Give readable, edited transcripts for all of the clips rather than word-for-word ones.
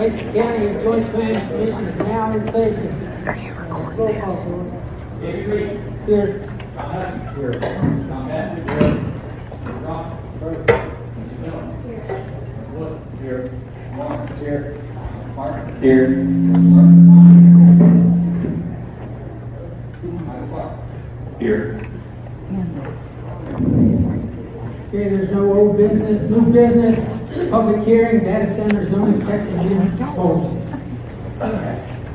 Mason County Joint Planning Commission is now in session. Roll call, please. Here. Here. Okay, there's no old business, new business, public hearing, data center zoning text amendment proposal.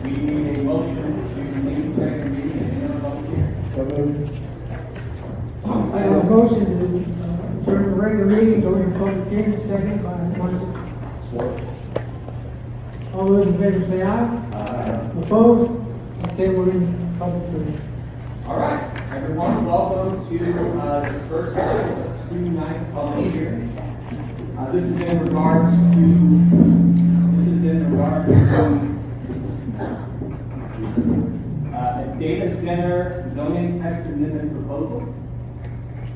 We need a motion to leave the regular meeting and enter a public hearing. I have a motion to adjourn the regular meeting, go into public hearing, second by Marshall. All those in favor say aye. Opposed? Okay, we're in public hearing. All right, everyone, welcome to the first two-night public hearing. This is in regards to a data center zoning text amendment proposal.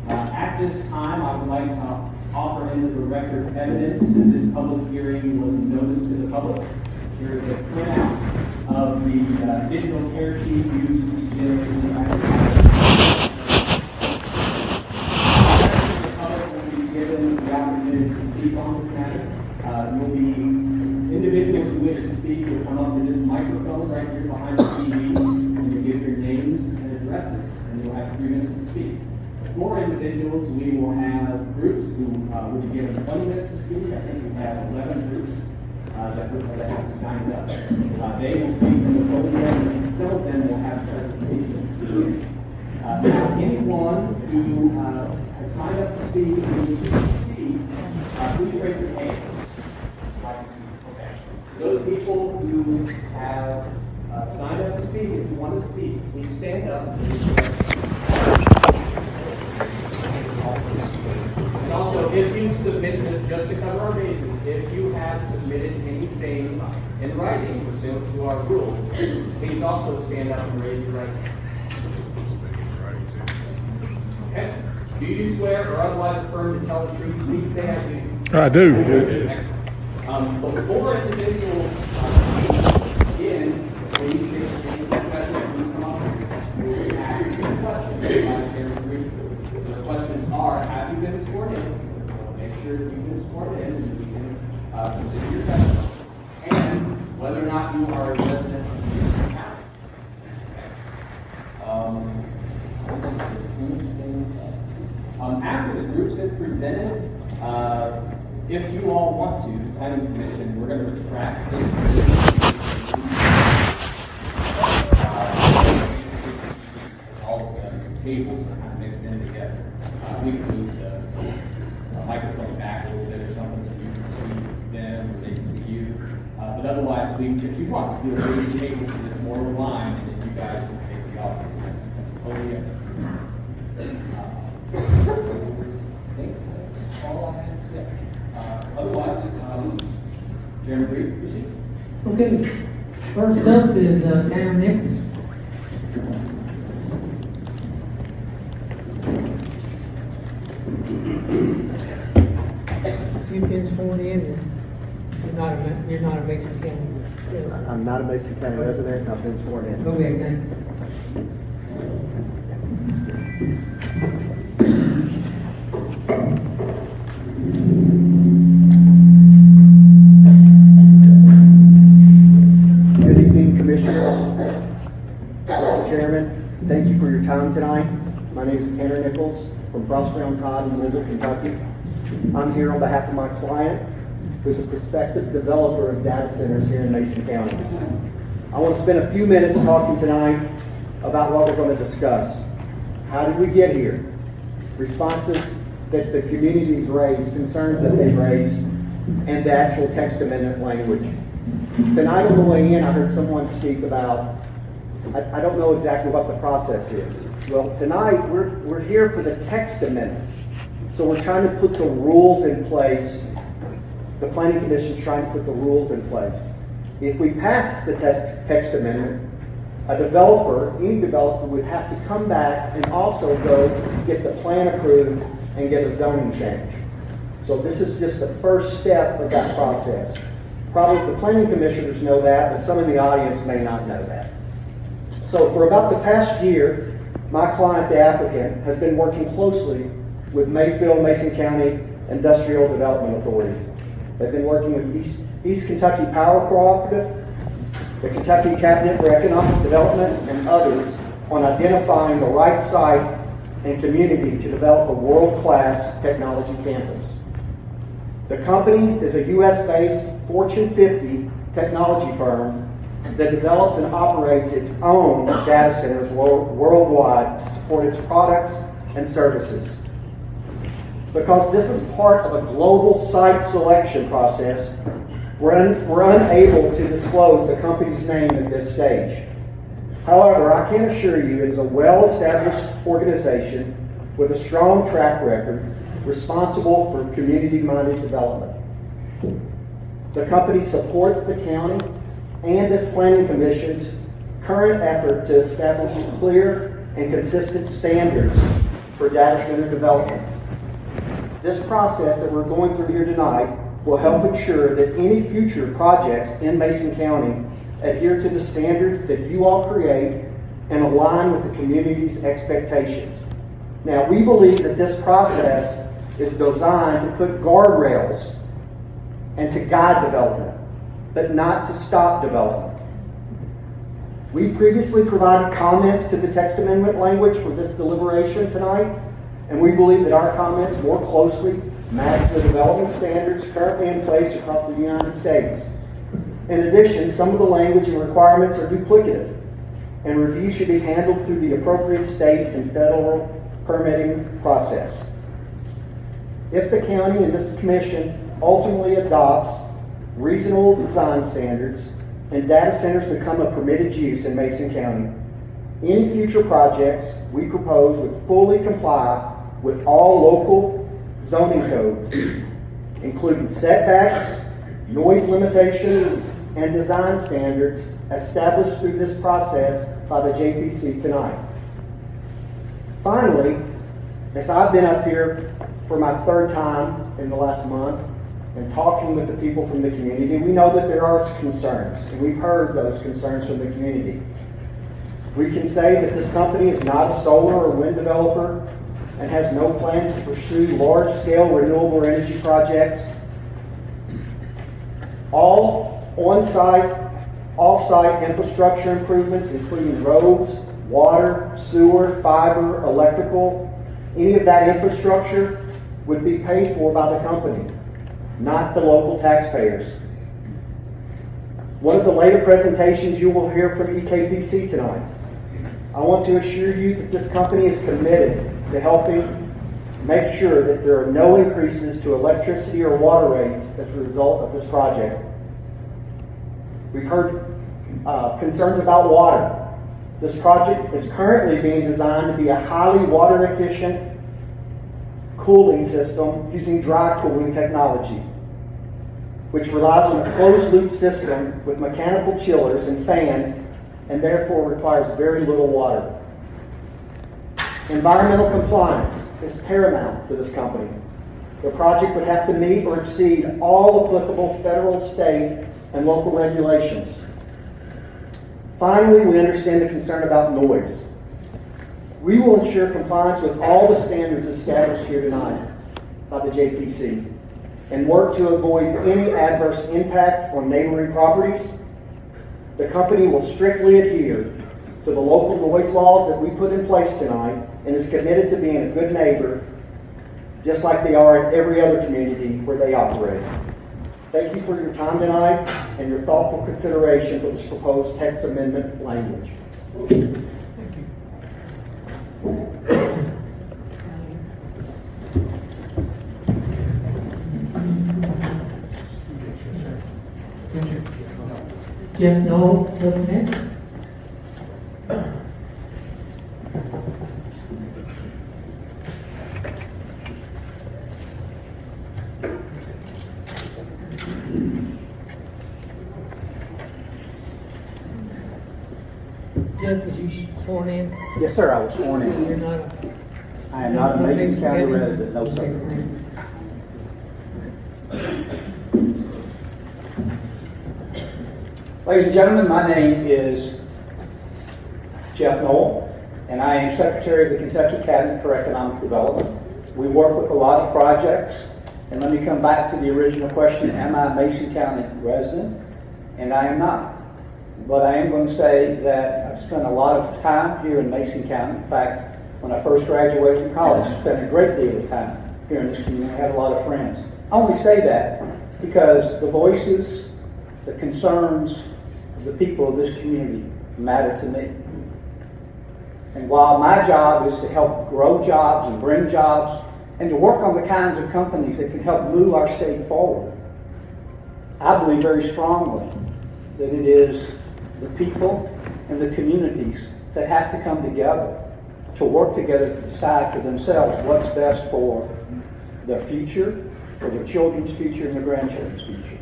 At this time, I would like to offer into the record evidence that this public hearing was noticed to the public. Here is a printout of the digital tear sheet used to generate the advertising. The public will be given the opportunity to speak on this matter. Individuals who wish to speak will come up to this microphone right here behind the TV, and you give your names and addresses, and you'll have 3 minutes to speak. For individuals, we will have groups who will be given 20 minutes to speak. I think we have 11 groups that have signed up. They will speak from the podium, and some of them will have presentations. Now, anyone who has signed up to speak, who needs to speak, please raise your hands. Okay. Those people who have signed up to speak, if you want to speak, please stand up. And also, if you submitted, just to cover our bases, if you have submitted anything in writing pursuant to our rules, please also stand up and raise your right hand. Okay? Do you swear or otherwise affirm to tell the truth? Please say I do. I do. Excellent. Before individuals begin, please take a question and come up and ask questions. The questions are, have you been sworn in? Make sure that you've been sworn in so we can consider your testimony. And whether or not you are a resident of the county. After the groups have presented, if you all want to, the planning commission, we're going to retract this. All of the tables are kind of mixed in together. We can move the microphone back a little bit or something so you can see them or they can see you. But otherwise, if you want, we'll move the tables so it's more aligned and then you guys will face the audience. That's totally it. I think that's all I have to say. Otherwise, Chairman Reed, proceed. Okay, first up is Tanner Nichols. So you've been sworn in, and you're not a Mason County resident. I'm not a Mason County resident, and I've been sworn in. Okay, thank you. Good evening, Commissioners, Mr. Chairman. Thank you for your time tonight. My name is Tanner Nichols from Frostground Todd in Louisville, Kentucky. I'm here on behalf of my client, who's a prospective developer of data centers here in Mason County. I want to spend a few minutes talking tonight about what we're going to discuss. How did we get here? Responses that the community's raised, concerns that they've raised, and the actual text amendment language. Tonight on the way in, I heard someone speak about, I don't know exactly what the process is. Well, tonight we're here for the text amendment. So we're trying to put the rules in place. The Planning Commission is trying to put the rules in place. If we pass the text amendment, a developer, any developer, would have to come back and also go get the plan approved and get a zoning change. So this is just the first step of that process. Probably the planning commissioners know that, but some in the audience may not know that. So for about the past year, my client, the applicant, has been working closely with Maysville, Mason County Industrial Development Authority. They've been working with East Kentucky Power Cooperative, the Kentucky Cabinet for Economic Development, and others on identifying the right site and community to develop a world-class technology campus. The company is a U.S.-based Fortune 50 technology firm that develops and operates its own data centers worldwide to support its products and services. Because this is part of a global site selection process, we're unable to disclose the company's name at this stage. However, I can assure you it is a well-established organization with a strong track record responsible for community-minded development. The company supports the county and its planning commission's current effort to establish clear and consistent standards for data center development. This process that we're going through here tonight will help ensure that any future projects in Mason County adhere to the standards that you all create and align with the community's expectations. Now, we believe that this process is designed to put guardrails and to guide development, but not to stop development. We previously provided comments to the text amendment language for this deliberation tonight, and we believe that our comments more closely match the development standards currently in place across the United States. In addition, some of the language and requirements are duplicative, and review should be handled through the appropriate state and federal permitting process. If the county and this commission ultimately adopts reasonable design standards and data centers become a permitted use in Mason County, any future projects we propose would fully comply with all local zoning codes, including setbacks, noise limitations, and design standards established through this process by the JPC tonight. Finally, as I've been up here for my third time in the last month and talking with the people from the community, we know that there are concerns, and we've heard those concerns from the community. We can say that this company is not a solar or wind developer and has no plans to pursue large-scale renewable energy projects. All on-site, off-site infrastructure improvements, including roads, water, sewer, fiber, electrical, any of that infrastructure would be paid for by the company, not the local taxpayers. One of the later presentations you will hear from EKPC tonight. I want to assure you that this company is committed to helping make sure that there are no increases to electricity or water rates as a result of this project. We've heard concerns about water. This project is currently being designed to be a highly water efficient cooling system using dry cooling technology, which relies on a closed loop system with mechanical chillers and fans and therefore requires very little water. Environmental compliance is paramount to this company. The project would have to meet or exceed all applicable federal, state, and local regulations. Finally, we understand the concern about noise. We will ensure compliance with all the standards established here tonight by the JPC and work to avoid any adverse impact on neighboring properties. The company will strictly adhere to the local noise laws that we put in place tonight and is committed to being a good neighbor, just like they are in every other community where they operate. Thank you for your time tonight and your thoughtful consideration for this proposed text amendment language. Thank you. Jeff, no, next. Jeff, was you sworn in? Yes, sir, I was sworn You're in. not a... I am not a Mason County resident, no, sir. Ladies and gentlemen, my name is Jeff Knoll, and I am Secretary of the Kentucky Cabinet for Economic Development. We work with a lot of projects, and let me come back to the original question, am I a Mason County resident? And I am not. But I am going to say that I've spent a lot of time here in Mason County. In fact, when I first graduated from college, I spent a great deal of time here in this community. I had a lot of friends. I only say that because the voices, the concerns of the people of this community matter to me. And while my job is to help grow jobs and bring jobs and to work on the kinds of companies that can help move our state forward, I believe very strongly that it is the people and the communities that have to come together to work together to decide for themselves what's best for their future, for their children's future, and their grandchildren's future.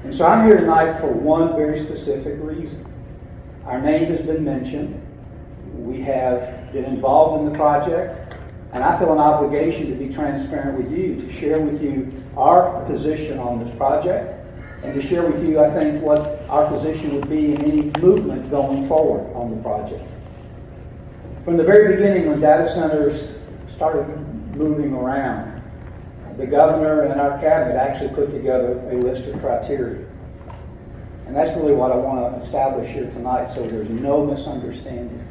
And so I'm here tonight for one very specific reason. Our name has been mentioned. We have been involved in the project, and I feel an obligation to be transparent with you, to share with you our position on this project, and to share with you, I think, what our position would be in any movement going forward on the project. From the very beginning, when data centers started moving around, the governor and our cabinet actually put together a list of criteria. And that's really what I want to establish here tonight, so there's no misunderstanding.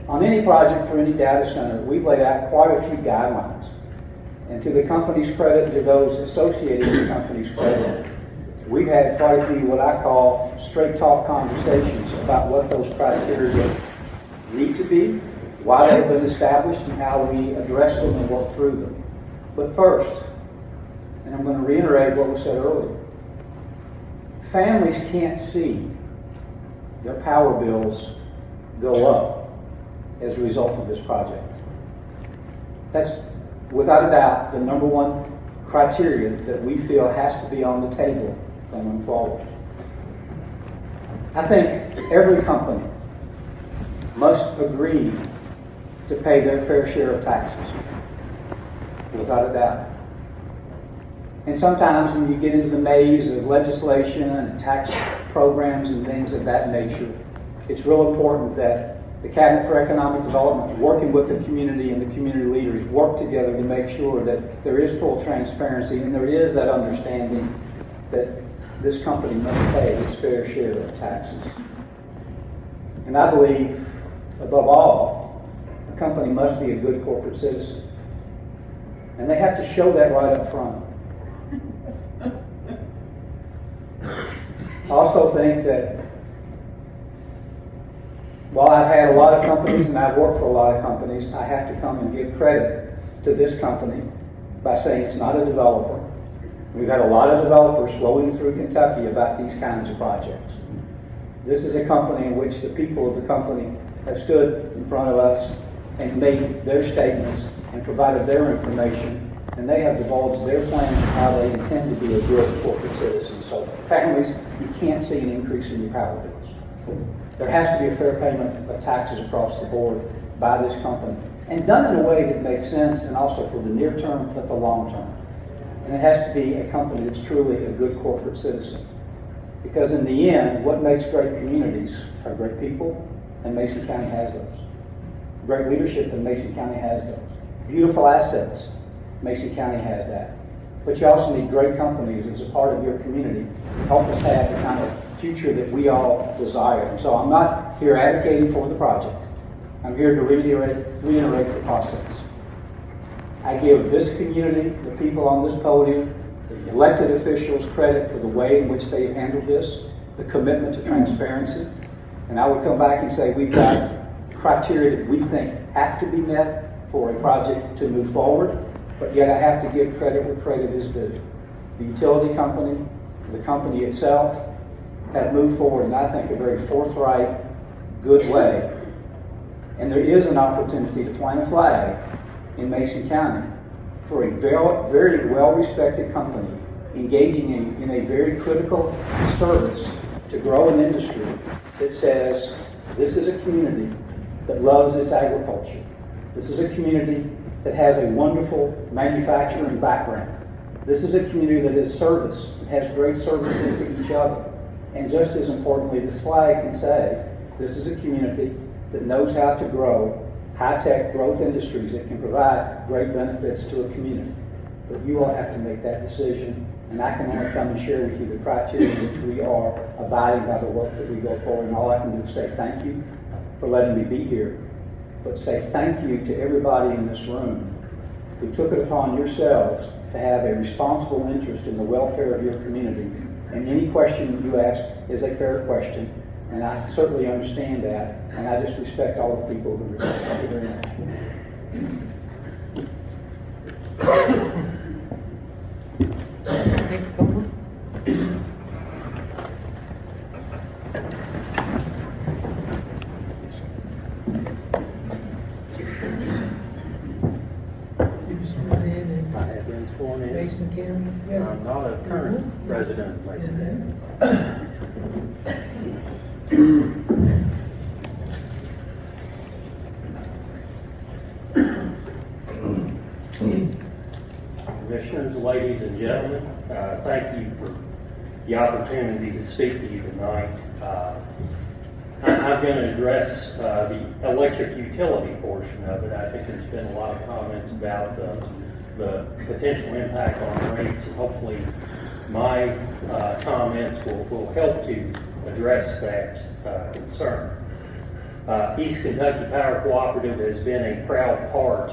On any project for any data center, we've laid out quite a few guidelines. And to the company's credit, to those associated with the company's credit, we've had quite a few what I call straight talk conversations about what those criteria need to be, why they've been established, and how we address them and work through them. But first, and I'm going to reiterate what was said earlier, families can't see their power bills go up as a result of this project. That's, without a doubt, the number one criteria that we feel has to be on the table going forward. I think every company must agree to pay their fair share of taxes, without a doubt. And sometimes when you get into the maze of legislation and tax programs and things of that nature, it's real important that the Cabinet for Economic Development, working with the community and the community leaders, work together to make sure that there is full transparency and there is that understanding that this company must pay its fair share of taxes. And I believe, above all, a company must be a good corporate citizen. And they have to show that right up front. I also think that while I've had a lot of companies and I've worked for a lot of companies, I have to come and give credit to this company by saying it's not a developer. We've had a lot of developers flowing through Kentucky about these kinds of projects. This is a company in which the people of the company have stood in front of us and made their statements and provided their information, and they have divulged their plans on how they intend to be a good corporate citizen. So families, you can't see an increase in your power bills. There has to be a fair payment of taxes across the board by this company, and done in a way that makes sense and also for the near term but the long term. And it has to be a company that's truly a good corporate citizen. Because in the end, what makes great communities are great people, and Mason County has those. Great leadership, and Mason County has those. Beautiful assets, Mason County has that. But you also need great companies as a part of your community to help us have the kind of future that we all desire. And so I'm not here advocating for the project. I'm here to reiterate the process. I give this community, the people on this podium, the elected officials credit for the way in which they've handled this, the commitment to transparency. And I would come back and say we've got criteria that we think have to be met for a project to move forward, but yet I have to give credit where credit is due. The utility company, the company itself, have moved forward in, I think, a very forthright, good way. And there is an opportunity to plant a flag in Mason County for a very well-respected company engaging in a very critical service to grow an industry that says this is a community that loves its agriculture. This is a community that has a wonderful manufacturing background. This is a community that is service and has great services to each other. And just as importantly, this flag can say, this is a community that knows how to grow high-tech growth industries that can provide great benefits to a community. But you all have to make that decision, and I can only come and share with you the criteria in which we are abiding by the work that we go forward. And all I can do is say thank you for letting me be here, but say thank you to everybody in this room who took it upon yourselves to have a responsible interest in the welfare of your community. And any question you ask is a fair question, and I certainly understand that, and I just respect all the people who respect. Thank you very much. I have been sworn in. I'm not a current resident of Mason County. Commissioners, ladies and gentlemen, thank you for the opportunity to speak to you tonight. I'm going to address the electric utility portion of it. I think there's been a lot of comments about the potential impact on rates, and hopefully my comments will help to address that concern. East Kentucky Power Cooperative has been a proud part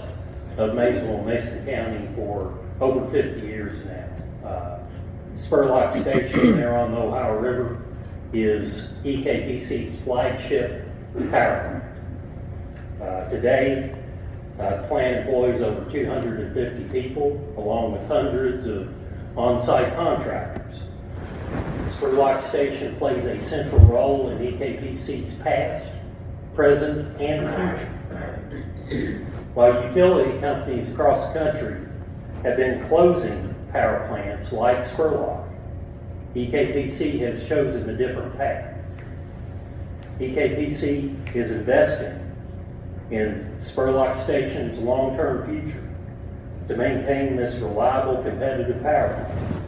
of Maysville and Mason County for over 50 years now. Spurlock Station there on the Ohio River is EKPC's flagship power plant. Today, the plant employs over 250 people, along with hundreds of on-site contractors. Spurlock Station plays a central role in EKPC's past, present, and future. While utility companies across the country have been closing power plants like Spurlock, EKPC has chosen a different path. EKPC is investing in Spurlock Station's long-term future to maintain this reliable, competitive power plant.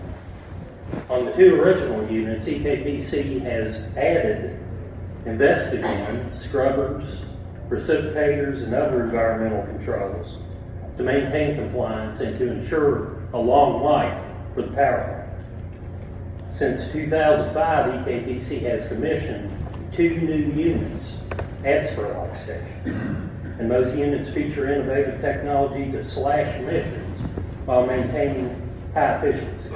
On the two original units, EKPC has invested in scrubbers, precipitators, and other environmental controls to maintain compliance and to ensure a long life for the power plant. Since 2005, EKPC has commissioned 2 new units at Spurlock Station, and those units feature innovative technology to slash emissions while maintaining high efficiency.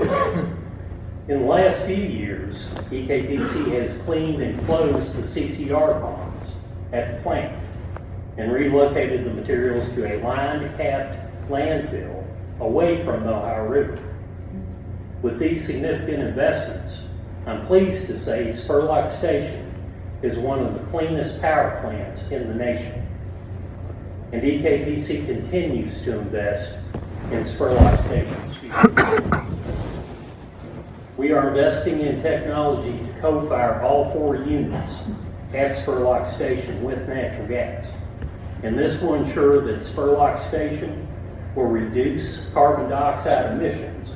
In the last few years, EKPC has cleaned and closed the CCR ponds at the plant and relocated the materials to a lined-capped landfill away from the Ohio River. With these significant investments, I'm pleased to say Spurlock Station is one of the cleanest power plants in the nation. And EKPC continues to invest in Spurlock Station's future. We are investing in technology to co-fire all 4 units at Spurlock Station with natural gas. And this will ensure that Spurlock Station will reduce carbon dioxide emissions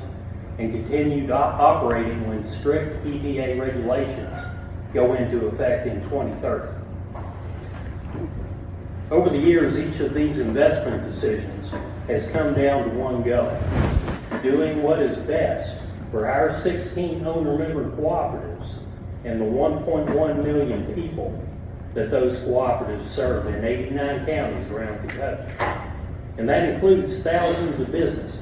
and continue operating when strict EPA regulations go into effect in 2030. Over the years, each of these investment decisions has come down to one goal: doing what is best for our 16 owner-member cooperatives and the 1.1 million people that those cooperatives serve in 89 counties around Kentucky. And that includes thousands of businesses.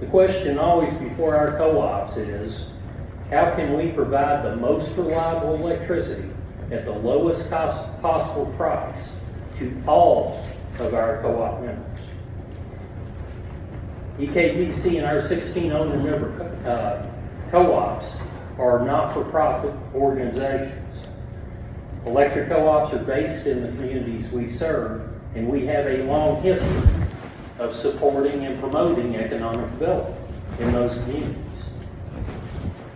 The question always before our co-ops is, how can we provide the most reliable electricity at the lowest possible price to all of our co-op members? EKPC and our 16 owner-member co-ops are not-for-profit organizations. Electric co-ops are based in the communities we serve, and we have a long history of supporting and promoting economic development in those communities.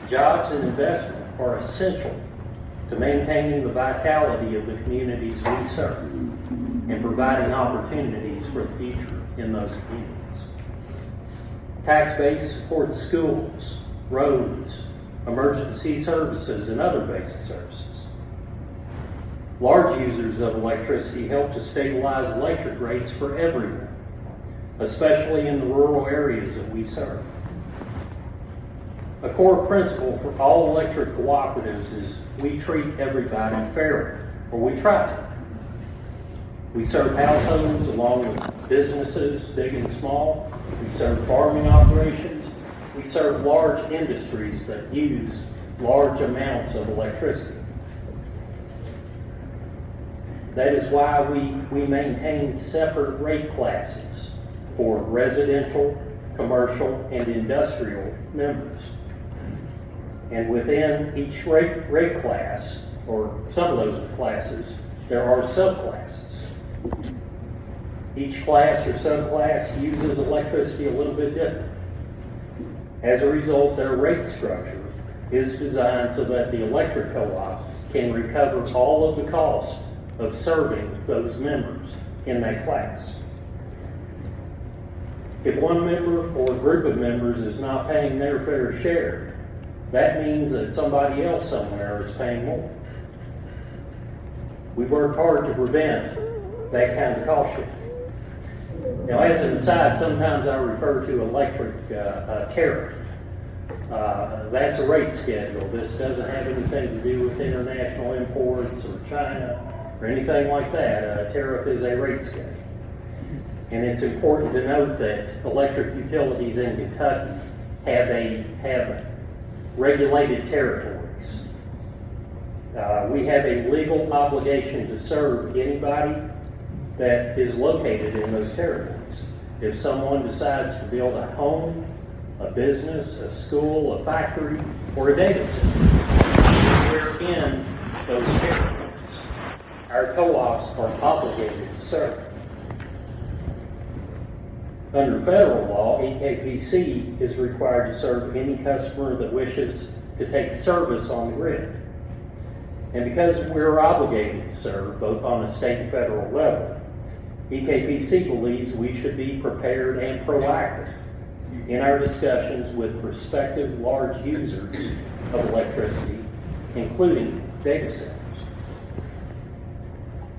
Jobs and investment are essential to maintaining the vitality of the communities we serve and providing opportunities for the future in those communities. Tax base supports schools, roads, emergency services, and other basic services. Large users of electricity help to stabilize electric rates for everyone, especially in the rural areas that we serve. A core principle for all electric cooperatives is we treat everybody fairly, or we try to. We serve households along with businesses, big and small. We serve farming operations. We serve large industries that use large amounts of electricity. That is why we maintain separate rate classes for residential, commercial, and industrial members. And within each rate class, or some of those classes, there are subclasses. Each class or subclass uses electricity a little bit different. As a result, their rate structure is designed so that the electric co-op can recover all of the costs of serving those members in that class. If one member or group of members is not paying their fair share, that means that somebody else somewhere is paying more. We work hard to prevent that kind of cost shifting. Now, as an aside, sometimes I refer to electric tariff. That's a rate schedule. This doesn't have anything to do with international imports or China or anything like that. A tariff is a rate schedule. And it's important to note that electric utilities in Kentucky have regulated territories. We have a legal obligation to serve anybody that is located in those territories. If someone decides to build a home, a business, a school, a factory, or a data center, we're in those territories. Our co-ops are obligated to serve. Under federal law, EKPC is required to serve any customer that wishes to take service on the grid. And because we're obligated to serve both on a state and federal level, EKPC believes we should be prepared and proactive in our discussions with prospective large users of electricity, including data centers.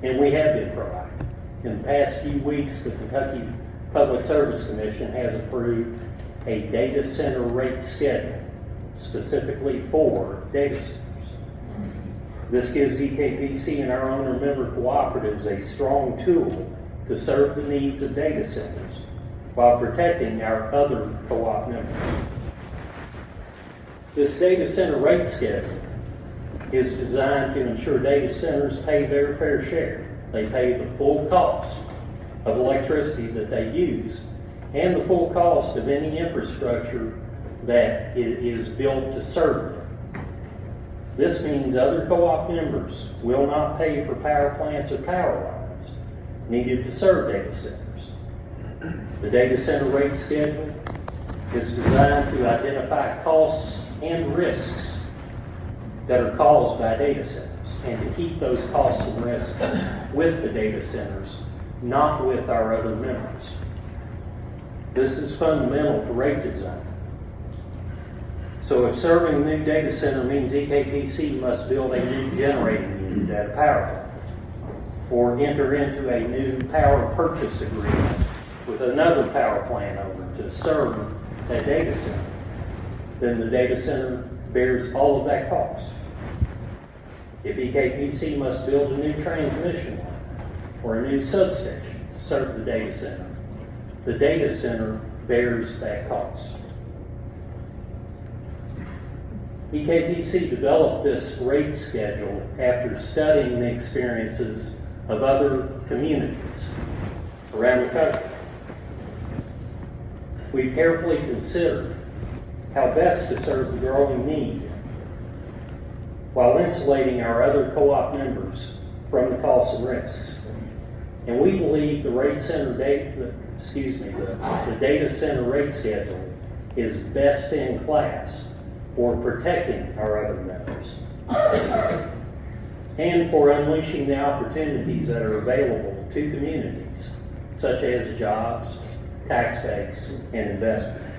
And we have been proactive. In the past few weeks, the Kentucky Public Service Commission has approved a data center rate schedule specifically for data centers. This gives EKPC and our owner member cooperatives a strong tool to serve the needs of data centers while protecting our other co-op members. This data center rate schedule is designed to ensure data centers pay their fair share. They pay the full cost of electricity that they use and the full cost of any infrastructure that is built to serve them. This means other co-op members will not pay for power plants or power lines needed to serve data centers. The data center rate schedule is designed to identify costs and risks that are caused by data centers and to keep those costs and risks with the data centers, not with our other members. This is fundamental to rate design. So if serving a new data center means EKPC must build a new generating unit at a power plant, or enter into a new power purchase agreement with another power plant owner to serve that data center, then the data center bears all of that cost. If EKPC must build a new transmission line or a new substation to serve the data center bears that cost. EKPC developed this rate schedule after studying the experiences of other communities around the country. We've carefully considered how best to serve the growing need while insulating our other co-op members from the costs and risks. And we believe the data center rate schedule is best in class for protecting our other members and for unleashing the opportunities that are available to communities, such as jobs, tax base, and investment.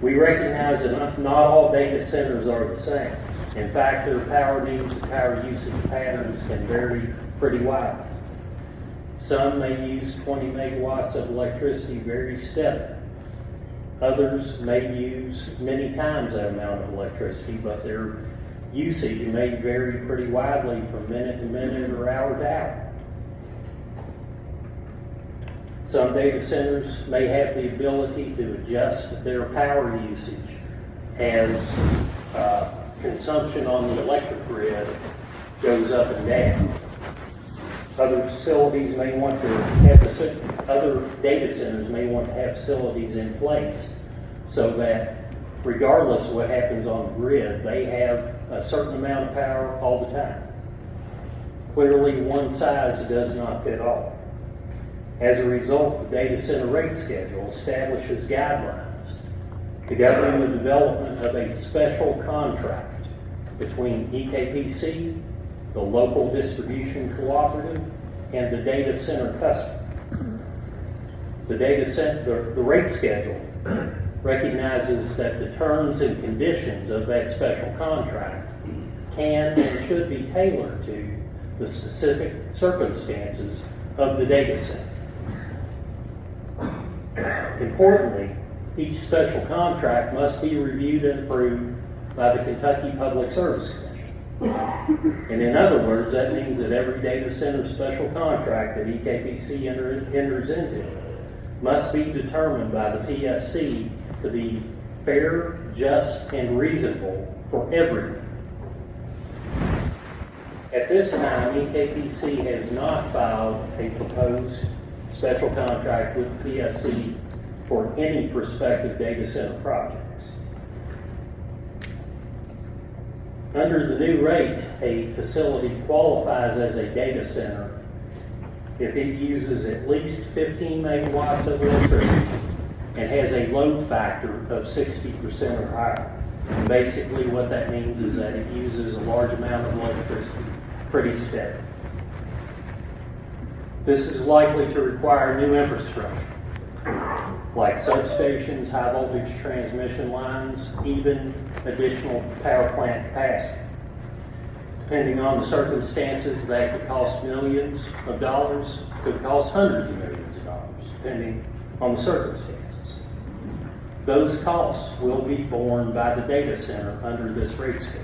We recognize that not all data centers are the same. In fact, their power needs and power usage patterns can vary pretty widely. Some may use 20 megawatts of electricity very steadily. Others may use many times that amount of electricity, but their usage may vary pretty widely from minute to minute or hour to hour. Some data centers may have the ability to adjust their power usage as consumption on the electric grid goes up and down. Other facilities may want to have other data centers may want to have facilities in place so that regardless of what happens on the grid, they have a certain amount of power all the time. Clearly, one size does not fit all. As a result, the data center rate schedule establishes guidelines to govern the development of a special contract between EKPC, the local distribution cooperative, and the data center customer. The rate schedule recognizes that the terms and conditions of that special contract can and should be tailored to the specific circumstances of the data center. Importantly, each special contract must be reviewed and approved by the Kentucky Public Service Commission. And in other words, that means that every data center special contract that EKPC enters into must be determined by the PSC to be fair, just, and reasonable for everyone. At this time, EKPC has not filed a proposed special contract with PSC for any prospective data center projects. Under the new rate, a facility qualifies as a data center if it uses at least 15 megawatts of electricity and has a load factor of 60% or higher. And basically what that means is that it uses a large amount of electricity pretty steady. This is likely to require new infrastructure, like substations, high voltage transmission lines, even additional power plant capacity. Depending on the circumstances, that could cost millions of dollars, could cost hundreds of millions of dollars, depending on the circumstances. Those costs will be borne by the data center under this rate schedule.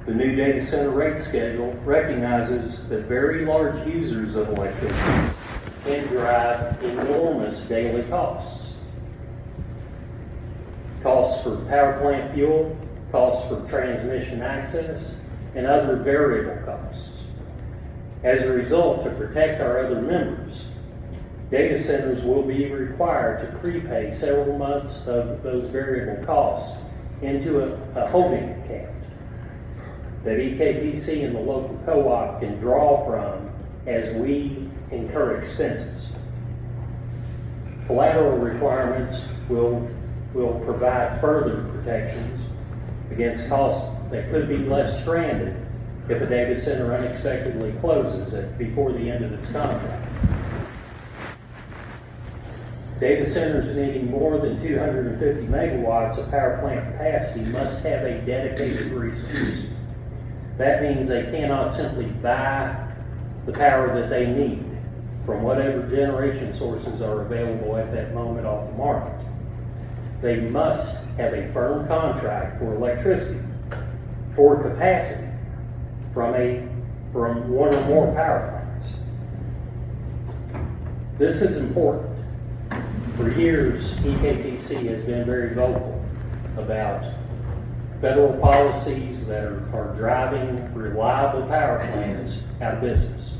The new data center rate schedule recognizes that very large users of electricity can drive enormous daily costs. Costs for power plant fuel, costs for transmission access, and other variable costs. As a result, to protect our other members, data centers will be required to prepay several months of those variable costs into a holding account that EKPC and the local co-op can draw from as we incur expenses. Collateral requirements will provide further protections against costs that could be left stranded if a data center unexpectedly closes before the end of its contract. Data centers needing more than 250 megawatts of power plant capacity must have a dedicated resource. That means they cannot simply buy the power that they need from whatever generation sources are available at that moment off the market. They must have a firm contract for electricity, for capacity, from one or more power plants. This is important. For years, EKPC has been very vocal about federal policies that are driving reliable power plants out of business.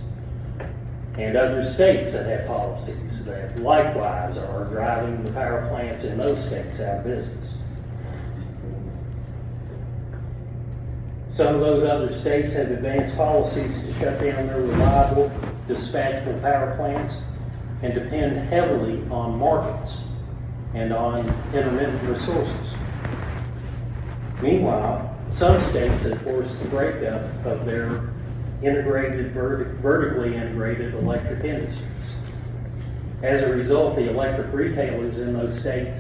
And other states that have policies that likewise are driving the power plants in those states out of business. Some of those other states have advanced policies to shut down their reliable, dispatchable power plants and depend heavily on markets and on intermittent resources. Meanwhile, some states have forced the breakup of their integrated, vertically integrated electric industries. As a result, the electric retailers in those states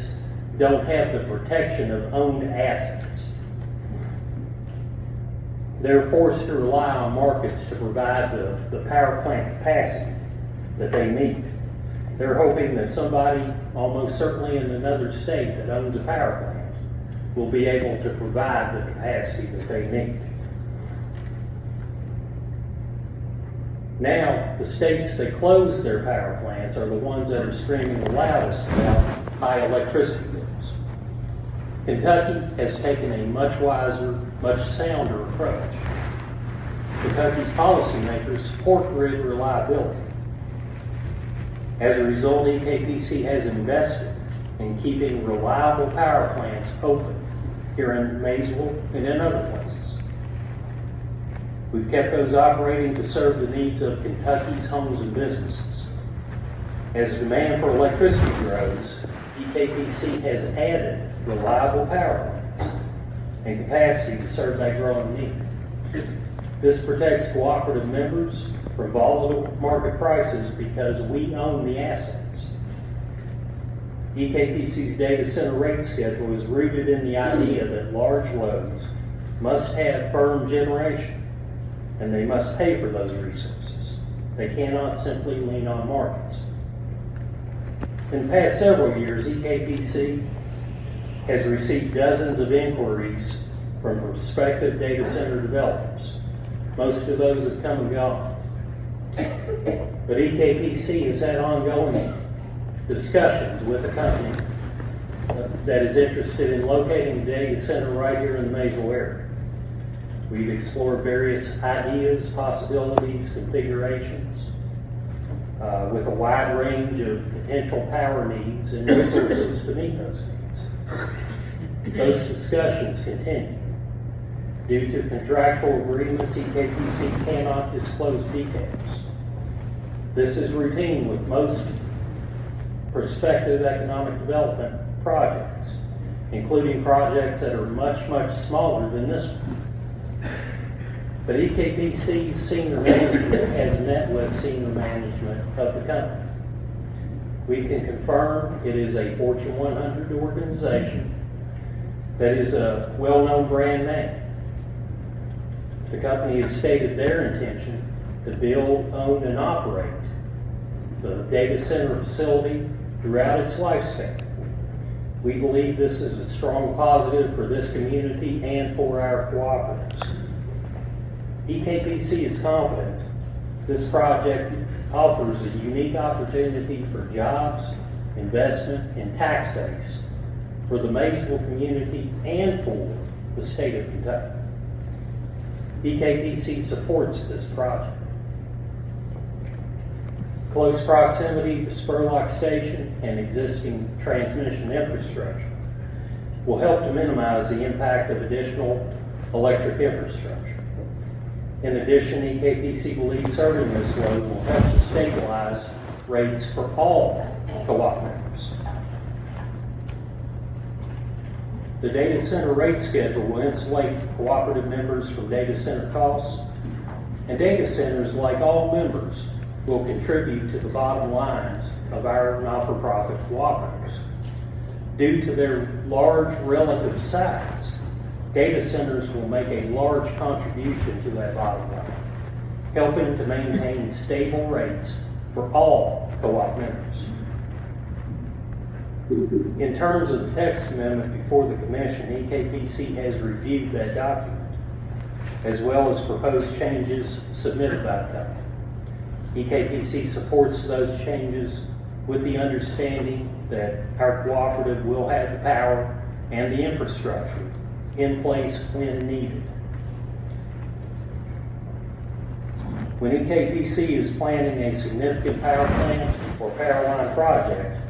don't have the protection of owned assets. They're forced to rely on markets to provide the power plant capacity that they need. They're hoping that somebody, almost certainly in another state that owns a power plant, will be able to provide the capacity that they need. Now, the states that close their power plants are the ones that are screaming the loudest about high electricity bills. Kentucky has taken a much wiser, much sounder approach. Kentucky's policymakers support grid reliability. As a result, EKPC has invested in keeping reliable power plants open here in Maysville and in other places. We've kept those operating to serve the needs of Kentucky's homes and businesses. As the demand for electricity grows, EKPC has added reliable power plants and capacity to serve that growing need. This protects cooperative members from volatile market prices because we own the assets. EKPC's data center rate schedule is rooted in the idea that large loads must have firm generation, and they must pay for those resources. They cannot simply lean on markets. In the past several years, EKPC has received dozens of inquiries from prospective data center developers. Most of those have come and gone. But EKPC has had ongoing discussions with a company that is interested in locating a data center right here in the Maysville area. We've explored various ideas, possibilities, configurations, with a wide range of potential power needs and resources to meet those needs. Those discussions continue. Due to contractual agreements, EKPC cannot disclose details. This is routine with most prospective economic development projects, including projects that are much, much smaller than this one. But EKPC's senior management has met with senior management of the company. We can confirm it is a Fortune 100 organization that is a well-known brand name. The company has stated their intention to build, own, and operate the data center facility throughout its lifespan. We believe this is a strong positive for this community and for our cooperatives. EKPC is confident this project offers a unique opportunity for jobs, investment, and tax base for the Maysville community and for the state of Kentucky. EKPC supports this project. Close proximity to Spurlock Station and existing transmission infrastructure will help to minimize the impact of additional electric infrastructure. In addition, EKPC believes serving this load will help to stabilize rates for all co-op members. The data center rate schedule will insulate cooperative members from data center costs, and data centers, like all members, will contribute to the bottom lines of our not-for-profit cooperatives. Due to their large relative size, data centers will make a large contribution to that bottom line, helping to maintain stable rates for all co-op members. In terms of the text amendment before the Commission, EKPC has reviewed that document, as well as proposed changes submitted by the company. EKPC supports those changes with the understanding that our cooperative will have the power and the infrastructure in place when needed. When EKPC is planning a significant power plant or power line project,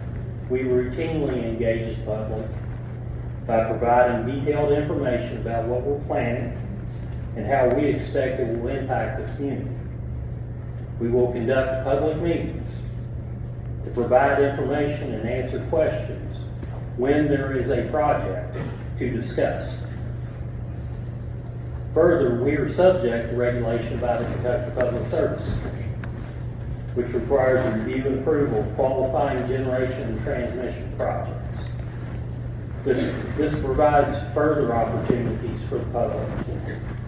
we routinely engage the public by providing detailed information about what we're planning and how we expect it will impact the community. We will conduct public meetings to provide information and answer questions when there is a project to discuss. Further, we are subject to regulation by the Kentucky Public Service Commission. which requires review and approval of qualifying generation and transmission projects. This provides further opportunities for the public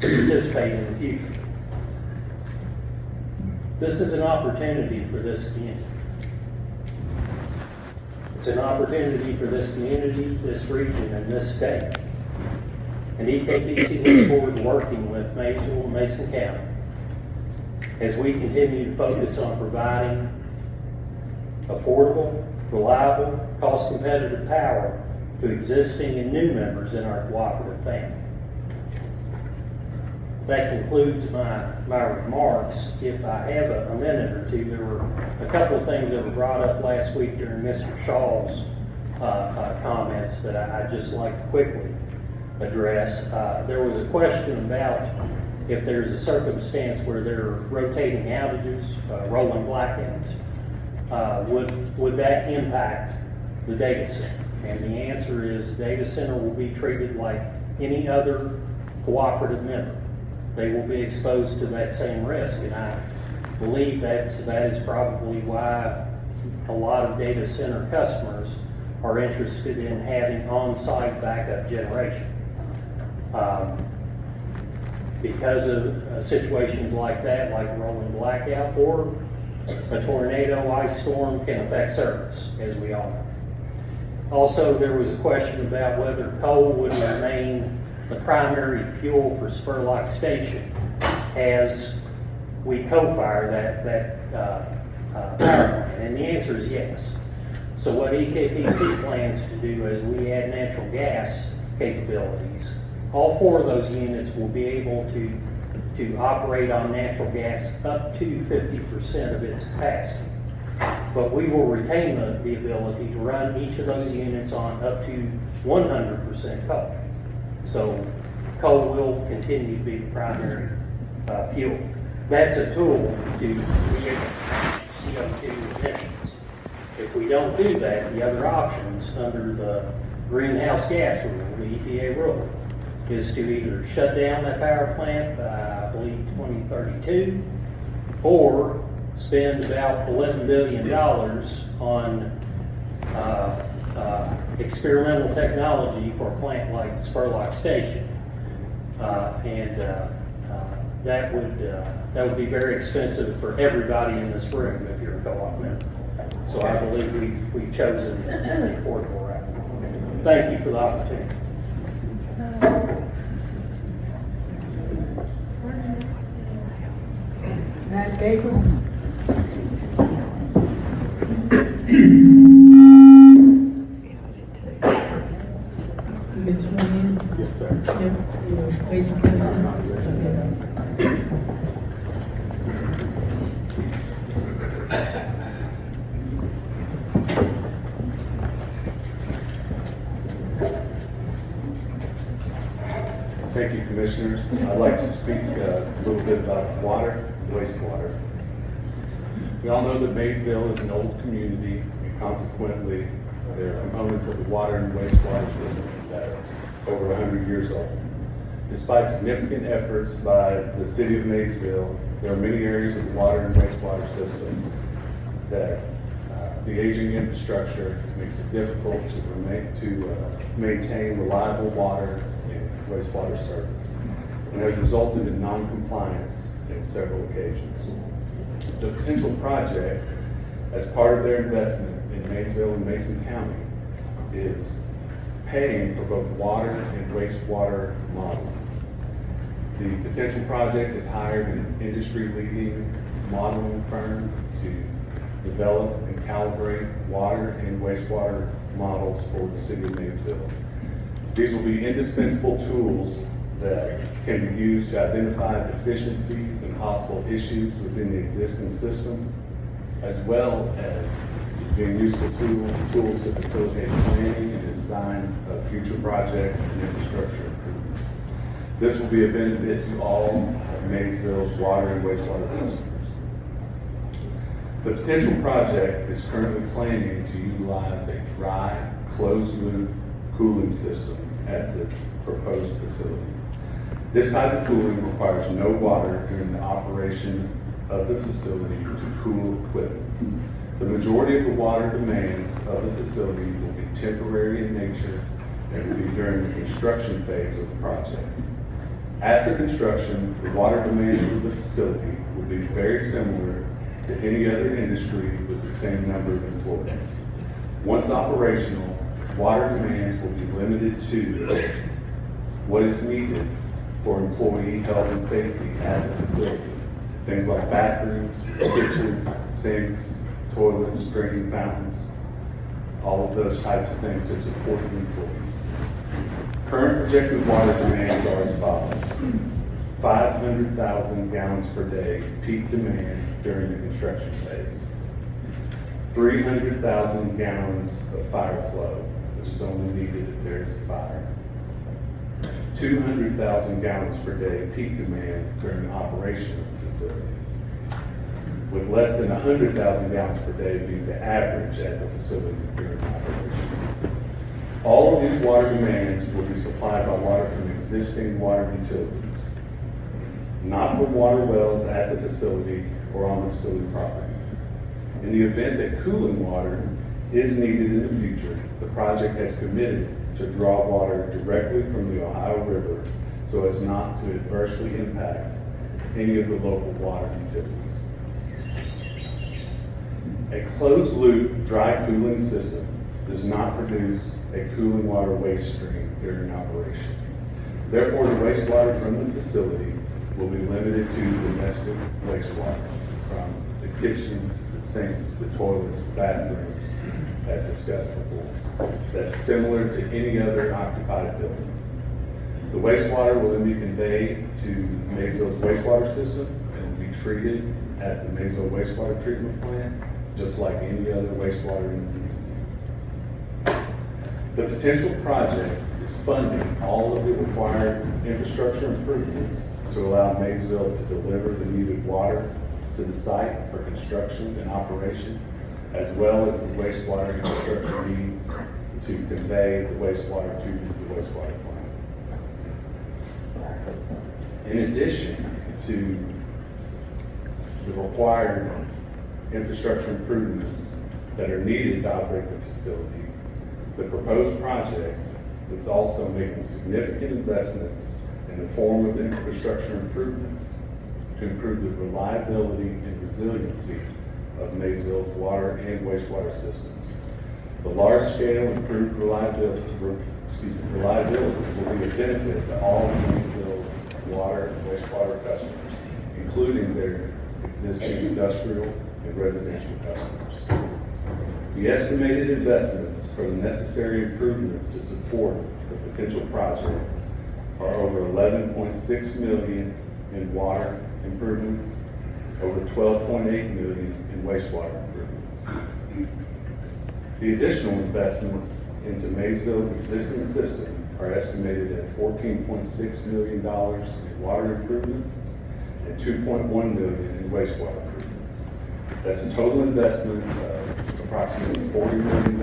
to participate in the future. This is an opportunity for this community. It's an opportunity for this community, this region, and this state. And EKPC looks forward to working with Maysville and Mason County as we continue to focus on providing affordable, reliable, cost-competitive power to existing and new members in our cooperative family. That concludes my remarks. If I have a minute or two, there were a couple of things that were brought up last week during Mr. Shaw's comments that I'd just like to quickly address. There was a question about if there's a circumstance where there are rotating outages, rolling blackouts, would that impact the data center? And the answer is the data center will be treated like any other cooperative member. They will be exposed to that same risk, and I believe that is probably why a lot of data center customers are interested in having on-site backup generation. Because of situations like that, like rolling blackout or a tornado, ice storm can affect service, as we all know. Also, there was a question about whether coal would remain the primary fuel for Spurlock Station as we co-fire that power plant, and the answer is yes. So what EKPC plans to do is we add natural gas capabilities. All 4 of those units will be able to operate on natural gas up to 50% of its capacity. But we will retain the ability to run each of those units on up to 100% coal. So coal will continue to be the primary fuel. That's a tool to reduce CO2 emissions. If we don't do that, the other options under the greenhouse gas rule, the EPA rule, is to either shut down that power plant by, I believe, 2032, or spend about $11 billion on experimental technology for a plant like Spurlock Station, and that would be very expensive for everybody in this room if you're a co-op member. So I believe we've chosen the affordable route. Thank you for the opportunity. Matt Gabriel? Yes, sir. Thank you, Commissioners. I'd like to speak a little bit about water, wastewater. We all know that Maysville is an old community, and consequently, there are components of the water and wastewater system that are over 100 years old. Despite significant efforts by the city of Maysville, there are many areas of the water and wastewater system that the aging infrastructure makes it difficult to maintain reliable water and wastewater service, and has resulted in non-compliance in several occasions. The potential project, as part of their investment in Maysville and Mason County, is paying for both water and wastewater modeling. The potential project has hired an industry-leading modeling firm to develop and calibrate water and wastewater models for the city of Maysville. These will be indispensable tools that can be used to identify deficiencies and possible issues within the existing system, as well as being useful tools to facilitate planning and design of future projects and infrastructure improvements. This will be a benefit to all of Maysville's water and wastewater customers. The potential project is currently planning to utilize a dry, closed-loop cooling system at the proposed facility. This type of cooling requires no water during the operation of the facility to cool equipment. The majority of the water demands of the facility will be temporary in nature and will be during the construction phase of the project. After construction, the water demands of the facility will be very similar to any other industry with the same number of employees. Once operational, water demands will be limited to what is needed for employee health and safety at the facility. Things like bathrooms, kitchens, sinks, toilets, drinking fountains, all of those types of things to support the employees. Current projected water demands are as follows. 500,000 gallons per day peak demand during the construction phase. 300,000 gallons of fire flow, which is only needed if there is a fire. 200,000 gallons per day peak demand during the operation of the facility, with less than 100,000 gallons per day being the average at the facility during operation. All of these water demands will be supplied by water from existing water utilities, not from water wells at the facility or on the facility property. In the event that cooling water is needed in the future, the project has committed to draw water directly from the Ohio River so as not to adversely impact any of the local water utilities. A closed-loop dry cooling system does not produce a cooling water waste stream during operation. Therefore, the wastewater from the facility will be limited to domestic wastewater from the kitchens, the sinks, the toilets, bathrooms, as discussed before. That's similar to any other occupied building. The wastewater will then be conveyed to Maysvile's wastewater system and will be treated at the Maysville wastewater treatment plant, just like any other wastewater in the community. The potential project is funding all of the required infrastructure improvements to allow Maysville to deliver the needed water to the site for construction and operation, as well as the wastewater infrastructure needs to convey the wastewater to the wastewater plant. In addition to the required infrastructure improvements that are needed to operate the facility, the proposed project is also making significant investments in the form of infrastructure improvements to improve the reliability and resiliency of Maysville's water and wastewater systems. The large-scale improved reliability will be a benefit to all of Maysville's water and wastewater customers, including their existing industrial and residential customers. The estimated investments for the necessary improvements to support the potential project are over $11.6 million in water improvements, over $12.8 million in wastewater improvements. The additional investments into Maysville's existing system are estimated at $14.6 million in water improvements and $2.1 million in wastewater improvements. That's a total investment of approximately $40 million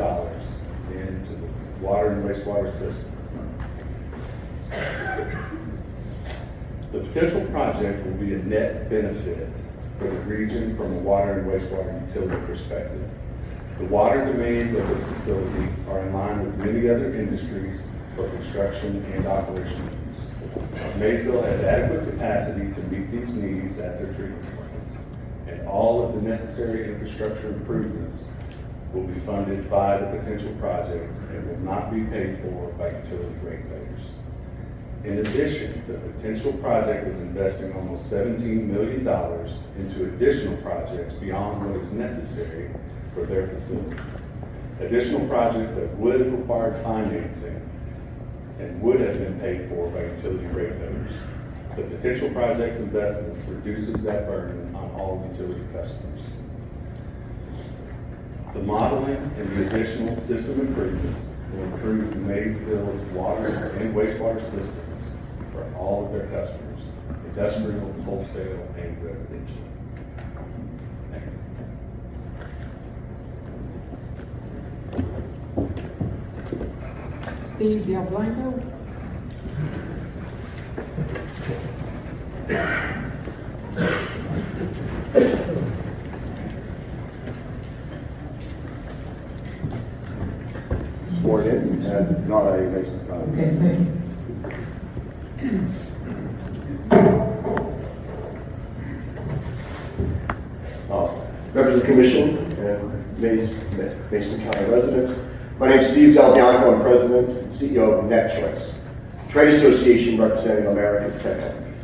into the water and wastewater systems. The potential project will be a net benefit for the region from a water and wastewater utility perspective. The water demands of this facility are in line with many other industries for construction and operational use. Maysville has adequate capacity to meet these needs at their treatment plants, and all of the necessary infrastructure improvements will be funded by the potential project and will not be paid for by utility ratepayers. In addition, the potential project is investing almost $17 million into additional projects beyond what is necessary for their facility. Additional projects that would have required financing and would have been paid for by utility ratepayers. The potential project's investment reduces that burden on all utility customers. The modeling and the additional system improvements will improve Maysville's water and wastewater systems for all of their customers, industrial, wholesale, and residential. Thank you. Steve Del Blanco. Sworn in and not a Mason County. Okay, thank you. Members of the Commission and Mason County residents, my name is Steve Del Bianco. I'm President and CEO of NetChoice, a trade association representing America's tech companies.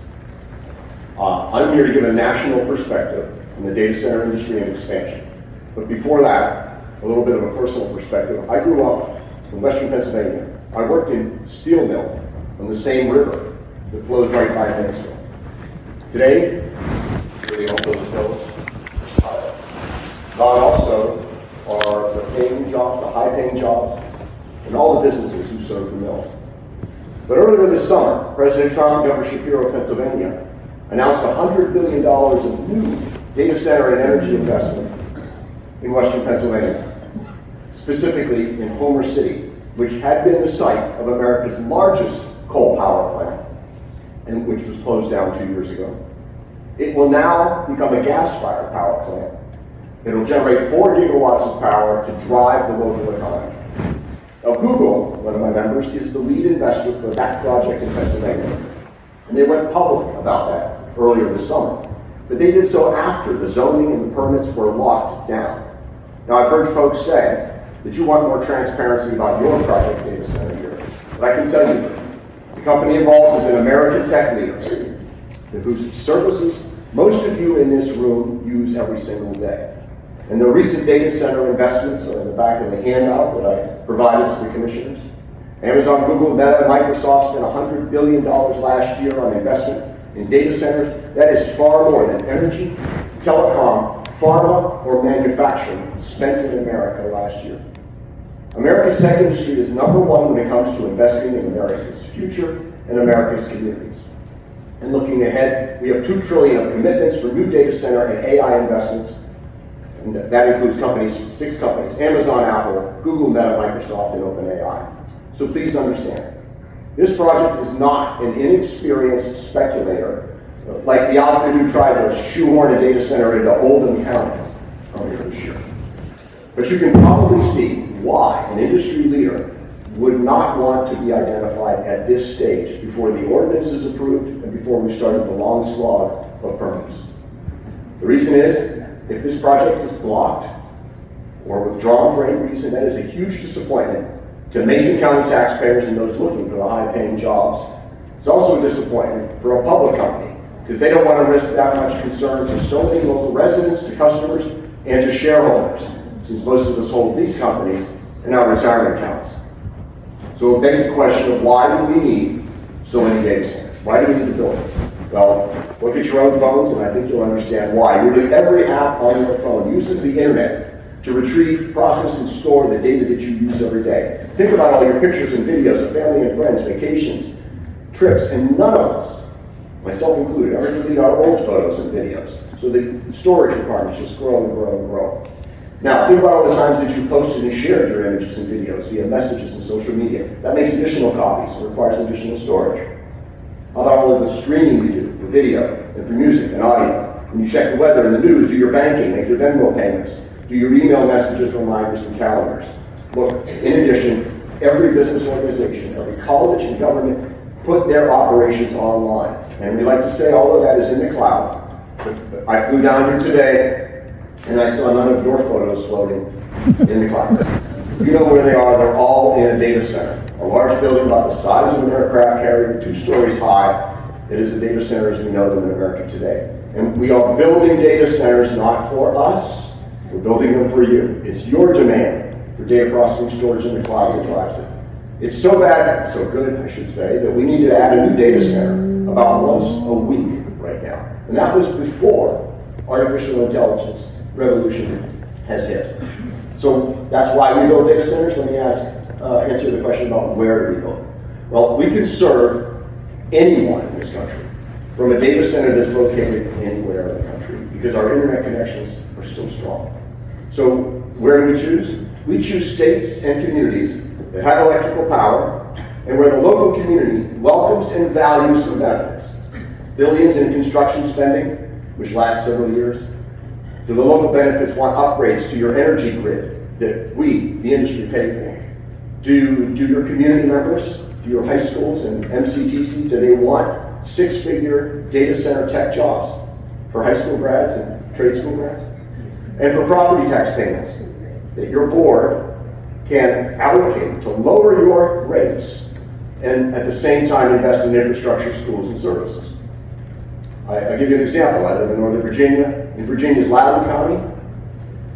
I'm here to give a national perspective on the data center industry and expansion. But before that, a little bit of a personal perspective. I grew up in Western Pennsylvania. I worked in steel mill on the same river that flows right by Maysville. Today, really all those hills gone also are the paying jobs, the high-paying jobs, and all the businesses who serve the mills. But earlier this summer, President Trump and Governor Shapiro of Pennsylvania announced $100 billion of new data center and energy investment in Western Pennsylvania, specifically in Homer City, which had been the site of America's largest coal power plant, and which was closed down 2 years ago. It will now become a gas-fired power plant. It will generate 4 gigawatts of power to drive the local economy. Now, Google, one of my members, is the lead investor for that project in Pennsylvania. And they went public about that earlier this summer. But they did so after the zoning and the permits were locked down. Now, I've heard folks say that you want more transparency about your project data center here. But I can tell you, the company involved is an American tech leader whose services most of you in this room use every single day. And the recent data center investments are in the back of the handout that I provided to the commissioners. Amazon, Google, Meta, Microsoft spent $100 billion last year on investment in data centers. That is far more than energy, telecom, pharma, or manufacturing spent in America last year. America's tech industry is number one when it comes to investing in America's future and America's communities. And looking ahead, we have $2 trillion of commitments for new data center and AI investments. And that includes companies, 6 companies, Amazon, Apple, Google, Meta, Microsoft, and OpenAI. So please understand, this project is not an inexperienced speculator like the outfit who tried to shoehorn a data center into Oldham County earlier this year. But you can probably see why an industry leader would not want to be identified at this stage before the ordinance is approved and before we started the long slog of permits. The reason is, if this project is blocked or withdrawn for any reason, that is a huge disappointment to Mason County taxpayers and those looking for the high-paying jobs. It's also a disappointment for a public company because they don't want to risk that much concern to so many local residents, to customers, and to shareholders, since most of us hold these companies in our retirement accounts. So it begs the question of why do we need so many data centers? Why do we need to build them? Well, look at your own phones, and I think you'll understand why. Nearly every app on your phone uses the internet to retrieve, process, and store the data that you use every day. Think about all your pictures and videos of family and friends, vacations, trips, and none of us, myself included, ever delete our old photos and videos. So the storage requirements just grow and grow and grow. Now, think about all the times that you posted and shared your images and videos via messages and social media. That makes additional copies and requires additional storage. How about all of the streaming you do for video and for music and audio? When you check the weather and the news, do your banking, make your Venmo payments, do your email messages, reminders, and calendars. Look, in addition, every business organization, every college and government put their operations online. And we like to say all of that is in the cloud. But I flew down here today, and I saw none of your photos floating in the cloud. You know where they are. They're all in a data center. A large building about the size of an aircraft carrier, 2 stories high. It is a data center as we know them in America today. And we are building data centers not for us. We're building them for you. It's your demand for data processing storage in the cloud that drives it. It's so bad, so good, I should say, that we need to add a new data center about once a week right now. And that was before artificial intelligence revolution has hit. So that's why we build data centers. Let me answer the question about where do we build. Well, we can serve anyone in this country from a data center that's located anywhere in the country because our internet connections are so strong. So where do we choose? We choose states and communities that have electrical power and where the local community welcomes and values the benefits. Billions in construction spending, which lasts several years? Do the local benefits want upgrades to your energy grid that we, the industry, pay for? Do your community members, do your high schools and MCTC, do they want six-figure data center tech jobs for high school grads and trade school grads? And for property tax payments that your board can allocate to lower your rates and at the same time invest in infrastructure, schools, and services. I'll give you an example. I live in Northern Virginia. In Virginia's Loudoun County,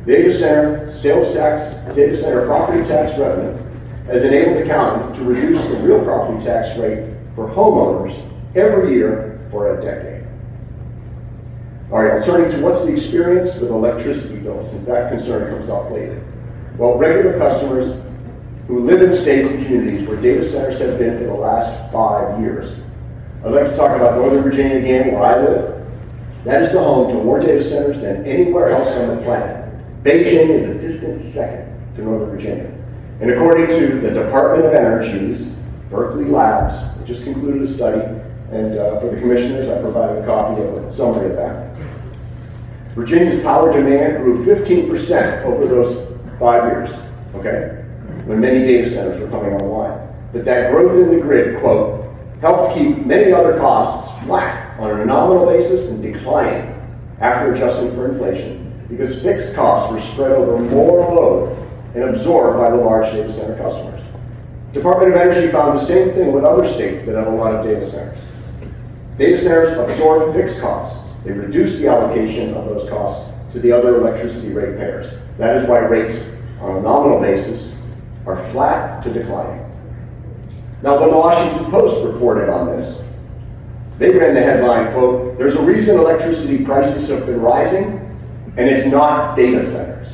data center sales tax, data center property tax revenue has enabled the county to reduce the real property tax rate for homeowners every year for a decade. All right, turning to what's the experience with electricity bills, since that concern comes up later. Well, regular customers who live in states and communities where data centers have been for the last 5 years. I'd like to talk about Northern Virginia again, where I live. That is the home to more data centers than anywhere else on the planet. Beijing is a distant second to Northern Virginia. And according to the Department of Energy's Berkeley Labs, it just concluded a study, and for the commissioners, I provided a copy of a summary of that. Virginia's power demand grew 15% over those 5 years, okay, when many data centers were coming online. But that growth in the grid, quote, helped keep many other costs flat on a nominal basis and declining after adjusting for inflation, because fixed costs were spread over more load and absorbed by the large data center customers. Department of Energy found the same thing with other states that have a lot of data centers. Data centers absorb fixed costs. They reduce the allocation of those costs to the other electricity ratepayers. That is why rates on a nominal basis are flat to declining. Now, when the Washington Post reported on this, they ran the headline, quote, "There's a reason electricity prices have been rising, and it's not data centers."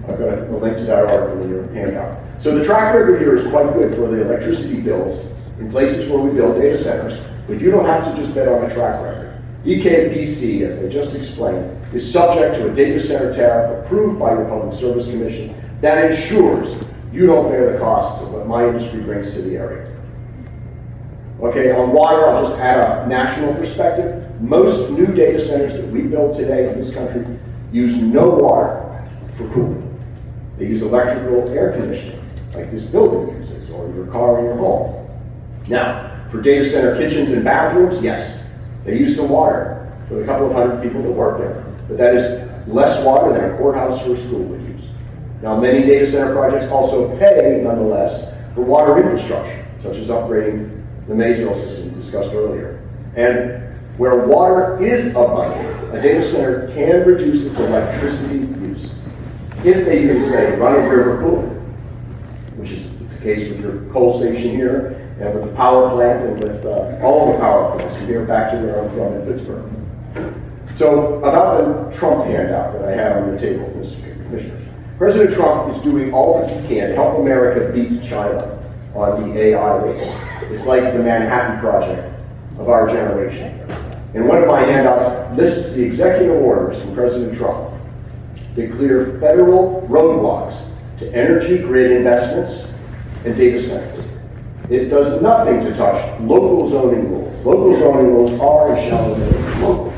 I've got a link to that article in your handout. So the track record here is quite good for the electricity bills in places where we build data centers, but you don't have to just bet on a track record. EKPC, as I just explained, is subject to a data center tariff approved by your Public Service Commission that ensures you don't bear the costs of what my industry brings to the area. Okay, on water, I'll just add a national perspective. Most new data centers that we build today in this country use no water for cooling. They use electrical air conditioning, like this building uses, or your car or your home. Now, for data center kitchens and bathrooms, yes, they use some water for the couple of hundred people that work there, but that is less water than a courthouse or a school would use. Now, many data center projects also pay, nonetheless, for water infrastructure, such as upgrading the Maysvile system discussed earlier. And where water is abundant, a data center can reduce its electricity use if they use, say, run-of-river cooling, which is the case with your coal station here, and with the power plant, and with all the power plants from here back to where I'm from in Pittsburgh. So, about the Trump handout that I have on the table, Mr. Commissioners. President Trump is doing all that he can to help America beat China on the AI race. It's like the Manhattan Project of our generation. And one of my handouts lists the executive orders from President Trump that clear federal roadblocks to energy grid investments and data centers. It does nothing to touch local zoning rules. Local zoning rules are and shall remain local.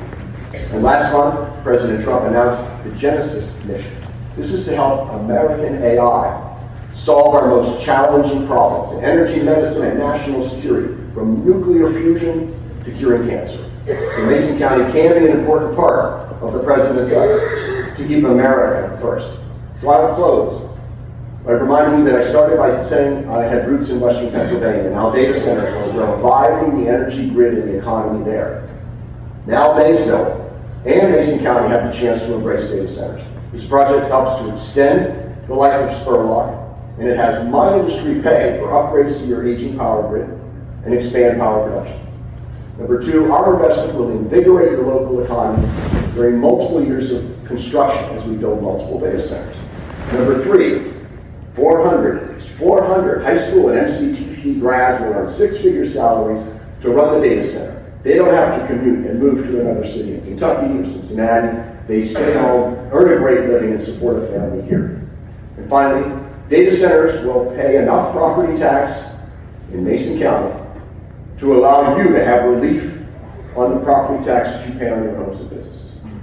And last month, President Trump announced the Genesis mission. This is to help American AI solve our most challenging problems in energy, medicine, and national security, from nuclear fusion to curing cancer. And Mason County can be an important part of the President's effort to keep America first. So I will close by reminding you that I started by saying I had roots in Western Pennsylvania, and how data centers were reviving the energy grid and the economy there. Now Maysville and Mason County have the chance to embrace data centers. This project helps to extend the life of Spurlock, and it has my industry pay for upgrades to your aging power grid and expand power production. Number two, our investment will invigorate the local economy during multiple years of construction as we build multiple data centers. Number three, 400 high school and MCTC grads will earn six-figure salaries to run the data center. They don't have to commute and move to another city in Kentucky or Cincinnati. They stay home, earn a great living, and support a family here. And finally, data centers will pay enough property tax in Mason County to allow you to have relief on the property taxes you pay on your homes and businesses.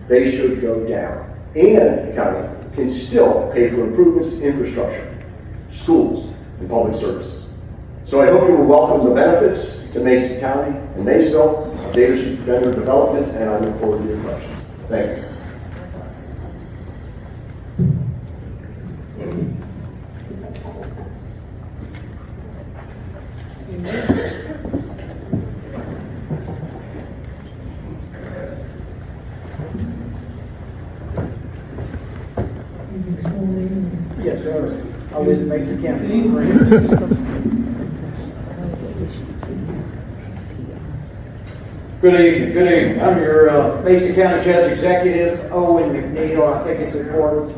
They should go down. And the county can still pay for improvements to infrastructure, schools, and public services. So I hope you will welcome the benefits to Mason County and Maysville of data center development, and I look forward to your questions. Thank you. Yes, sir. I live in Mason County. Good evening, good evening. I'm your Mason County Judge Executive, Owen McNeil. I think it's important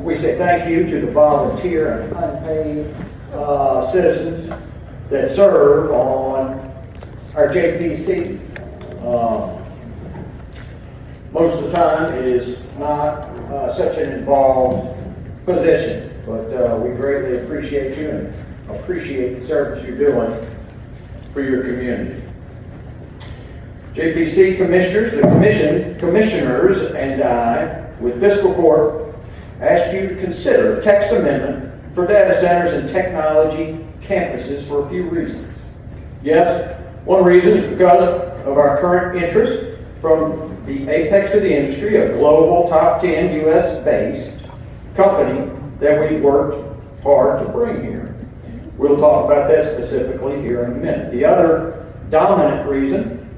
we say thank you to the volunteer and unpaid citizens that serve on our JPC. Most of the time it is not such an involved position, but we greatly appreciate you and appreciate the service you're doing for your community. JPC commissioners, the commissioners and I, with fiscal court, ask you to consider a text amendment for data centers and technology campuses for a few reasons. Yes, one reason is because of our current interest from the apex of the industry, a global top 10 U.S.-based company that we worked hard to bring here. We'll talk about that specifically here in a minute. The other dominant reason,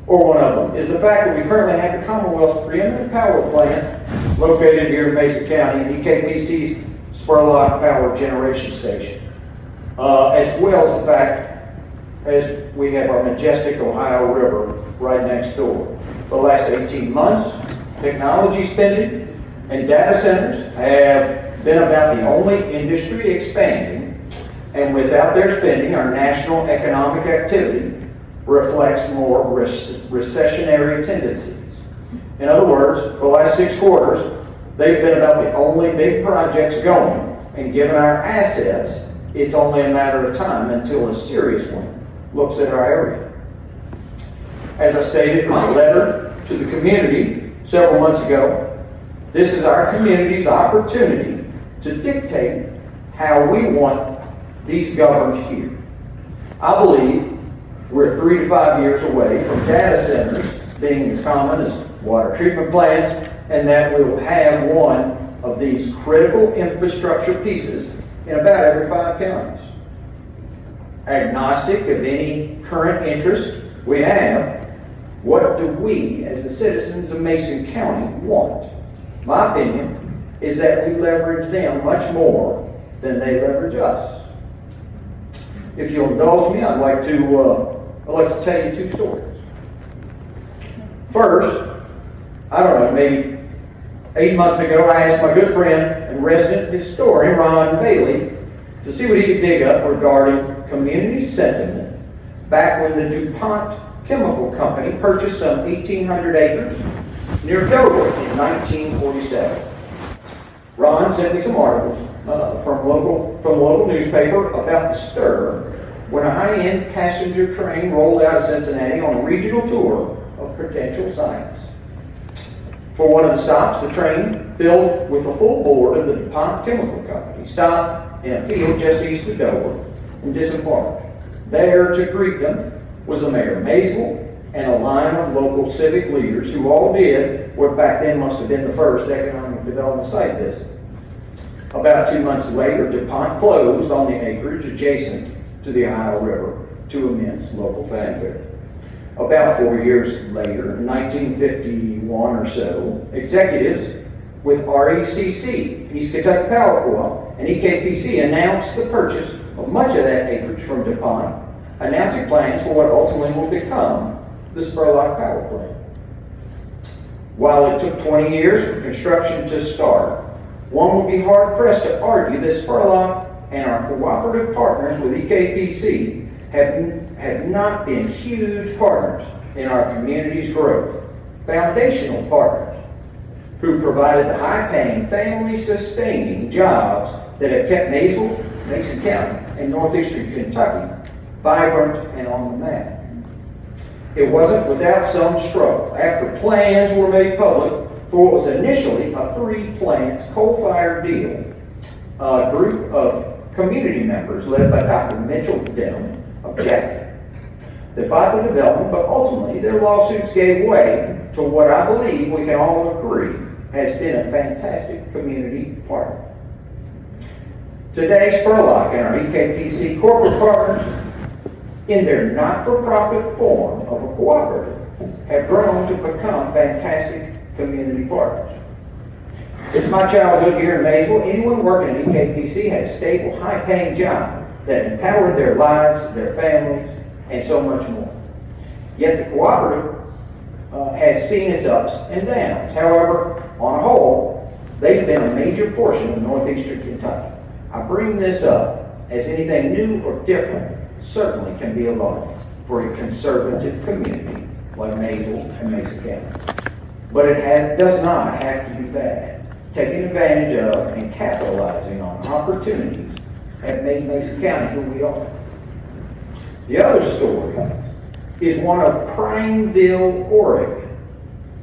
or one of them, is the fact that we currently have the Commonwealth's preeminent power plant located here in Mason County, EKPC's Spurlock Power Generation Station, as well as the fact as we have our majestic Ohio River right next door. For the last 18 months, technology spending and data centers have been about the only industry expanding, and without their spending, our national economic activity reflects more recessionary tendencies. In other words, for the last 6 quarters, they've been about the only big projects going, and given our assets, it's only a matter of time until a serious one looks at our area. As I stated in my letter to the community several months ago, this is our community's opportunity to dictate how we want these governed here. I believe we're 3 to 5 years away from data centers being as common as water treatment plants, and that we'll have one of these critical infrastructure pieces in about every 5 counties. Agnostic of any current interest we have, what do we as the citizens of Mason County want? My opinion is that we leverage them much more than they leverage us. If you'll indulge me, I'd like to tell you 2 stories. First, I don't know, maybe 8 months ago, I asked my good friend and resident historian, Ron Bailey, to see what he could dig up regarding community sentiment back when the DuPont Chemical Company purchased some 1,800 acres near Dover in 1947. Ron sent me some articles from local newspaper about the stir when a high-end passenger train rolled out of Cincinnati on a regional tour of potential sites. For one of the stops, the train, filled with a full board of the DuPont Chemical Company, stopped in a field just east of Dover and disembarked. There to greet them was the mayor of Maysville and a line of local civic leaders who all did what back then must have been the first economic development site visit. About 2 months later, DuPont closed on the acreage adjacent to the Ohio River to immense local fanfare. About 4 years later, in 1951 or so, executives with RECC, East Kentucky Power Co-op, and EKPC announced the purchase of much of that acreage from DuPont, announcing plans for what ultimately will become the Spurlock Power Plant. While it took 20 years for construction to start, one would be hard-pressed to argue that Spurlock and our cooperative partners with EKPC have not been huge partners in our community's growth, foundational partners who provided the high-paying, family-sustaining jobs that have kept Mason County and northeastern Kentucky vibrant, and on the map. It wasn't without some struggle. After plans were made public for what was initially a 3-plant coal-fired deal, a group of community members led by Dr. Mitchell Denham objected. They fought the development, but ultimately their lawsuits gave way to what I believe we can all agree has been a fantastic community partner. Today, Spurlock and our EKPC corporate partners, in their not-for-profit form of a cooperative, have grown to become fantastic community partners. Since my childhood here in Maysville, anyone working at EKPC had a stable, high-paying job that empowered their lives, their families, and so much more. Yet the cooperative has seen its ups and downs. However, on a whole, they've been a major portion of northeastern Kentucky. I bring this up as anything new or different certainly can be alarming for a conservative community like Maysville and Mesa County. But it does not have to be bad. Taking advantage of and capitalizing on opportunities have made Mesa County who we are. The other story is one of Prineville, Oregon.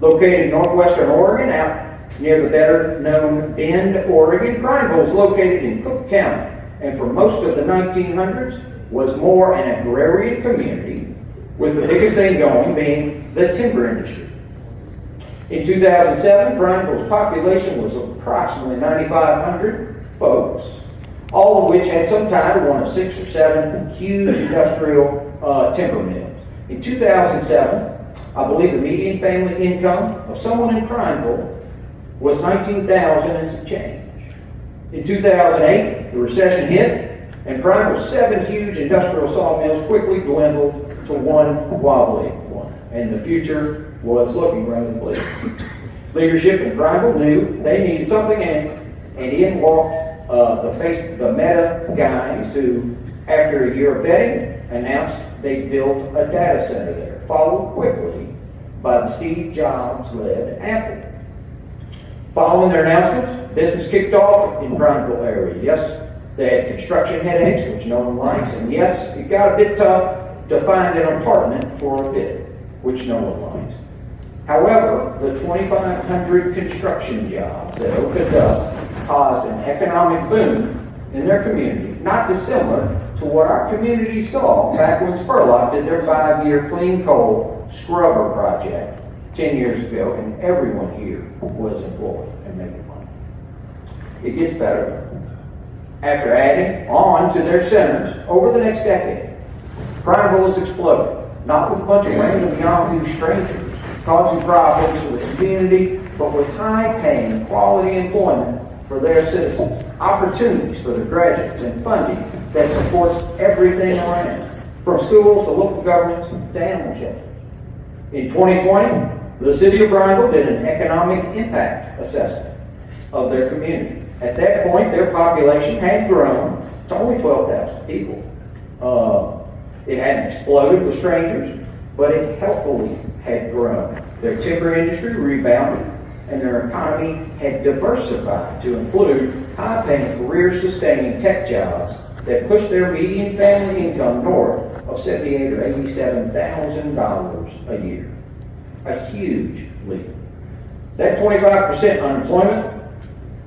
Located in northwestern Oregon, out near the better-known Bend, Oregon, Prineville is located in Cook County, and for most of the 1900s was more an agrarian community, with the biggest thing going being the timber industry. In 2007, Prineville's population was approximately 9,500 folks, all of which had some time to one of 6 or 7 huge industrial timber mills. In 2007, I believe the median family income of someone in Prineville was $19,000 and some change. In 2008, the recession hit, and Prineville's 7 huge industrial sawmills quickly dwindled to one wobbly one, and the future was looking rather bleak. Leadership in Prineville knew they needed something, and in walked the Meta guys who, after a year of vetting, announced they built a data center there, followed quickly by the Steve Jobs-led Apple. Following their announcements, business kicked off in Prineville area. Yes, they had construction headaches, which no one likes, and yes, it got a bit tough to find an apartment for a bit, which no one likes. However, the 2,500 construction jobs that opened up caused an economic boom in their community, not dissimilar to what our community saw back when Spurlock did their 5-year clean coal scrubber project 10 years ago, and everyone here was employed and making money. It gets better. After adding on to their centers over the next decade, Prineville has exploded, not with a bunch of random Yahoo strangers causing problems for the community, but with high-paying, quality employment for their citizens, opportunities for their graduates, and funding that supports everything around, from schools to local governments to animal shelters. In 2020, the city of Prineville did an economic impact assessment of their community. At that point, their population had grown to only 12,000 people. It hadn't exploded with strangers, but it healthily had grown. Their timber industry rebounded, and their economy had diversified to include high-paying, career-sustaining tech jobs that pushed their median family income north of $78,000 or $87,000 a year. A huge leap. That 25% unemployment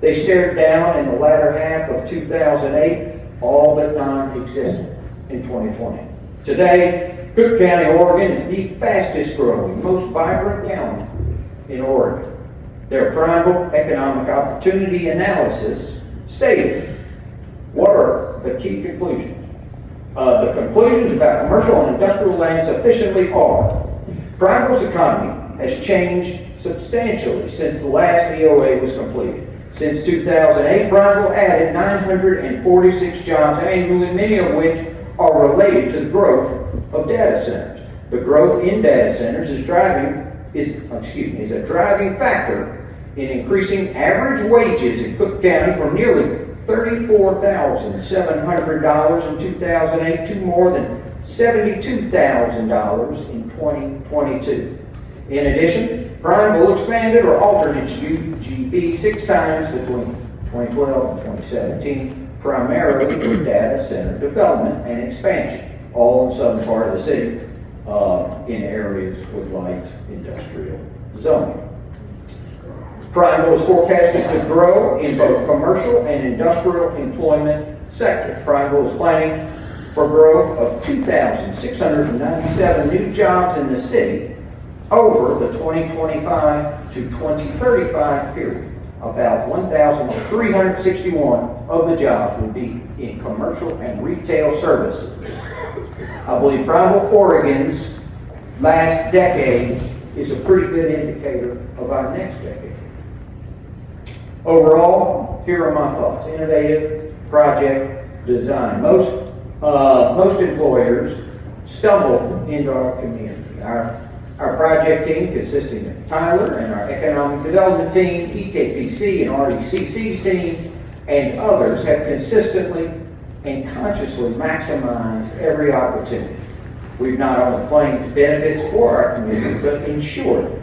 they stared down in the latter half of 2008, all but non-existent in 2020. Today, Cook County, Oregon is the fastest growing, most vibrant county in Oregon. Their Prineville Economic Opportunity Analysis stated, what are the key conclusions? The conclusions about commercial and industrial land sufficiently are, Prineville's economy has changed substantially since the last EOA was completed. Since 2008, Prineville added 946 jobs annually, many of which are related to the growth of data centers. The growth in data centers is a driving factor in increasing average wages in Cook County from nearly $34,700 in 2008 to more than $72,000 in 2022. In addition, Prineville expanded or altered its UGB 6 times between 2012 and 2017, primarily with data center development and expansion. all in the southern part of the city, in areas with light industrial zoning. Prineville is forecasted to grow in both commercial and industrial employment sectors. Prineville is planning for growth of 2,697 new jobs in the city over the 2025 to 2035 period. About 1,361 of the jobs will be in commercial and retail services. I believe Prineville, Oregon's last decade is a pretty good indicator of our next decade. Overall, here are my thoughts. Innovative project design. Most employers stumble into our community. Our project team, consisting of Tyler and our economic development team, EKPC and RECC's team, and others, have consistently and consciously maximized every opportunity. We've not only claimed benefits for our community, but ensured it.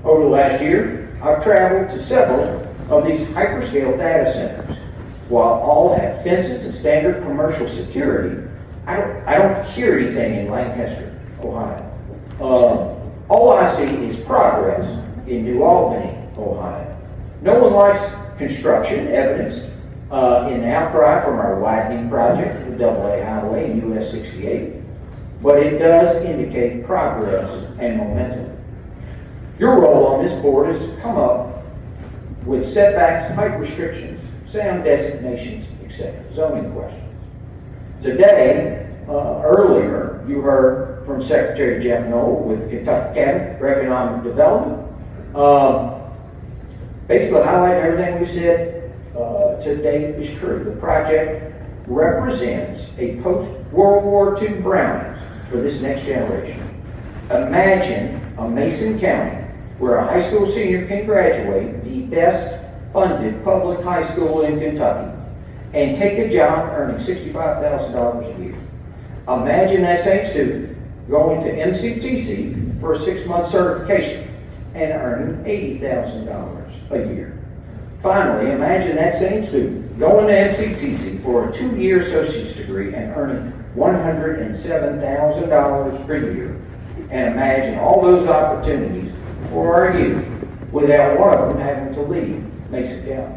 Over the last year, I've traveled to several of these hyperscale data centers. While all have fences and standard commercial security, I don't hear anything in Lancaster, Ohio. All I see is progress in New Albany, Ohio. No one likes construction, evidenced in the outcry from our widening project, the AA Highway and US 68, but it does indicate progress and momentum. Your role on this board is to come up with setbacks, height restrictions, sound designations, etc., zoning questions. Today, earlier, you heard from Secretary Jeff Knoll with the Kentucky Cabinet for Economic Development. Basically, highlighting everything we said today is true. The project represents a post-World War II Brownies for this next generation. Imagine a Mason County where a high school senior can graduate the best funded public high school in Kentucky and take a job earning $65,000 a year. Imagine that same student going to MCTC for a 6-month certification and earning $80,000 a year. Finally, imagine that same student going to MCTC for a 2-year associate's degree and earning $107,000 per year. And imagine all those opportunities for our youth without one of them having to leave Mason County.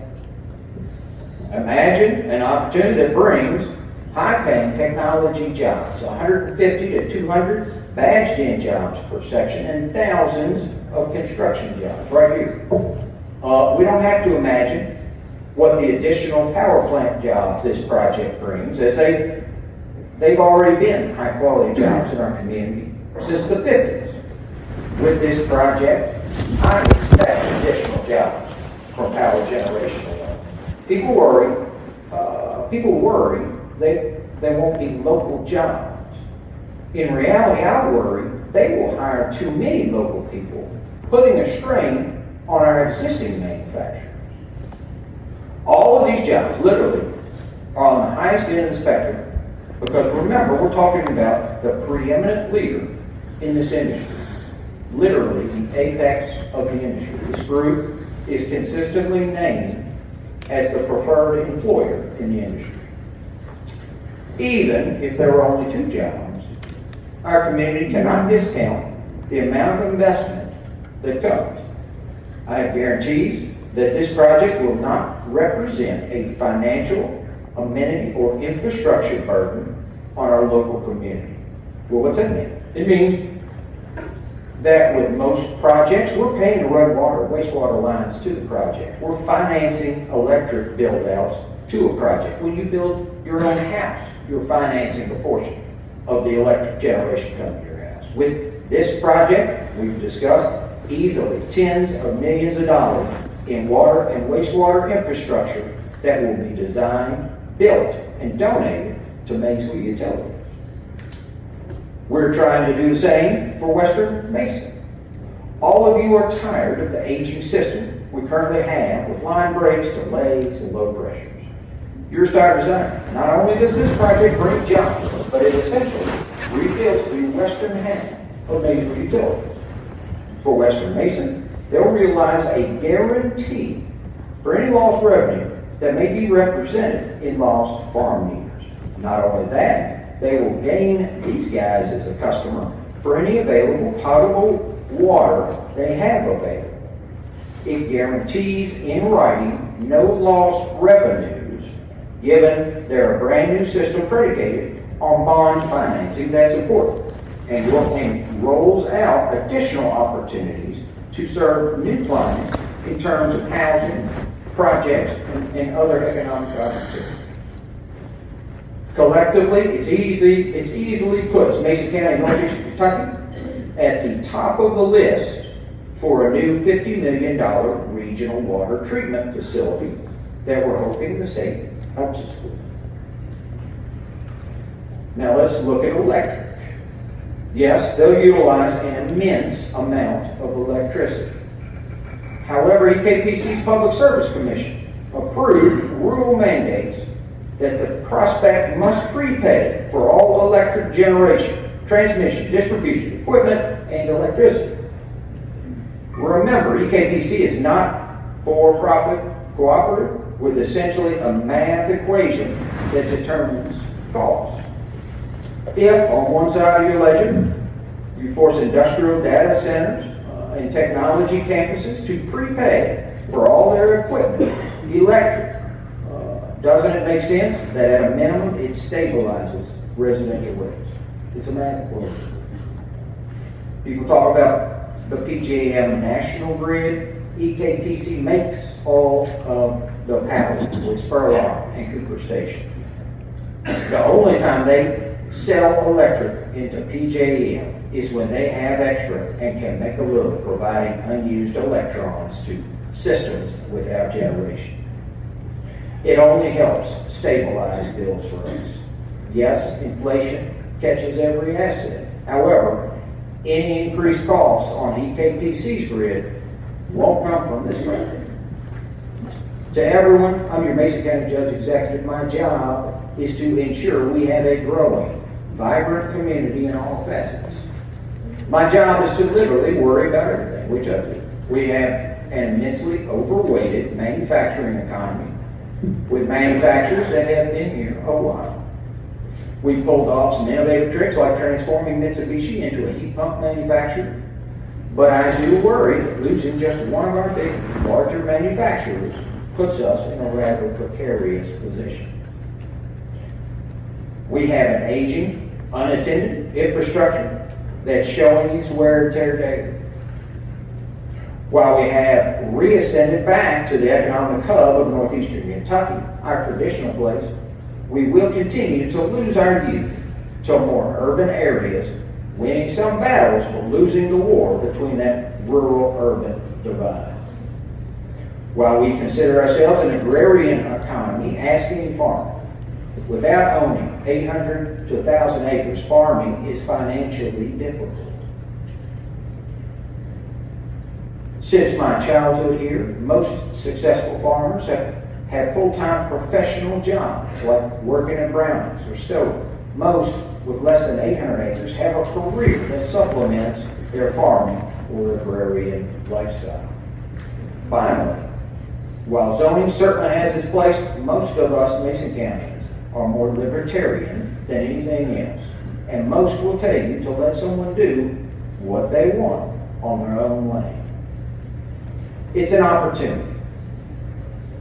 Imagine an opportunity that brings high-paying technology jobs, 150 to 200 badged-in jobs per section, and thousands of construction jobs right here. We don't have to imagine what the additional power plant jobs this project brings, as they've already been high-quality jobs in our community since the 50s. With this project, I expect additional jobs from power generation alone. People worry they won't be local jobs. In reality, I worry they will hire too many local people, putting a strain on our existing manufacturers. All of these jobs, literally, are on the highest end of the spectrum, because remember, we're talking about the preeminent leader in this industry. Literally, the apex of the industry. This group is consistently named as the preferred employer in the industry. Even if there were only 2 jobs, our community cannot discount the amount of investment that comes. I have guarantees that this project will not represent a financial, amenity, or infrastructure burden on our local community. Well, what's that mean? It means that with most projects, we're paying to run water, wastewater lines to the project. We're financing electric build-outs to a project. When you build your own house, you're financing a portion of the electric generation coming to your house. With this project, we've discussed easily tens of millions of dollars in water and wastewater infrastructure that will be designed, built, and donated to Maysville utilities. We're trying to do the same for Western Mason. All of you are tired of the aging system we currently have with line breaks, delays, and low pressures. You're start design. Not only does this project bring jobs, but it essentially rebuilds the western half of Maysville utilities. For Western Mason, they'll realize a guarantee for any lost revenue that may be represented in lost farm meters. Not only that, they will gain these guys as a customer for any available potable water they have available. It guarantees in writing no lost revenues, given they're a brand new system predicated on bond financing. That's important. And rolls out additional opportunities to serve new clients in terms of housing, projects, and other economic opportunities. Collectively, it's easily puts Mason County, Northeastern Kentucky at the top of the list for a new $50 million regional water treatment facility that we're hoping the state helps us with. Now let's look at electric. Yes, they'll utilize an immense amount of electricity. However, EKPC's Public Service Commission approved rule mandates that the prospect must prepay for all electric generation, transmission, distribution, equipment, and electricity. Remember, EKPC is not for-profit cooperative with essentially a math equation that determines cost. If, on one side of your ledger, you force industrial data centers and technology campuses to prepay for all their equipment, electric, doesn't it make sense that at a minimum it stabilizes residential rates? It's a math equation. People talk about the PJM national grid. EKPC makes all of the power with Spurlock and Cooper Station. The only time they sell electric into PJM is when they have extra and can make a little, providing unused electrons to systems without generation. It only helps stabilize bills for us. Yes, inflation catches every asset. However, any increased costs on EKPC's grid won't come from this project. To everyone, I'm your Mason County Judge Executive. My job is to ensure we have a growing, vibrant community in all facets. My job is to literally worry about everything, which I do. We have an immensely overweighted manufacturing economy with manufacturers that have been here a while. We've pulled off some innovative tricks like transforming Mitsubishi into a heat pump manufacturer. But I do worry that losing just one of our big, larger manufacturers puts us in a rather precarious position. We have an aging, unattended infrastructure that's showing its wear and tear daily. While we have reascended back to the economic hub of northeastern Kentucky, our traditional place, we will continue to lose our youth to more urban areas, winning some battles but losing the war between that rural-urban divide. While we consider ourselves an agrarian economy, asking a farmer without owning 800 to 1,000 acres, farming is financially difficult. Since my childhood here, most successful farmers have full-time professional jobs like working in Brownings or Stover. Most with less than 800 acres have a career that supplements their farming or agrarian lifestyle. Finally, while zoning certainly has its place, most of us Mason Countyans are more libertarian than anything else. And most will tell you to let someone do what they want on their own land. It's an opportunity.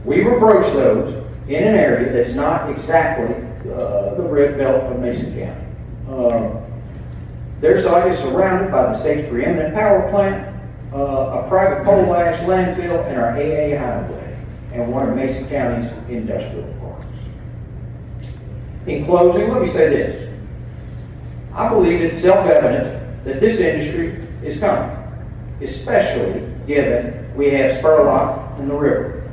We will broach those in an area that's not exactly the red belt of Mason County. Their site is surrounded by the state's preeminent power plant, a private coal ash landfill, and our AA highway, and one of Mason County's industrial parks. In closing, let me say this. I believe it's self-evident that this industry is coming, especially given we have Spurlock in the river.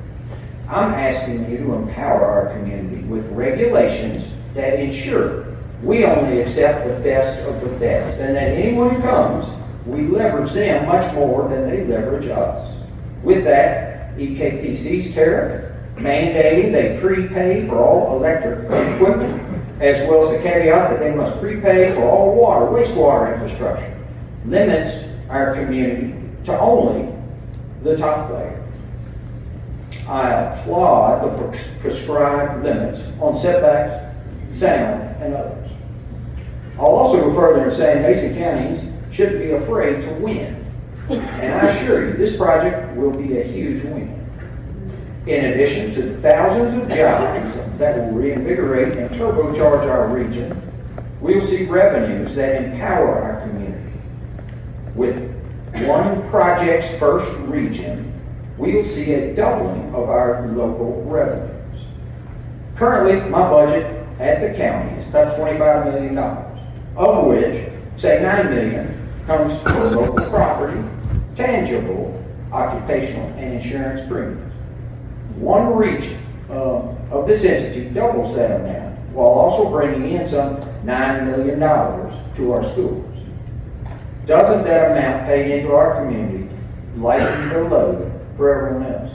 I'm asking you to empower our community with regulations that ensure we only accept the best of the best, and that anyone who comes, we leverage them much more than they leverage us. With that, EKPC's tariff, mandating they prepay for all electric equipment, as well as the caveat that they must prepay for all water, wastewater infrastructure, limits our community to only the top layer. I applaud the prescribed limits on setbacks, sound, and others. I'll also go further in saying Mason County shouldn't be afraid to win. And I assure you, this project will be a huge win. In addition to the thousands of jobs that will reinvigorate and turbocharge our region, we'll see revenues that empower our community. With one project's first region, we'll see a doubling of our local revenues. Currently, my budget at the county is about $25 million, of which, say $9 million comes from local property, tangible, occupational, and insurance premiums. One region of this entity doubles that amount, while also bringing in some $9 million to our schools. Doesn't that amount paid into our community lighten the load for everyone else?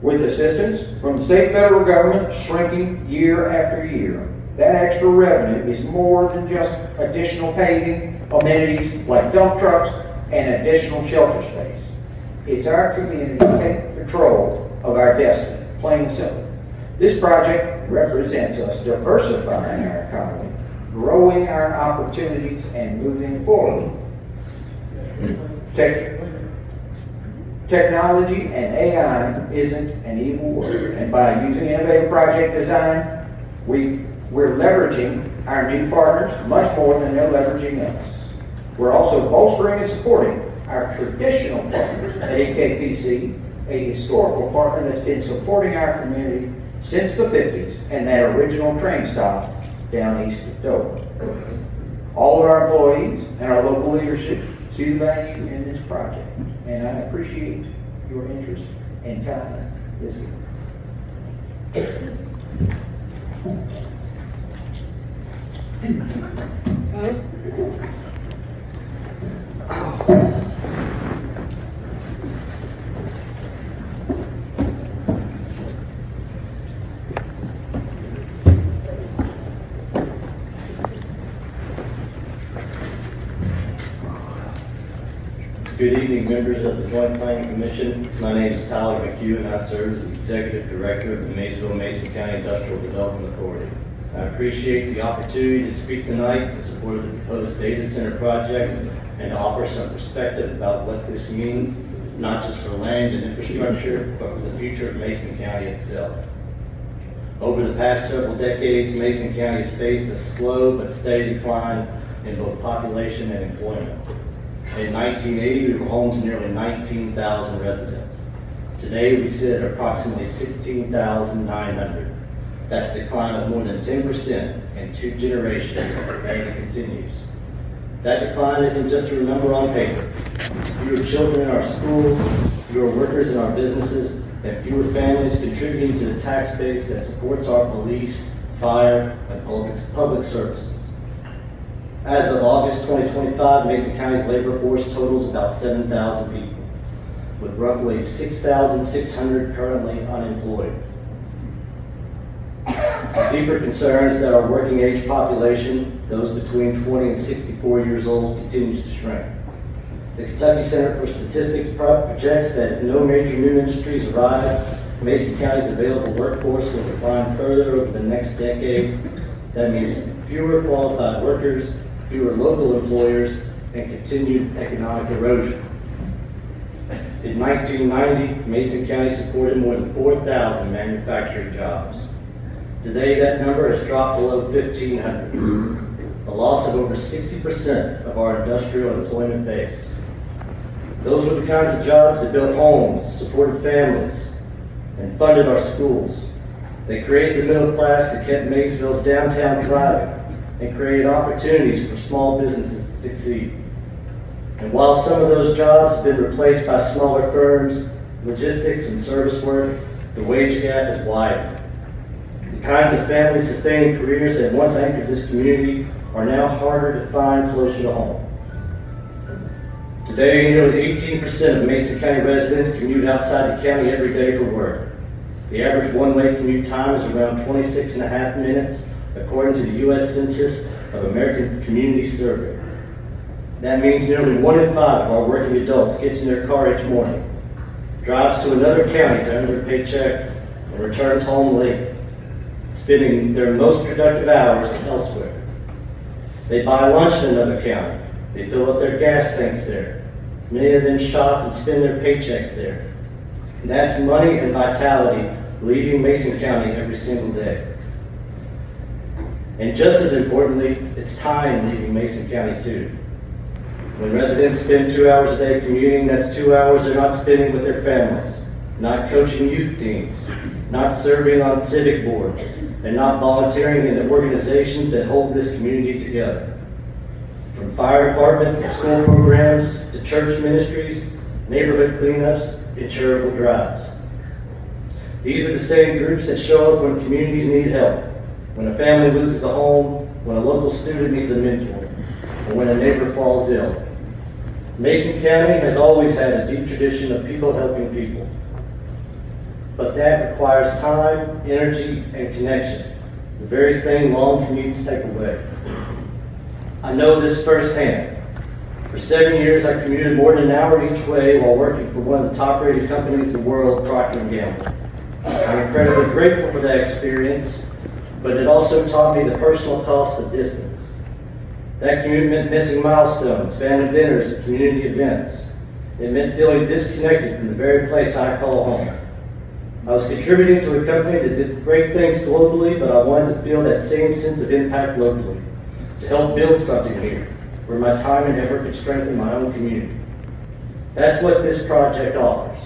With assistance from the state and federal government shrinking year after year, that extra revenue is more than just additional paving, amenities like dump trucks, and additional shelter space. It's our community taking control of our destiny, plain and simple. This project represents us diversifying our economy, growing our opportunities, and moving forward. Technology and AI isn't an evil word, and by using innovative project design, we're leveraging our new partners much more than they're leveraging us. We're also bolstering and supporting our traditional partners at AKPC, a historical partner that's been supporting our community since the 50s and that original train stop down east of Dover. All of our employees and our local leadership see the value in this project, and I appreciate your interest and time this evening. Good evening, members of the Joint Planning Commission. My name is Tyler McHugh, and I serve as the Executive Director of the Maysville Mason County Industrial Development Authority. I appreciate the opportunity to speak tonight in support of the proposed data center project and to offer some perspective about what this means, not just for land and infrastructure, but for the future of Mason County itself. Over the past several decades, Mason County has faced a slow but steady decline in both population and employment. In 1980, we were home to nearly 19,000 residents. Today, we sit at approximately 16,900. That's a decline of more than 10% in 2 generations, and it continues. That decline isn't just a number on paper. Fewer children in our schools, fewer workers in our businesses, and fewer families contributing to the tax base that supports our police, fire, and public services. As of August 2025, Mason County's labor force totals about 7,000 people, with roughly 6,600 currently unemployed. Deeper concerns that our working age population, those between 20 and 64 years old, continues to shrink. The Kentucky Center for Statistics projects that if no major new industries arise, Mason County's available workforce will decline further over the next decade. That means fewer qualified workers, fewer local employers, and continued economic erosion. In 1990, Mason County supported more than 4,000 manufacturing jobs. Today, that number has dropped below 1,500, a loss of over 60% of our industrial employment base. Those were the kinds of jobs that built homes, supported families, and funded our schools. They created the middle class that kept Maysville's downtown thriving and created opportunities for small businesses to succeed. And while some of those jobs have been replaced by smaller firms, logistics and service work, the wage gap has widened. The kinds of family-sustaining careers that once anchored this community are now harder to find closer to home. Today, nearly 18% of Mason County residents commute outside the county every day for work. The average one-way commute time is around 26.5 minutes, according to the U.S. Census of American Community Survey. That means nearly 1 in 5 of our working adults gets in their car each morning, drives to another county to earn their paycheck, and returns home late, spending their most productive hours elsewhere. They buy lunch in another county. They fill up their gas tanks there. Many of them shop and spend their paychecks there. And that's money and vitality leaving Mason County every single day. And just as importantly, it's time leaving Mason County too. When residents spend 2 hours a day commuting, that's 2 hours they're not spending with their families, not coaching youth teams, not serving on civic boards, and not volunteering in the organizations that hold this community together. From fire departments and school programs to church ministries, neighborhood cleanups, and charitable drives. These are the same groups that show up when communities need help, when a family loses a home, when a local student needs a mentor, or when a neighbor falls ill. Mason County has always had a deep tradition of people helping people. But that requires time, energy, and connection, the very thing long commutes take away. I know this firsthand. For 7 years, I commuted more than an hour each way while working for one of the top-rated companies in the world, Procter & Gamble. I'm incredibly grateful for that experience, but it also taught me the personal cost of distance. That commute meant missing milestones, family dinners, and community events. It meant feeling disconnected from the very place I call home. I was contributing to a company that did great things globally, but I wanted to feel that same sense of impact locally, to help build something here, where my time and effort could strengthen my own community. That's what this project offers.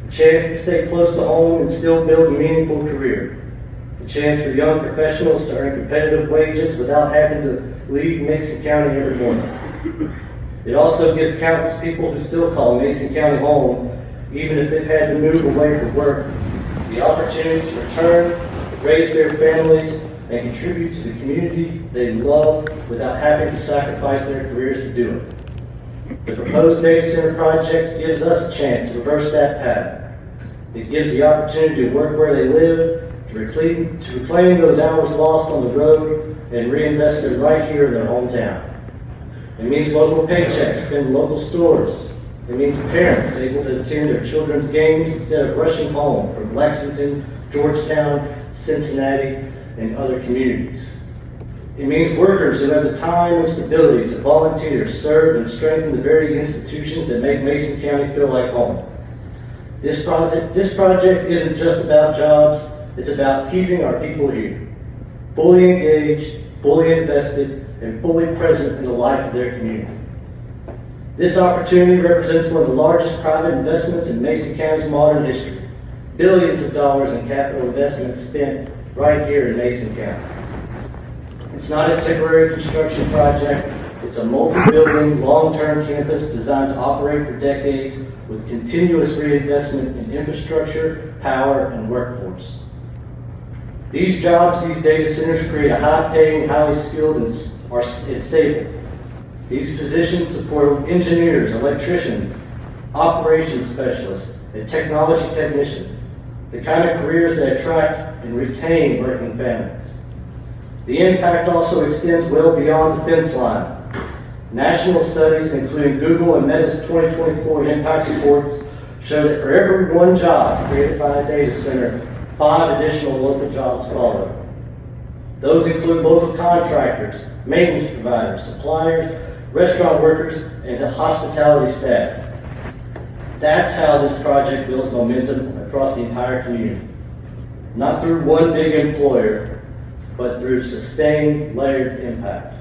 A chance to stay close to home and still build a meaningful career. A chance for young professionals to earn competitive wages without having to leave Mason County every morning. It also gives countless people who still call Mason County home, even if they've had to move away from work, the opportunity to return, raise their families, and contribute to the community they love without having to sacrifice their careers to do it. The proposed data center project gives us a chance to reverse that pattern. It gives the opportunity to work where they live, to reclaim those hours lost on the road, and reinvest them right here in their hometown. It means local paychecks in local stores. It means parents able to attend their children's games instead of rushing home from Lexington, Georgetown, Cincinnati, and other communities. It means workers who have the time and stability to volunteer, serve, and strengthen the very institutions that make Mason County feel like home. This project isn't just about jobs, it's about keeping our people here, fully engaged, fully invested, and fully present in the life of their community. This opportunity represents one of the largest private investments in Mason County's modern history. Billions of dollars in capital investments spent right here in Mason County. It's not a temporary construction project. It's a multi-building, long-term campus designed to operate for decades with continuous reinvestment in infrastructure, power, and workforce. These jobs, these data centers create a high-paying, highly skilled, and stable. These positions support engineers, electricians, operations specialists, and technology technicians, the kind of careers that attract and retain working families. The impact also extends well beyond the fence line. National studies, including Google and Meta's 2024 impact reports, show that for every one job created by a data center, 5 additional local jobs follow. Those include local contractors, maintenance providers, suppliers, restaurant workers, and the hospitality staff. That's how this project builds momentum across the entire community. Not through one big employer, but through sustained, layered impact.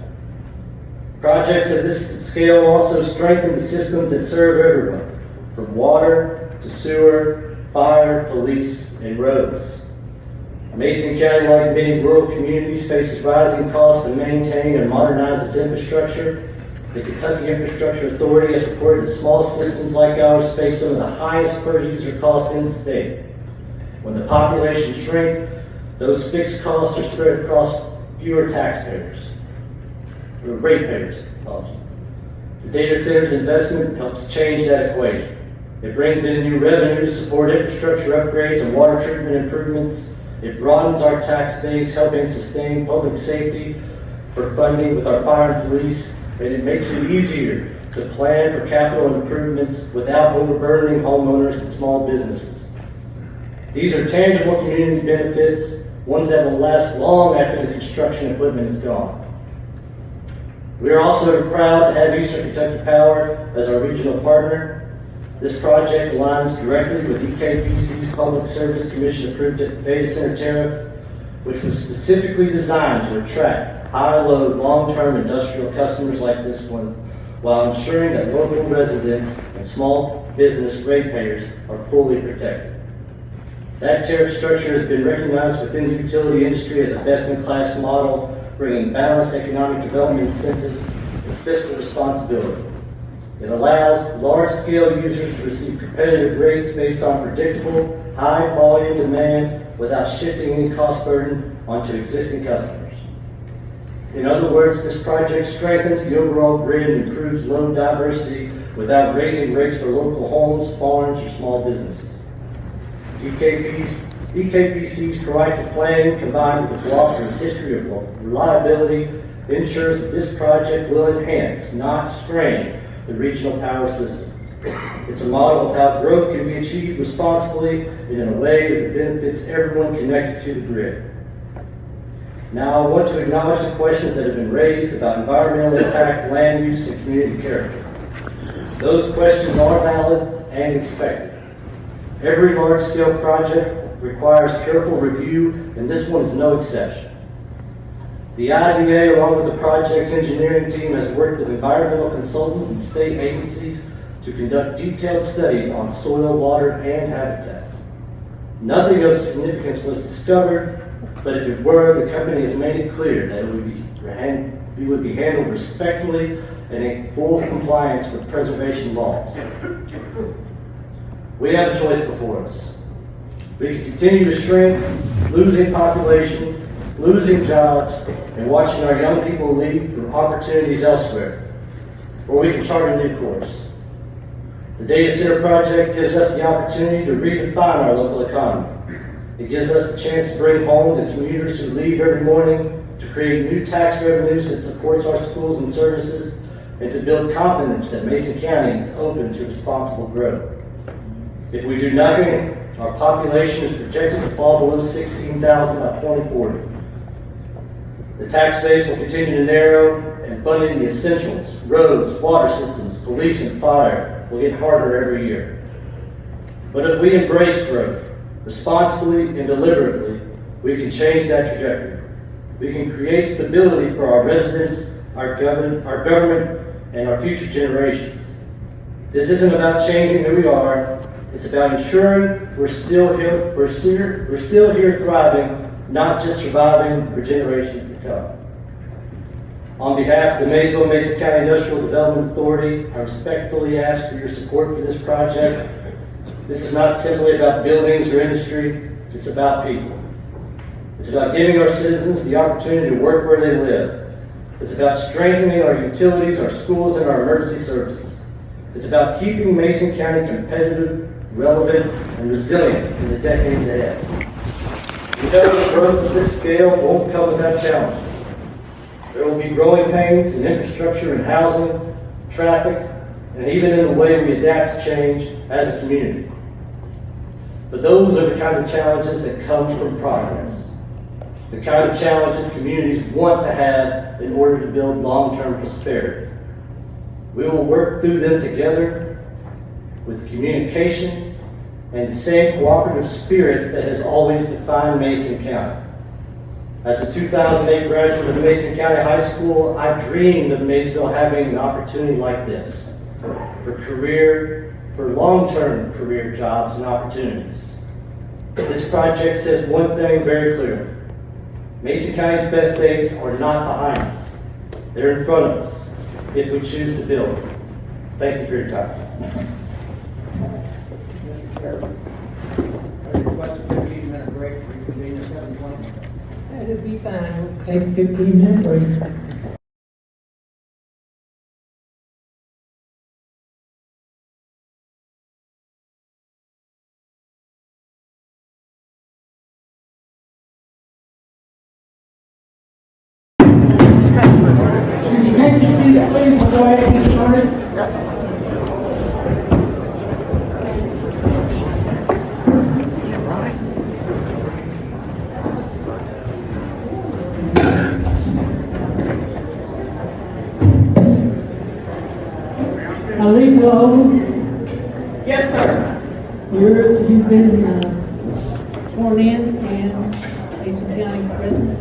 Projects of this scale also strengthen the systems that serve everyone, from water to sewer, fire, police, and roads. Mason County, like many rural communities, faces rising costs to maintain and modernize its infrastructure. The Kentucky Infrastructure Authority has reported that small systems like ours face some of the highest per-user costs in the state. When the population shrinks, those fixed costs are spread across fewer taxpayers, or ratepayers, apologies. The data center's investment helps change that equation. It brings in new revenue to support infrastructure upgrades and water treatment improvements. It broadens our tax base, helping sustain public safety for funding with our fire and police, and it makes it easier to plan for capital improvements without overburdening homeowners and small businesses. These are tangible community benefits, ones that will last long after the construction equipment is gone. We are also proud to have Eastern Kentucky Power as our regional partner. This project aligns directly with EKPC's Public Service Commission approved data center tariff, which was specifically designed to attract high-load, long-term industrial customers like this one, while ensuring that local residents and small business ratepayers are fully protected. That tariff structure has been recognized within the utility industry as a best-in-class model, bringing balanced economic development incentives and fiscal responsibility. It allows large-scale users to receive competitive rates based on predictable, high-volume demand without shifting any cost burden onto existing customers. In other words, this project strengthens the overall grid and improves load diversity without raising rates for local homes, farms, or small businesses. EKPC's proactive planning, combined with the cooperative history of reliability, ensures that this project will enhance, not strain, the regional power system. It's a model of how growth can be achieved responsibly and in a way that benefits everyone connected to the grid. Now I want to acknowledge the questions that have been raised about environmental impact, land use, and community character. Those questions are valid and expected. Every large-scale project requires careful review, and this one is no exception. The IDA, along with the project's engineering team, has worked with environmental consultants and state agencies to conduct detailed studies on soil, water, and habitat. Nothing of significance was discovered, but if it were, the company has made it clear that it would be handled respectfully and in full compliance with preservation laws. We have a choice before us. We can continue to shrink, losing population, losing jobs, and watching our young people leave for opportunities elsewhere. Or we can chart a new course. The data center project gives us the opportunity to redefine our local economy. It gives us the chance to bring home the commuters who leave every morning, to create new tax revenues that supports our schools and services, and to build confidence that Mason County is open to responsible growth. If we do nothing, our population is projected to fall below 16,000 by 2040. The tax base will continue to narrow, and funding the essentials, roads, water systems, police, and fire will get harder every year. But if we embrace growth, responsibly and deliberately, we can change that trajectory. We can create stability for our residents, our government, and our future generations. This isn't about changing who we are. It's about ensuring we're still here thriving, not just surviving for generations to come. On behalf of the Maysville Mason County Industrial Development Authority, I respectfully ask for your support for this project. This is not simply about buildings or industry, it's about people. It's about giving our citizens the opportunity to work where they live. It's about strengthening our utilities, our schools, and our emergency services. It's about keeping Mason County competitive, relevant, and resilient in the decades ahead. We know that growth of this scale won't come without challenges. There will be growing pains in infrastructure and housing, traffic, and even in the way we adapt to change as a community. But those are the kind of challenges that come from progress. The kind of challenges communities want to have in order to build long-term prosperity. We will work through them together with communication and the same cooperative spirit that has always defined Mason County. As a 2008 graduate of Mason County High School, I dreamed of Maysville having an opportunity like this for long-term career jobs and opportunities. This project says one thing very clearly. Mason County's best days are not behind us. They're in front of us if we choose to build. Thank you for your time. Mr. Chairman, I request a 15-minute break for reconvene at 7:20. That'll be fine. We'll take a 15-minute break. Take your seats, please. We'll go ahead and get started. Lisa Owens, Yes, sir. you've been sworn in and Mason County President.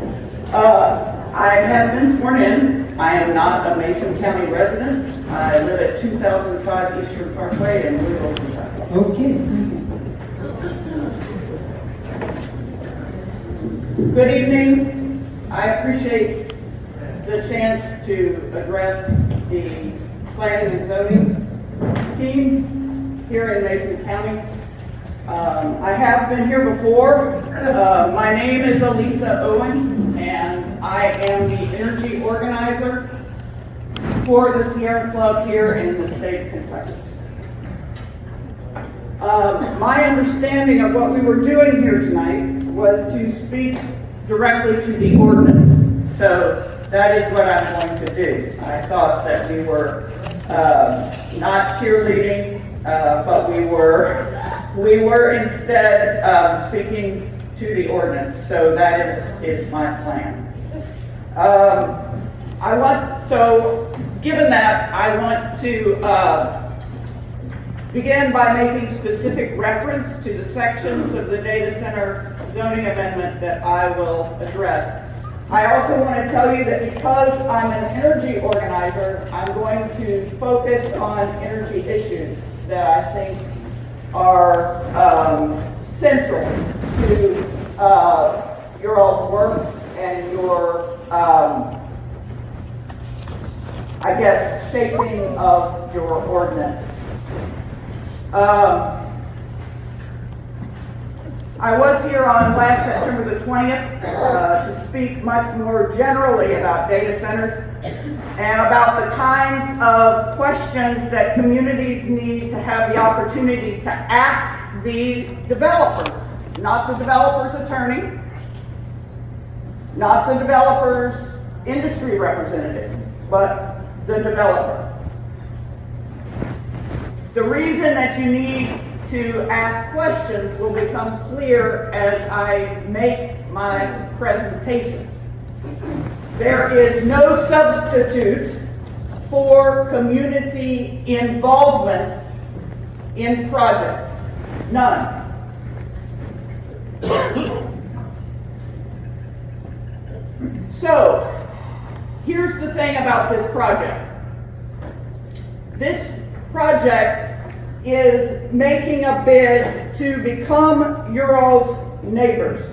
I have been sworn in. I am not a Mason County resident. I live at 2005 Eastern Parkway in Louisville, Kentucky. Okay, thank you. Good evening. I appreciate the chance to address the planning and zoning team here in Mason County. I have been here before. My name is Elisa Owen, and I am the energy organizer for the Sierra Club here in the state of Kentucky. My understanding of what we were doing here tonight was to speak directly to the ordinance. So that is what I'm going to do. I thought that we were not cheerleading, but we were instead speaking to the ordinance. So that is my plan. Given that, I want to begin by making specific reference to the sections of the data center zoning amendment that I will address. I also want to tell you that because I'm an energy organizer, I'm going to focus on energy issues that I think are central to your all's work and your, shaping of your ordinance. I was here on last September the 20th to speak much more generally about data centers and about the kinds of questions that communities need to have the opportunity to ask the developers, not the developer's attorney, not the developer's industry representative, but the developer. The reason that you need to ask questions will become clear as I make my presentation. There is no substitute for community involvement in projects. None. So, here's the thing about this project. This project is making a bid to become your all's neighbors.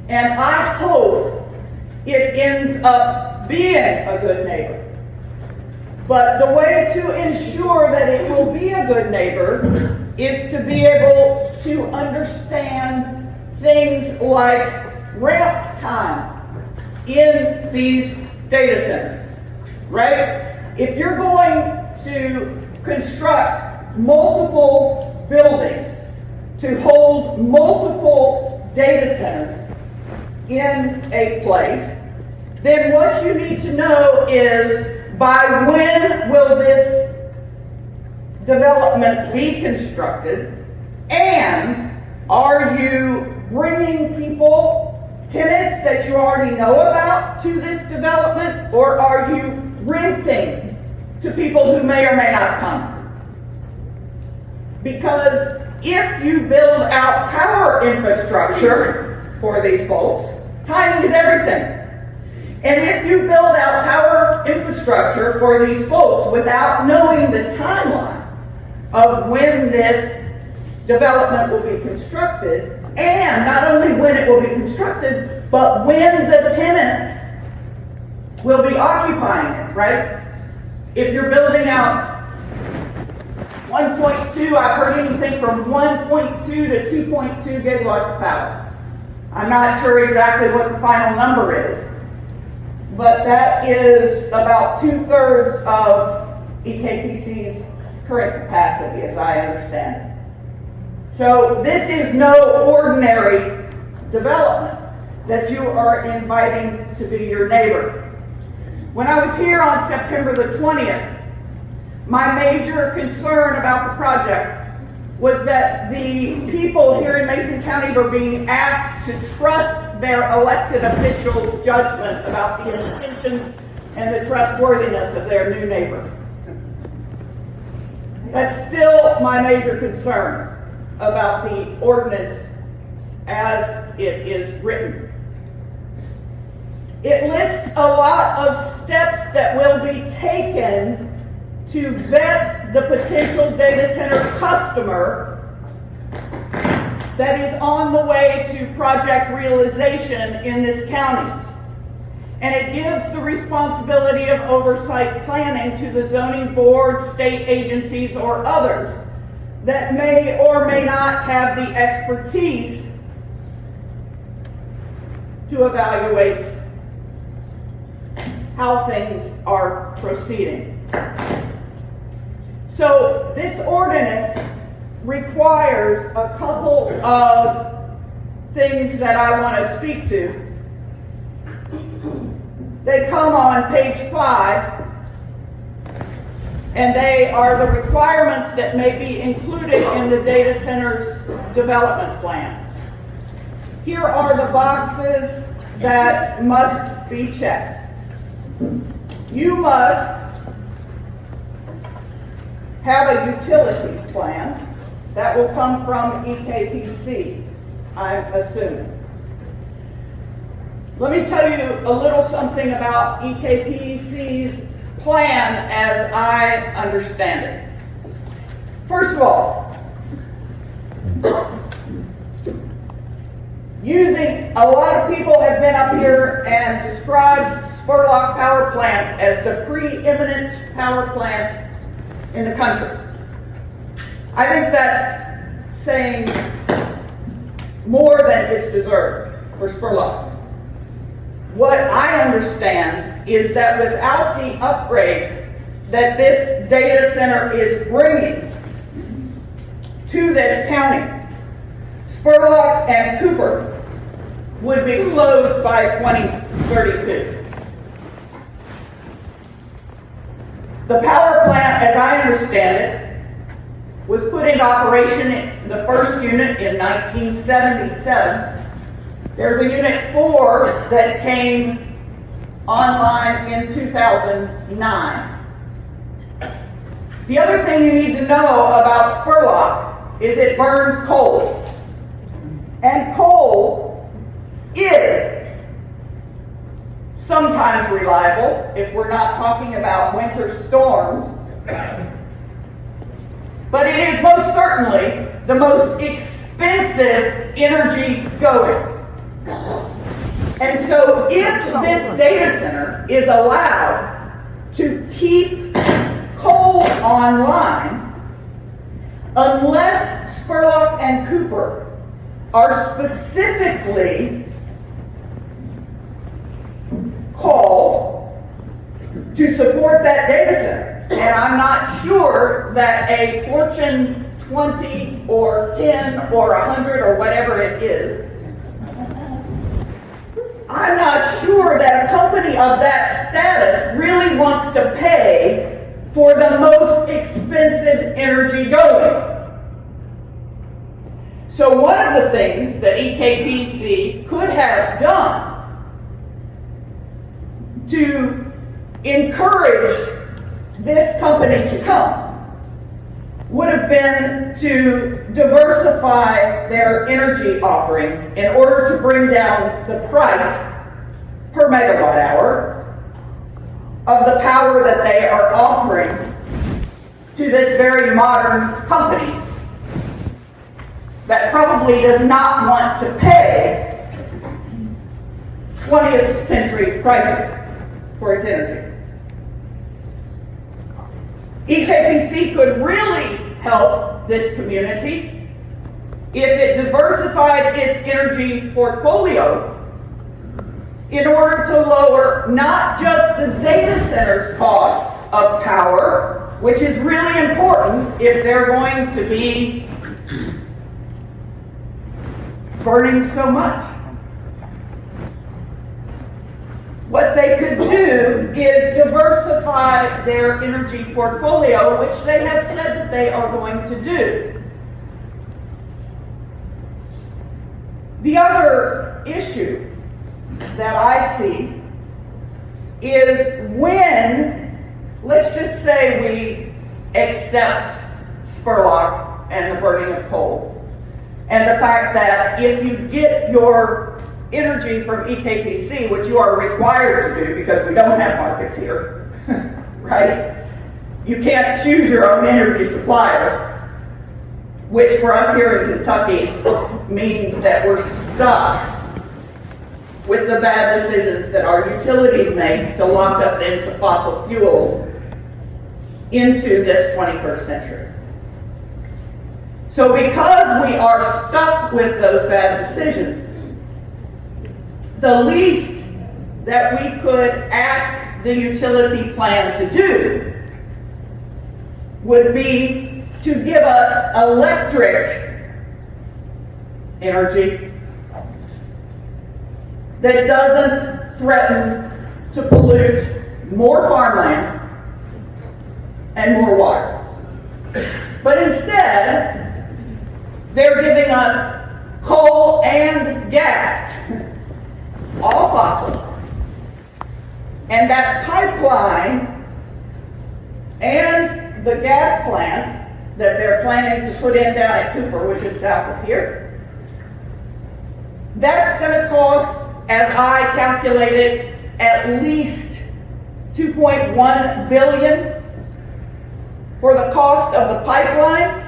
And I hope it ends up being a good neighbor. But the way to ensure that it will be a good neighbor is to be able to understand things like ramp time in these data centers, right? If you're going to construct multiple buildings to hold multiple data centers in a place, then what you need to know is by when will this development be constructed, and are you bringing people, tenants that you already know about to this development, or are you renting to people who may or may not come? Because if you build out power infrastructure for these folks, timing is everything. And if you build out power infrastructure for these folks without knowing the timeline of when this development will be constructed, and not only when it will be constructed, but when the tenants will be occupying it, right? If you're building out 1.2, I've heard anything from 1.2 to 2.2 gigawatts of power. I'm not sure exactly what the final number is, but that is about 2/3 of EKPC's current capacity, as I understand it. So this is no ordinary development that you are inviting to be your neighbor. When I was here on September the 20th, my major concern about the project was that the people here in Mason County were being asked to trust their elected officials' judgment about the intentions and the trustworthiness of their new neighbor. That's still my major concern about the ordinance as it is written. It lists a lot of steps that will be taken to vet the potential data center customer that is on the way to project realization in this county. And it gives the responsibility of oversight planning to the zoning board, state agencies, or others that may or may not have the expertise to evaluate how things are proceeding. So this ordinance requires a couple of things that I want to speak to. They come on page 5, and they are the requirements that may be included in the data center's development plan. Here are the boxes that must be checked. You must have a utility plan. That will come from EKPC, I'm assuming. Let me tell you a little something about EKPC's plan as I understand it. First of all, a lot of people have been up here and described Spurlock Power Plant as the preeminent power plant in the country. I think that's saying more than it's deserved for Spurlock. What I understand is that without the upgrades that this data center is bringing to this county, Spurlock and Cooper would be closed by 2032. The power plant, as I understand it, was put into operation in the first unit in 1977. There's a unit 4 that came online in 2009. The other thing you need to know about Spurlock is it burns coal. And coal is sometimes reliable if we're not talking about winter storms. But it is most certainly the most expensive energy going. And so if this data center is allowed to keep coal online, unless Spurlock and Cooper are specifically called to support that data center, and I'm not sure that a Fortune 20 or 10 or 100 or whatever it is, I'm not sure that a company of that status really wants to pay for the most expensive energy going. So one of the things that EKPC could have done to encourage this company to come would have been to diversify their energy offerings in order to bring down the price per megawatt hour of the power that they are offering to this very modern company that probably does not want to pay 20th century prices for its energy. EKPC could really help this community if it diversified its energy portfolio in order to lower not just the data center's cost of power, which is really important if they're going to be burning so much. What they could do is diversify their energy portfolio, which they have said that they are going to do. The other issue that I see is when, let's just say we accept Spurlock and the burning of coal. And the fact that if you get your energy from EKPC, which you are required to do because we don't have markets here, right? You can't choose your own energy supplier, which for us here in Kentucky means that we're stuck with the bad decisions that our utilities make to lock us into fossil fuels into this 21st century. So because we are stuck with those bad decisions, the least that we could ask the utility plan to do would be to give us electric energy that doesn't threaten to pollute more farmland and more water. But instead, they're giving us coal and gas, all fossil. And that pipeline and the gas plant that they're planning to put in down at Cooper, which is south of here, that's going to cost, as I calculated, at least $2.1 billion for the cost of the pipeline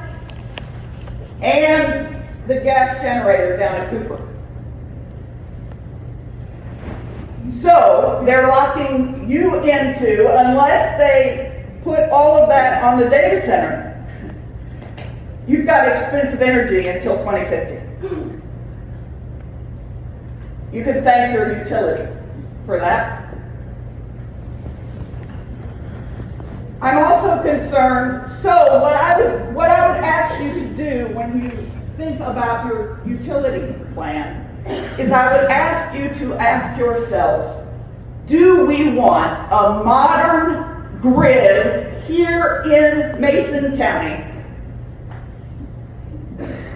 and the gas generator down at Cooper. So they're locking you into, unless they put all of that on the data center, you've got expensive energy until 2050. You can thank your utility for that. I'm also concerned, so what I would ask you to do when you think about your utility plan is I would ask you to ask yourselves, do we want a modern grid here in Mason County?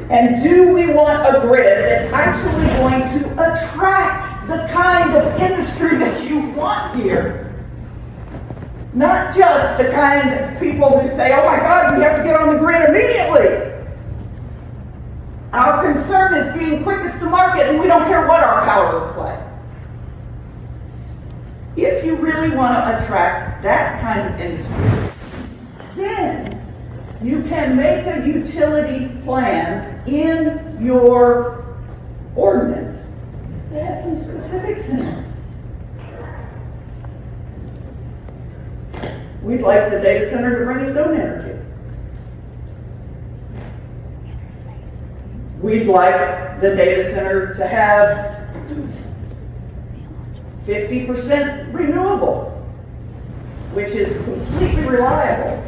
And do we want a grid that's actually going to attract the kind of industry that you want here? Not just the kind of people who say, oh my God, we have to get on the grid immediately. Our concern is being quickest to market, and we don't care what our power looks like. If you really want to attract that kind of industry, then you can make a utility plan in your ordinance that has some specifics in it. We'd like the data center to bring its own energy. We'd like the data center to have 50% renewable, which is completely reliable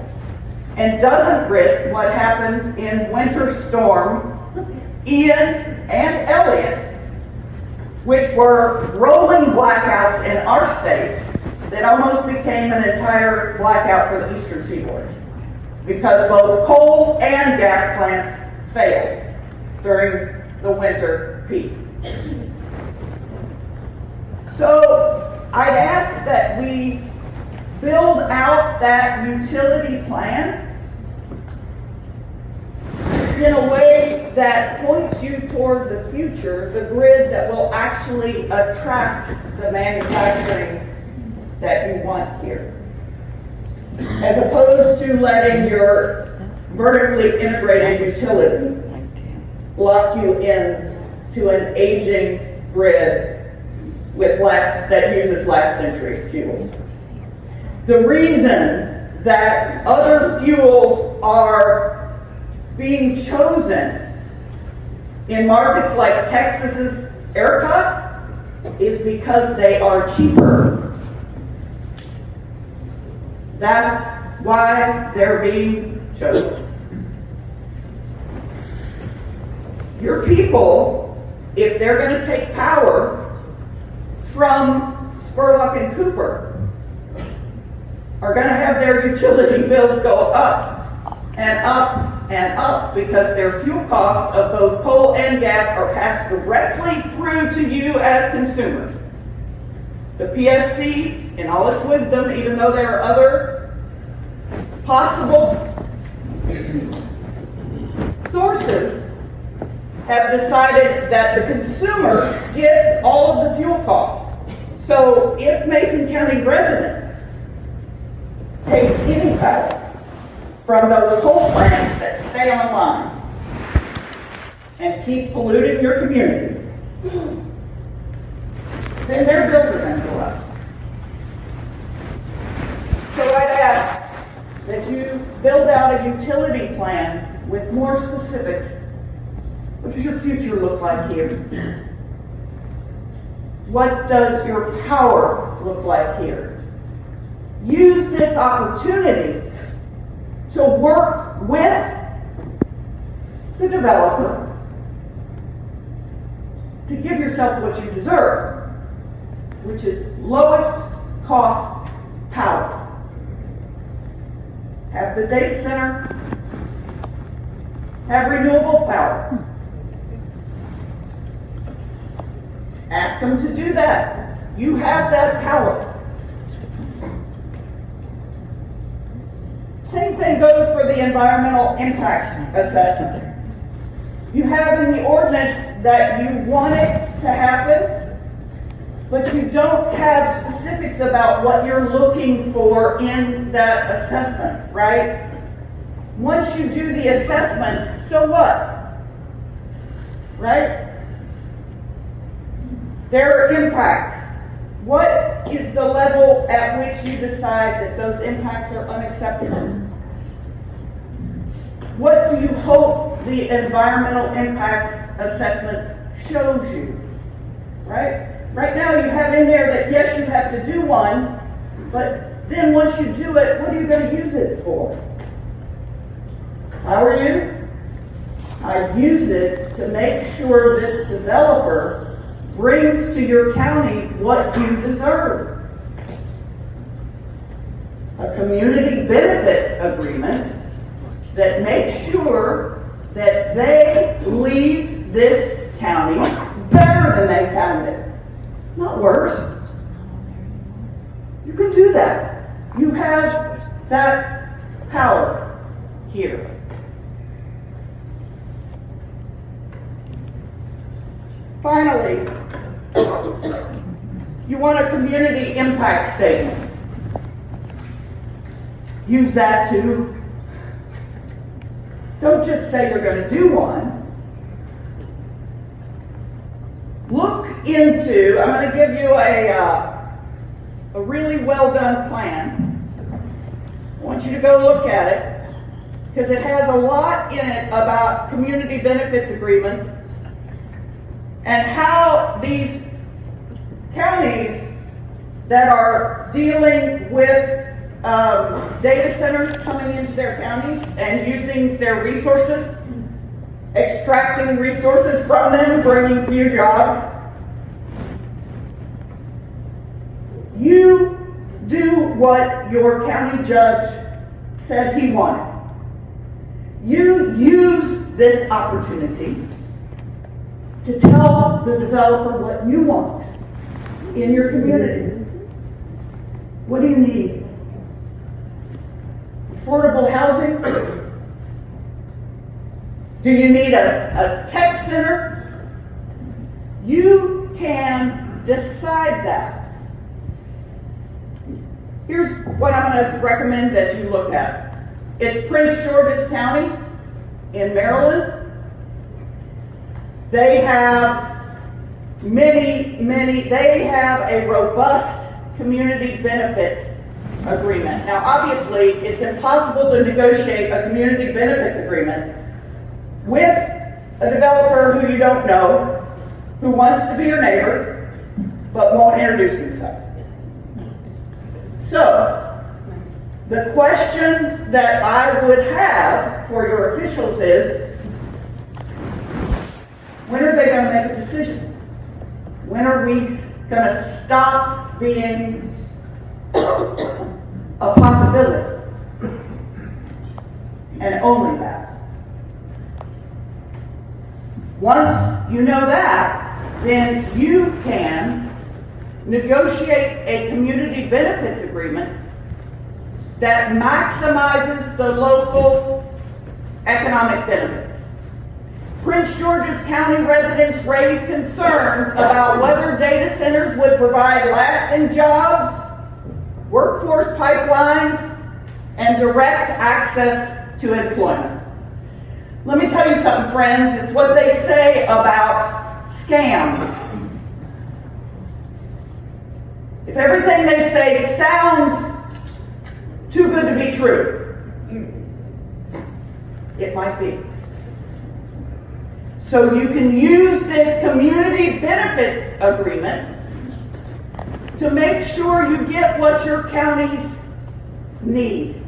and doesn't risk what happened in Winter Storm Ian and Elliott, which were rolling blackouts in our state that almost became an entire blackout for the eastern seaboard because both coal and gas plants failed during the winter peak. So I'd ask that we build out that utility plan in a way that points you toward the future, the grid that will actually attract the manufacturing that you want here, as opposed to letting your vertically integrated utility lock you in to an aging grid with that uses last century fuels. The reason that other fuels are being chosen in markets like Texas's ERCOT is because they are cheaper. That's why they're being chosen. Your people, if they're going to take power from Spurlock and Cooper, are going to have their utility bills go up and up and up because their fuel costs of both coal and gas are passed directly through to you as consumers. The PSC, in all its wisdom, even though there are other possible sources have decided that the consumer gets all of the fuel costs. So if Mason County residents take any power from those coal plants that stay online and keep polluting your community, then their bills are going to go up. So I'd ask that you build out a utility plan with more specifics. What does your future look like here? What does your power look like here? Use this opportunity to work with the developer to give yourself what you deserve, which is lowest cost power. Have the data center, have renewable power. Ask them to do that. You have that power. Same thing goes for the environmental impact assessment. You have in the ordinance that you want it to happen, but you don't have specifics about what you're looking for in that assessment, right? Once you do the assessment, so what? Right? There are impacts. What is the level at which you decide that those impacts are unacceptable? What do you hope the environmental impact assessment shows you? Right? Right now you have in there that yes, you have to do one, but then once you do it, what are you going to use it for? How are you? I use it to make sure this developer brings to your county what you deserve. A community benefits agreement that makes sure that they leave this county better than they found it, not worse. You can do that. You have that power here. Finally, you want a community impact statement. Use that too. Don't just say you're going to do one. Look into, I'm going to give you a really well done plan. I want you to go look at it because it has a lot in it about community benefits agreements and how these counties that are dealing with data centers coming into their counties and using their resources, extracting resources from them, bringing few jobs. You do what your county judge said he wanted. You use this opportunity to tell the developer what you want in your community. What do you need? Affordable housing? Do you need a tech center? You can decide that. Here's what I'm going to recommend that you look at. It's Prince George's County in Maryland. They have they have a robust community benefits agreement. Now, obviously, it's impossible to negotiate a community benefits agreement with a developer who you don't know, who wants to be your neighbor, but won't introduce himself. So, the question that I would have for your officials is, when are they going to make a decision? When are we going to stop being a possibility? And only that. Once you know that, then you can negotiate a community benefits agreement that maximizes the local economic benefits. Prince George's County residents raised concerns about whether data centers would provide lasting jobs, workforce pipelines, and direct access to employment. Let me tell you something, friends. It's what they say about scams. If everything they say sounds too good to be true, it might be. So you can use this community benefits agreement to make sure you get what your counties need.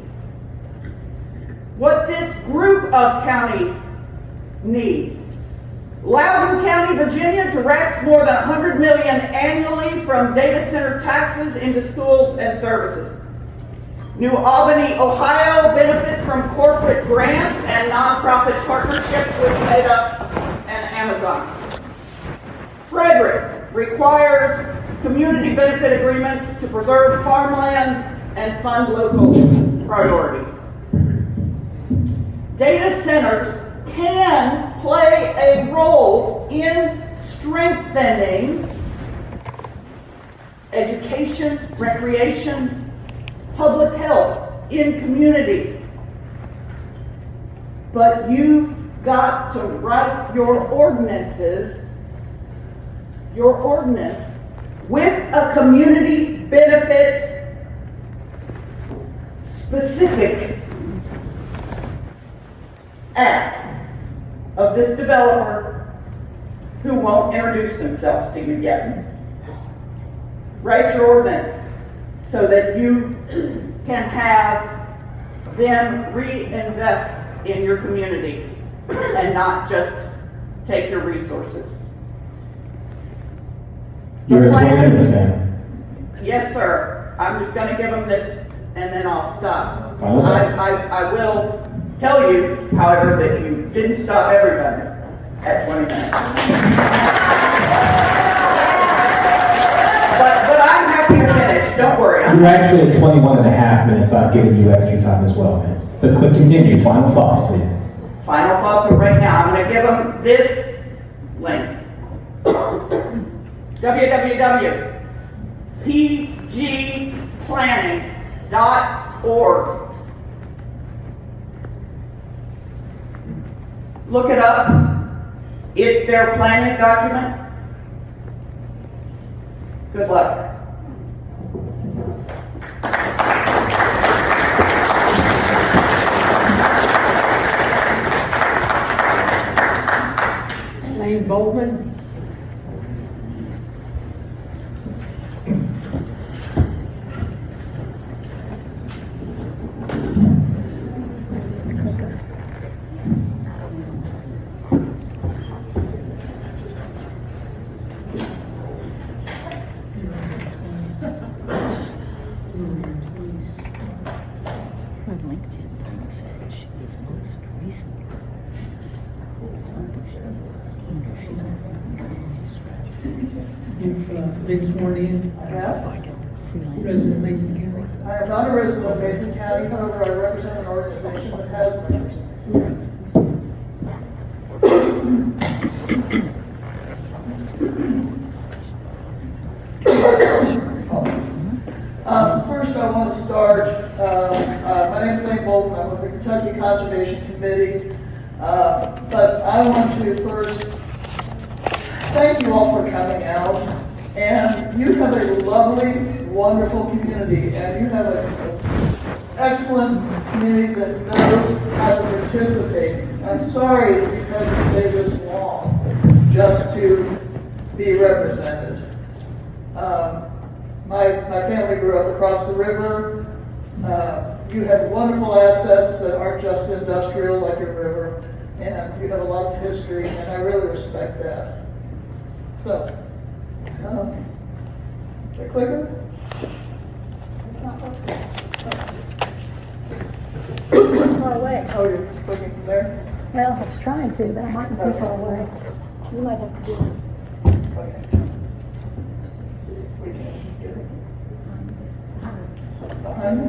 What this group of counties need. Loudoun County, Virginia directs more than $100 million annually from data center taxes into schools and services. New Albany, Ohio benefits from corporate grants and nonprofit partnerships with Meta and Amazon. Frederick requires community benefit agreements to preserve farmland and fund local priorities. Data centers can play a role in strengthening education, recreation, public health in communities. But you've got to write your ordinance with a community benefit specific ask of this developer who won't introduce themselves to you yet. Write your ordinance so that you can have them reinvest in your community and not just take your resources. You're at 20 minutes, ma'am. Yes, sir. I'm just going to give them this and then I'll stop. Final thoughts. I will tell you, however, that you didn't stop everybody at 20 minutes. But I'm happy to finish. Don't worry. You're actually at 21 and a half minutes. I've given you extra time as well, man. But continue. Final thoughts, please. Final thoughts are right now. I'm going to give them this link. www.pgplanning.org. Look it up. It's their planning document. Good luck. Lane Bowman. You've been sworn in. Resident of Mason County. I am not a resident of Mason County, however, I represent an organization that has members. First, I want to start. My name is Lane Bolton. I'm with the Kentucky Conservation Committee. But I want to first thank you all for coming out. And you have a lovely, wonderful community, and you have an excellent community that knows how to participate. I'm sorry that you've had to stay this long just to be represented. My family grew up across the river. You have wonderful assets that aren't just industrial like your river, and you have a lot of history, and I really respect that. So, the clicker? Far away. Oh, you're clicking from there? Well, I was trying to, but I might be too far away. You might have to do it. Okay. Let's see if we can get it. Behind me?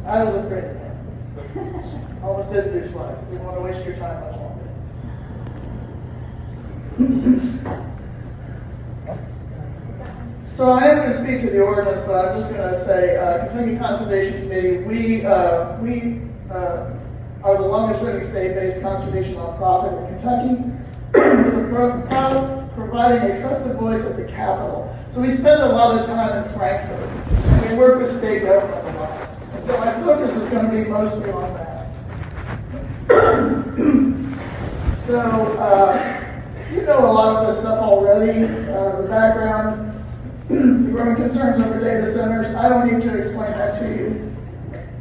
I was afraid of that. Almost did 2 slides. Didn't want to waste your time much longer. So I am going to speak to the ordinance, but I'm just going to say, Kentucky Conservation Committee, we are the longest running state-based conservation nonprofit in Kentucky, providing a trusted voice at the Capitol. So we spend a lot of time in Frankfurt, and we work with state government a lot. And so my focus is going to be mostly on that. So, you know a lot of this stuff already, the background, the growing concerns over data centers. I don't need to explain that to you.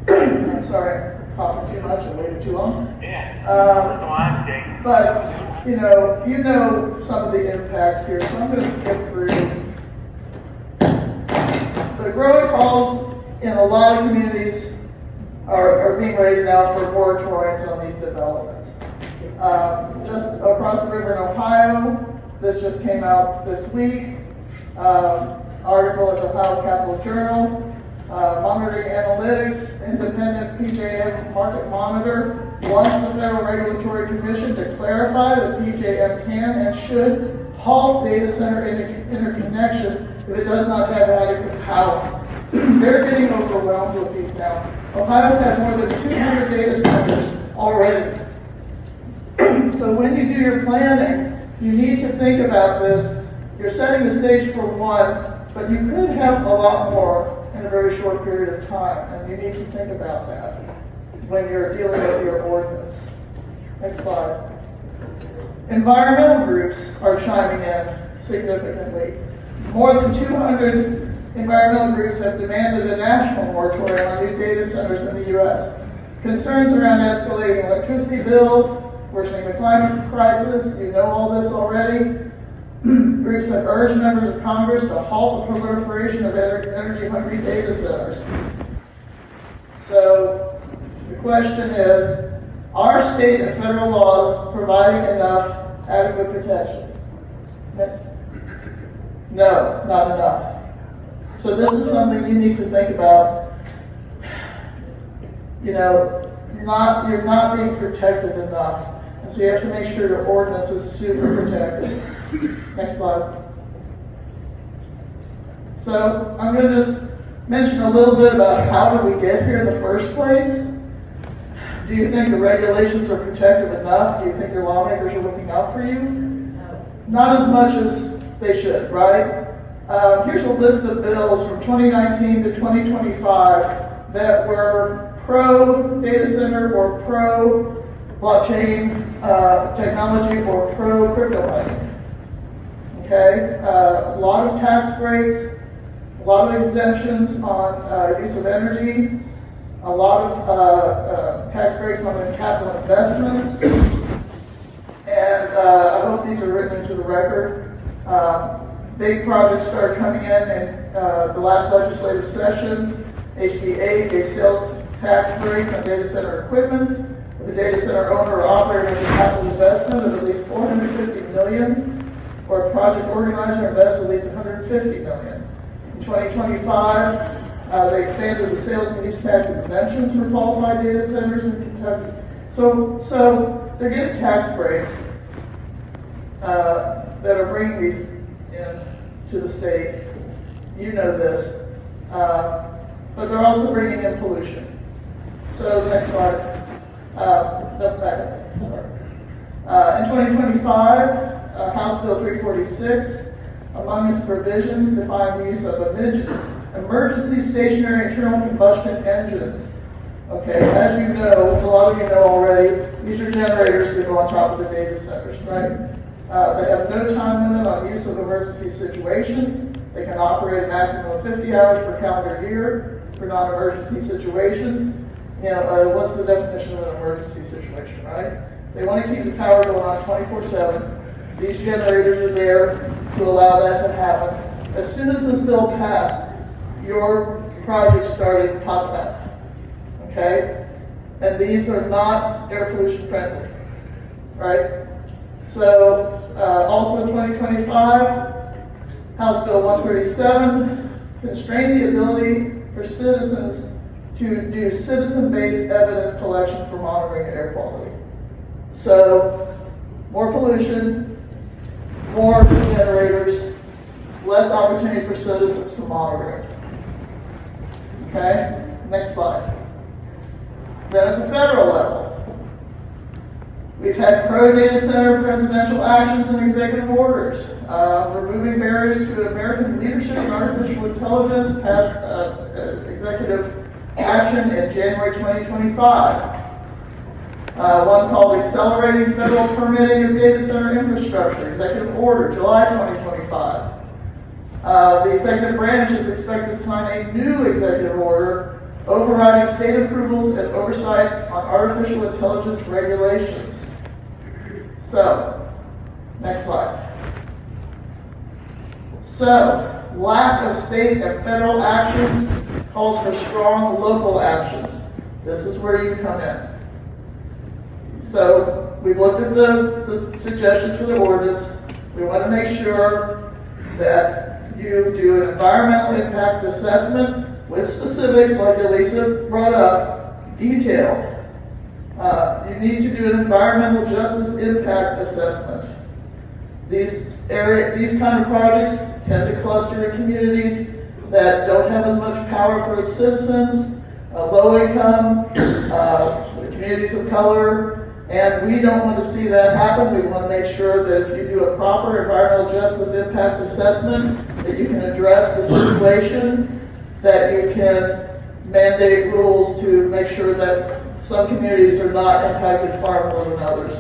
I'm sorry, I'm talking too much, I waited too long. But, you know some of the impacts here, so I'm going to skip through. The growing calls in a lot of communities are being raised now for moratoriums on these developments. Just across the river in Ohio, this just came out this week. Article at the Ohio Capital Journal. Monitoring Analytics, independent PJM market monitor, wants the Federal Regulatory Commission to clarify that PJM can and should halt data center interconnection if it does not have adequate power. They're getting overwhelmed with these now. Ohio's had more than 200 data centers already. So when you do your planning, you need to think about this. You're setting the stage for one, but you could have a lot more in a very short period of time, and you need to think about that when you're dealing with your ordinance. Next slide. Environmental groups are chiming in significantly. More than 200 environmental groups have demanded a national moratorium on new data centers in the U.S. Concerns around escalating electricity bills, worsening the climate crisis, you know all this already. Groups have urged members of Congress to halt the proliferation of energy-hungry data centers. So, the question is, are state and federal laws providing enough adequate protection? No, not enough. So this is something you need to think about. You're not being protected enough. And so you have to make sure your ordinance is super protected. Next slide. So I'm going to just mention a little bit about how did we get here in the first place. Do you think the regulations are protective enough? Do you think your lawmakers are looking out for you? No. Not as much as they should, right? Here's a list of bills from 2019 to 2025 that were pro-data center or pro-blockchain technology or pro-crypto mining. Okay, a lot of tax breaks, a lot of exemptions on use of energy, a lot of tax breaks on capital investments, and I hope these are written into the record. Big projects started coming in the last legislative session. HB 8 gave sales tax breaks on data center equipment. The data center owner or operator has a capital investment of at least $450 million. Or a project organizer invests at least $150 million. In 2025, they expanded the sales and use tax exemptions for qualified data centers in Kentucky. So they're getting tax breaks that are bringing these in to the state. You know this. But they're also bringing in pollution. So the next slide. In 2025, House Bill 346, among its provisions, defined the use of emergency stationary internal combustion engines. Okay, as you know, a lot of you know already, these are generators that go on top of the data centers, right? They have no time limit on use of emergency situations. They can operate a maximum of 50 hours per calendar year for non-emergency situations. What's the definition of an emergency situation, right? They want to keep the power going on 24/7. These generators are there to allow that to happen. As soon as this bill passed, your project started popping up. Okay? And these are not air pollution friendly. Right? So, also in 2025, House Bill 137 constrained the ability for citizens to do citizen-based evidence collection for monitoring air quality. So, more pollution, more generators, less opportunity for citizens to monitor it. Okay, next slide. Then at the federal level, we've had pro-data center presidential actions and executive orders, removing barriers to American leadership in artificial intelligence, passed executive action in January 2025. One called Accelerating Federal Permitting of Data Center Infrastructure, Executive Order, July 2025. The executive branch is expected to sign a new executive order overriding state approvals and oversight on artificial intelligence regulations. So, next slide. So, lack of state and federal actions calls for strong local actions. This is where you come in. So, we've looked at the suggestions for the ordinance. We want to make sure that you do an environmental impact assessment with specifics, like Elisa brought up, detailed. You need to do an environmental justice impact assessment. These kind of projects tend to cluster in communities that don't have as much power for its citizens, low income, communities of color, and we don't want to see that happen. We want to make sure that if you do a proper environmental justice impact assessment, that you can address the situation, that you can mandate rules to make sure that some communities are not impacted far more than others.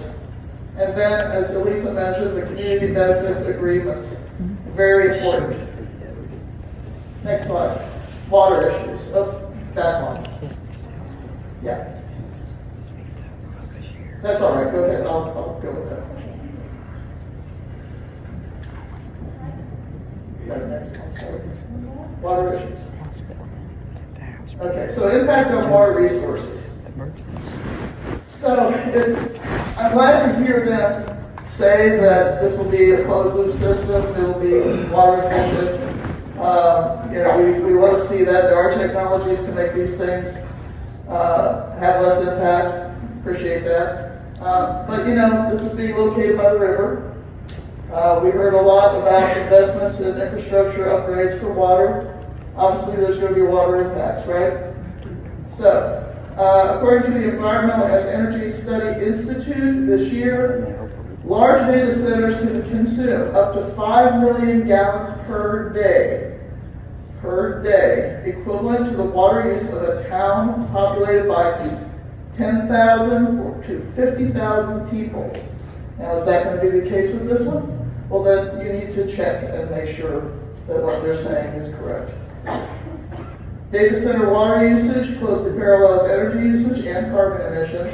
And then, as Elisa mentioned, the community benefits agreements. Very important. Next slide. Water issues. Oh, that one. Yeah. That's all right. Go ahead. I'll go with that. Water issues. Okay, so impact on water resources. So I'm glad to hear them say that this will be a closed loop system, it will be water efficient. We want to see that there are technologies to make these things have less impact. Appreciate that. But this is being located by the river. We heard a lot about investments in infrastructure upgrades for water. Obviously, there's going to be water impacts, right? So, according to the Environmental and Energy Study Institute this year, large data centers can consume up to 5 million gallons per day, equivalent to the water use of a town populated by 10,000 to 50,000 people. Now, is that going to be the case with this one? Well, then you need to check and make sure that what they're saying is correct. Data center water usage closely parallels energy usage and carbon emissions.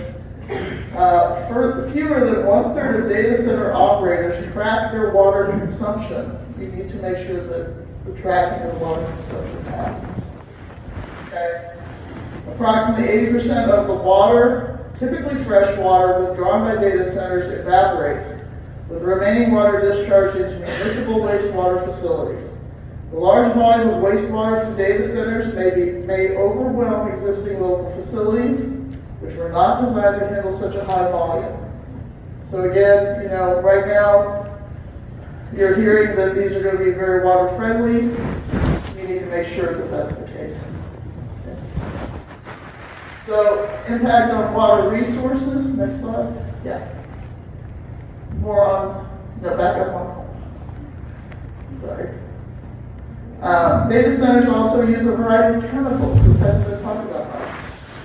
For fewer than 1/3 of data center operators track their water consumption. You need to make sure that the tracking of water consumption happens. Okay. Approximately 80% of the water, typically fresh water, withdrawn by data centers evaporates, with the remaining water discharged into municipal wastewater facilities. The large volume of wastewater from data centers may overwhelm existing local facilities, which were not designed to handle such a high volume. So again, right now, you're hearing that these are going to be very water friendly. You need to make sure that that's the case. Okay. So, impact on water resources. Next slide. Yeah. More on, back up one. Sorry. Data centers also use a variety of chemicals, which hasn't been talked about much,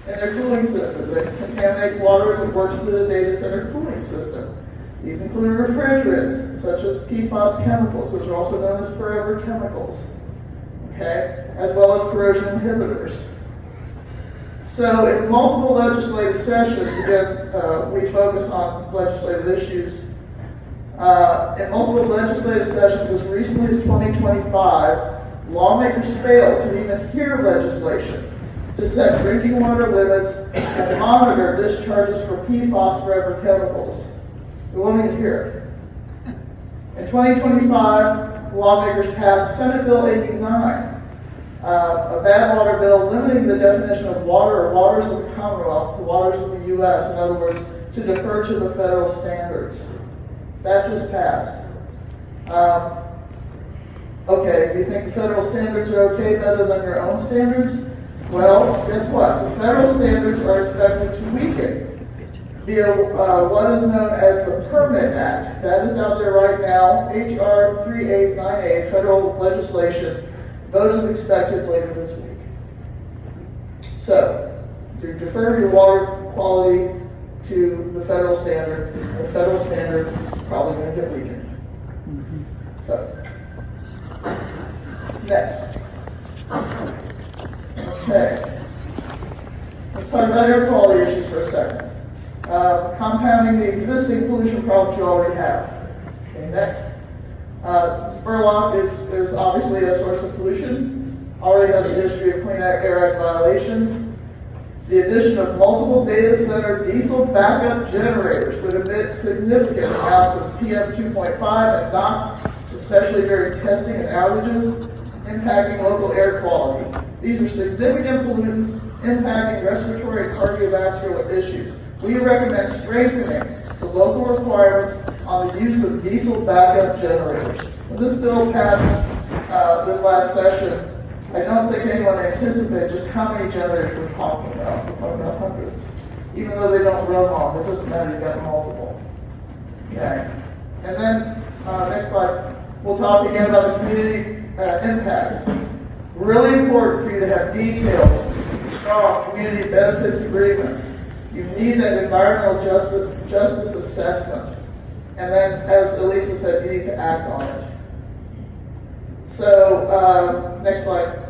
in their cooling system that contaminates water as it works through the data center cooling system. These include refrigerants, such as PFAS chemicals, which are also known as forever chemicals, okay, as well as corrosion inhibitors. So in multiple legislative sessions, again, we focus on legislative issues. In multiple legislative sessions as recently as 2025, lawmakers failed to even hear legislation to set drinking water limits and monitor discharges for PFAS forever chemicals. We won't even hear it. In 2025, lawmakers passed Senate Bill 89, A bad water bill limiting the definition of water or waters of the Commonwealth to waters of the U.S., in other words, to defer to the federal standards. That just passed. Okay, do you think the federal standards are okay better than your own standards? Well, guess what? The federal standards are expected to weaken via what is known as the Permit Act. That is out there right now, H.R. 3898, federal legislation. Vote is expected later this week. So, you defer your water quality to the federal standard. The federal standard is probably going to get weakened. So, next. Okay. Let's talk about air quality issues for a second. Compounding the existing pollution problems you already have. Okay, next. Spurlock is obviously a source of pollution. Already has a history of Clean Air Act violations. The addition of multiple data center diesel backup generators would emit significant amounts of PM 2.5 and NOx, especially during testing and outages, impacting local air quality. These are significant pollutants impacting respiratory and cardiovascular issues. We recommend strengthening the local requirements on the use of diesel backup generators. When this bill passed this last session, I don't think anyone anticipated just how many generators we're talking about. We're talking about hundreds. Even though they don't run long, it doesn't matter, you've got multiple. Okay. And then, next slide, we'll talk again about the community impacts. Really important for you to have detailed, strong community benefits agreements. You need that environmental justice assessment. And then, as Elisa said, you need to act on it. So, next slide.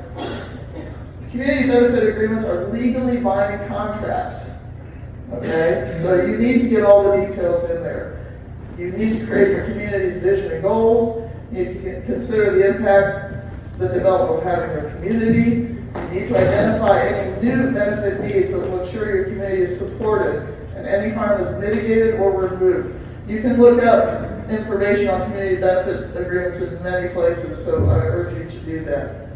Community benefit agreements are legally binding contracts. Okay? So you need to get all the details in there. You need to create your community's vision and goals. You need to consider the impact the development will have in your community. You need to identify any new benefit needs that will ensure your community is supported and any harm is mitigated or removed. You can look up information on community benefit agreements in many places, so I urge you to do that.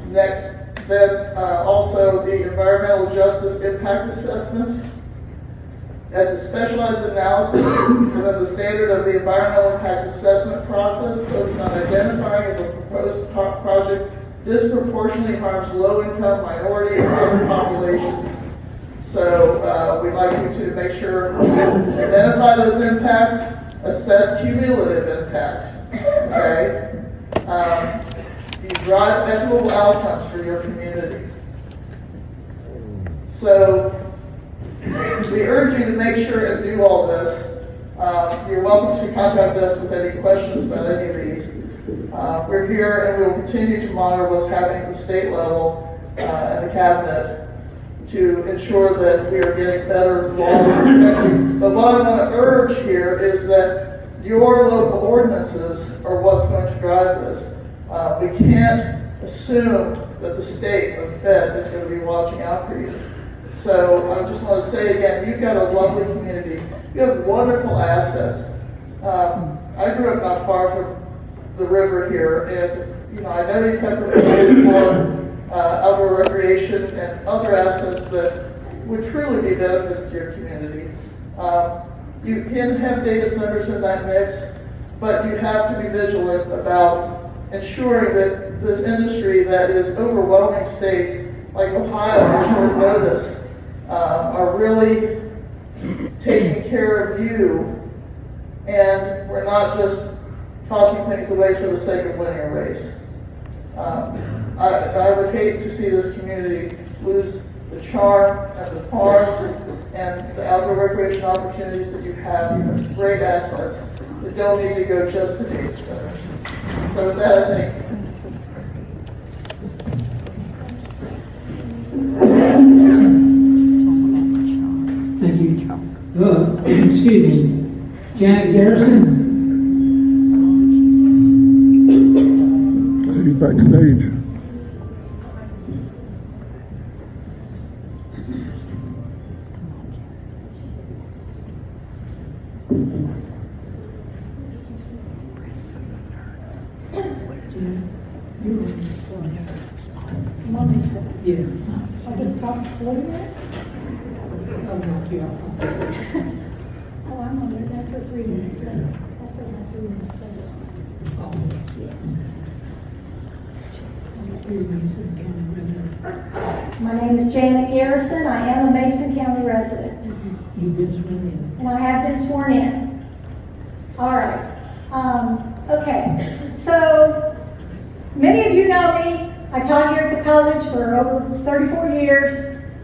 Next, then also the environmental justice impact assessment. As a specialized analysis within the standard of the environmental impact assessment process, focused on identifying if a proposed project disproportionately harms low-income, minority, and other populations. So we'd like you to make sure you identify those impacts, assess cumulative impacts. Okay, you drive equitable outcomes for your community. So we urge you to make sure and do all this. You're welcome to contact us with any questions about any of these. We're here and we will continue to monitor what's happening at the state level and the cabinet to ensure that we are getting better laws protection. But what I want to urge here is that your local ordinances are what's going to drive this. We can't assume that the state or the Fed is going to be watching out for you. So I just want to say again, you've got a lovely community. You have wonderful assets. I grew up not far from the river here, and I know you've had proposals for outdoor recreation and other assets that would truly be benefits to your community. You can have data centers in that mix, but you have to be vigilant about ensuring that this industry that is overwhelming states like Ohio on short notice are really taking care of you, and we're not just tossing things away for the sake of winning a race. I would hate to see this community lose the charm and the farms and the outdoor recreation opportunities that you have. You have great assets that don't need to go just to data centers. So with that, I think. Thank you. Excuse me, Janet Garrison? He's backstage. Yeah. I just talked 40 minutes? I'll knock you off. Oh, I'm on there, that's for 3 minutes. That's for my 3 minutes. Oh, Mason County resident. My name is Janet Garrison. I am a Mason County resident. You've been sworn in. And I have been sworn in. All right. Okay. So, many of you know me. I taught here at the college for over 34 years.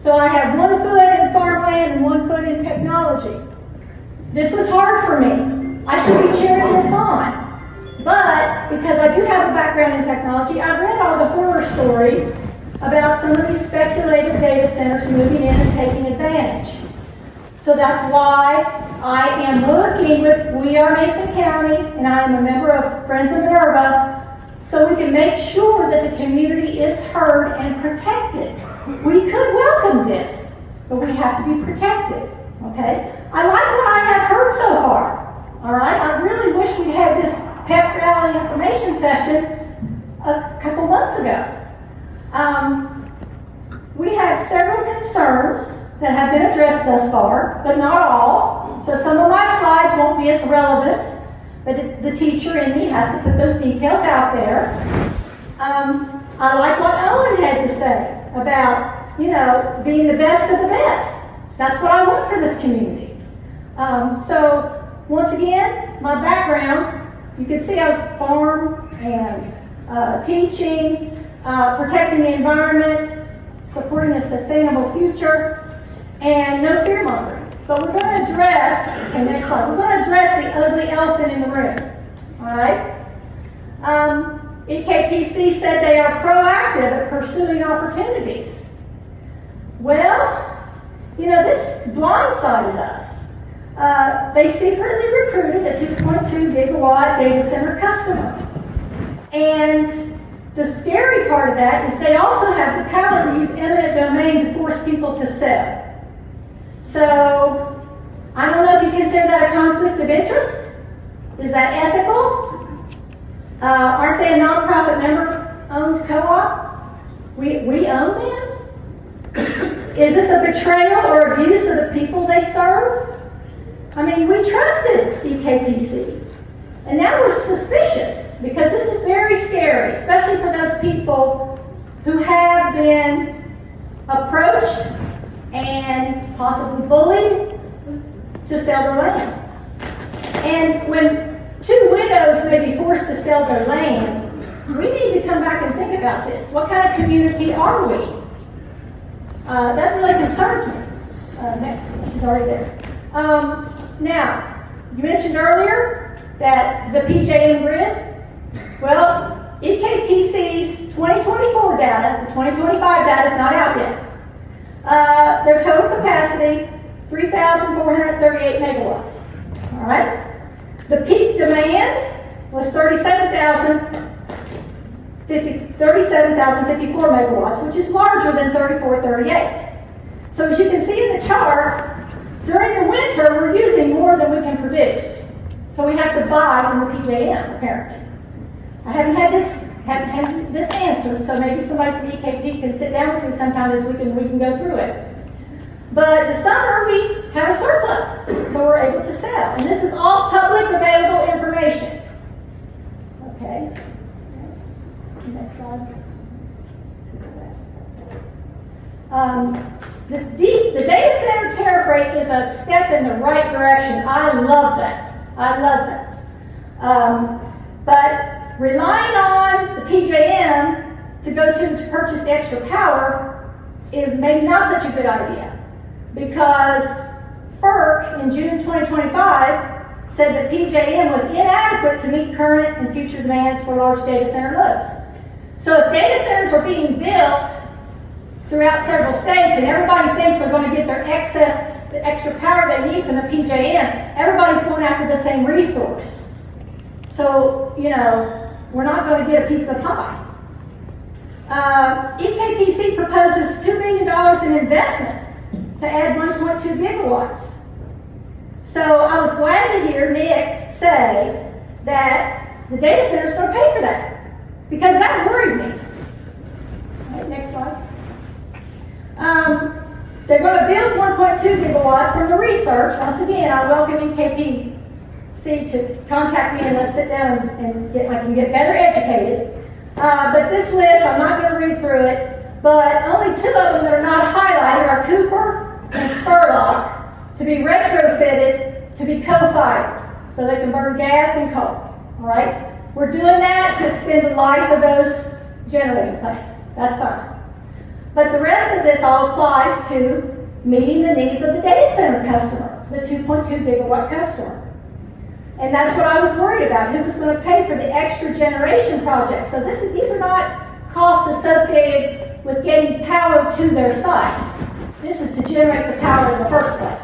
So I have 1 foot in farmland and 1 foot in technology. This was hard for me. I should be cheering this on. But, because I do have a background in technology, I've read all the horror stories about some of these speculative data centers moving in and taking advantage. So that's why I am working with We Are Mason County, and I am a member of Friends of Minerva, so we can make sure that the community is heard and protected. We could welcome this, but we have to be protected, okay? I like what I have heard so far, all right? I really wish we had this pep rally information session a couple months ago. We have several concerns that have been addressed thus far, but not all. So some of my slides won't be as relevant, but the teacher in me has to put those details out there. I like what Owen had to say about, being the best of the best. That's what I want for this community. So once again, my background, you can see I was farm and teaching, protecting the environment, supporting a sustainable future, and no fear mongering. But we're going to address, and next slide, we're going to address the ugly elephant in the room. All right? EKPC said they are proactive at pursuing opportunities. Well, this blindsided us. They secretly recruited a 2.2 gigawatt data center customer. And the scary part of that is they also have the power to use eminent domain to force people to sell. So, I don't know if you consider that a conflict of interest. Is that ethical? Aren't they a nonprofit member-owned co-op? We own them? Is this a betrayal or abuse of the people they serve? I mean, we trusted EKPC. And now we're suspicious because this is very scary, especially for those people who have been approached and possibly bullied to sell their land. And when 2 widows may be forced to sell their land, we need to come back and think about this. What kind of community are we? That really concerns me. Next, she's already there. Now, you mentioned earlier that the PJM grid, well, EKPC's 2024 data, the 2025 data is not out yet. Their total capacity, 3,438 megawatts. All right? The peak demand was 37,054 megawatts, which is larger than 3438. So as you can see in the chart, during the winter, we're using more than we can produce. So we have to buy from the PJM, apparently. I haven't had this answered, so maybe somebody from EKP can sit down with me sometime this week and we can go through it. But the summer, we have a surplus, so we're able to sell. And this is all public available information. Okay. Next slide. The data center tariff rate is a step in the right direction. I love that. But relying on the PJM to go to purchase the extra power is maybe not such a good idea. Because FERC in June 2025 said that PJM was inadequate to meet current and future demands for large data center loads. So if data centers are being built throughout several states and everybody thinks they're going to get their the extra power they need from the PJM, everybody's going after the same resource. So, we're not going to get a piece of the pie. EKPC proposes $2 billion in investment to add 1.2 gigawatts. So I was glad to hear Nick say that the data center is going to pay for that. because that worried me. Right, next slide. They're going to build 1.2 gigawatts from the research. Once again, I welcome EKPC to contact me and let's sit down and I can get better educated. But this list, I'm not going to read through it, but only 2 of them that are not highlighted are Cooper and Spurlock to be retrofitted to be co-fired so they can burn gas and coal. All right? We're doing that to extend the life of those generating plants. That's fine. But the rest of this all applies to meeting the needs of the data center customer, the 2.2 gigawatt customer. And that's what I was worried about. Who was going to pay for the extra generation project? So these are not costs associated with getting power to their site. This is to generate the power in the first place.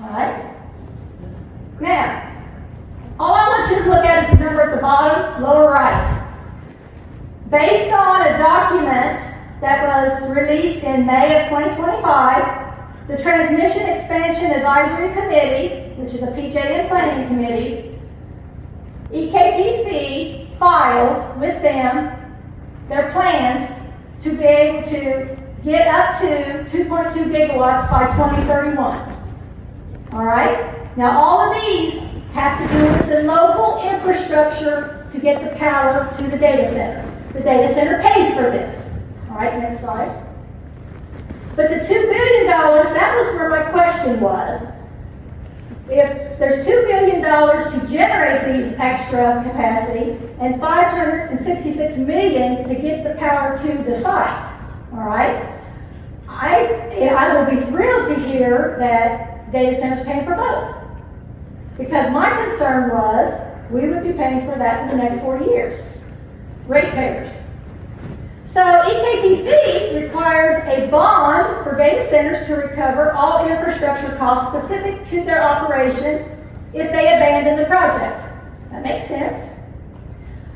All right? Now, all I want you to look at is the number at the bottom, lower right. Based on a document that was released in May of 2025, the Transmission Expansion Advisory Committee, which is a PJM planning committee, EKPC filed with them their plans to be able to get up to 2.2 gigawatts by 2031. All right? Now, all of these have to do with the local infrastructure to get the power to the data center. The data center pays for this. All right, next slide. But the $2 billion, that was where my question was. If there's $2 billion to generate the extra capacity and $566 million to get the power to the site, all right, I will be thrilled to hear that data centers paying for both. Because my concern was we would be paying for that for the next 40 years. Ratepayers. So EKPC requires a bond for data centers to recover all infrastructure costs specific to their operation if they abandon the project. That makes sense.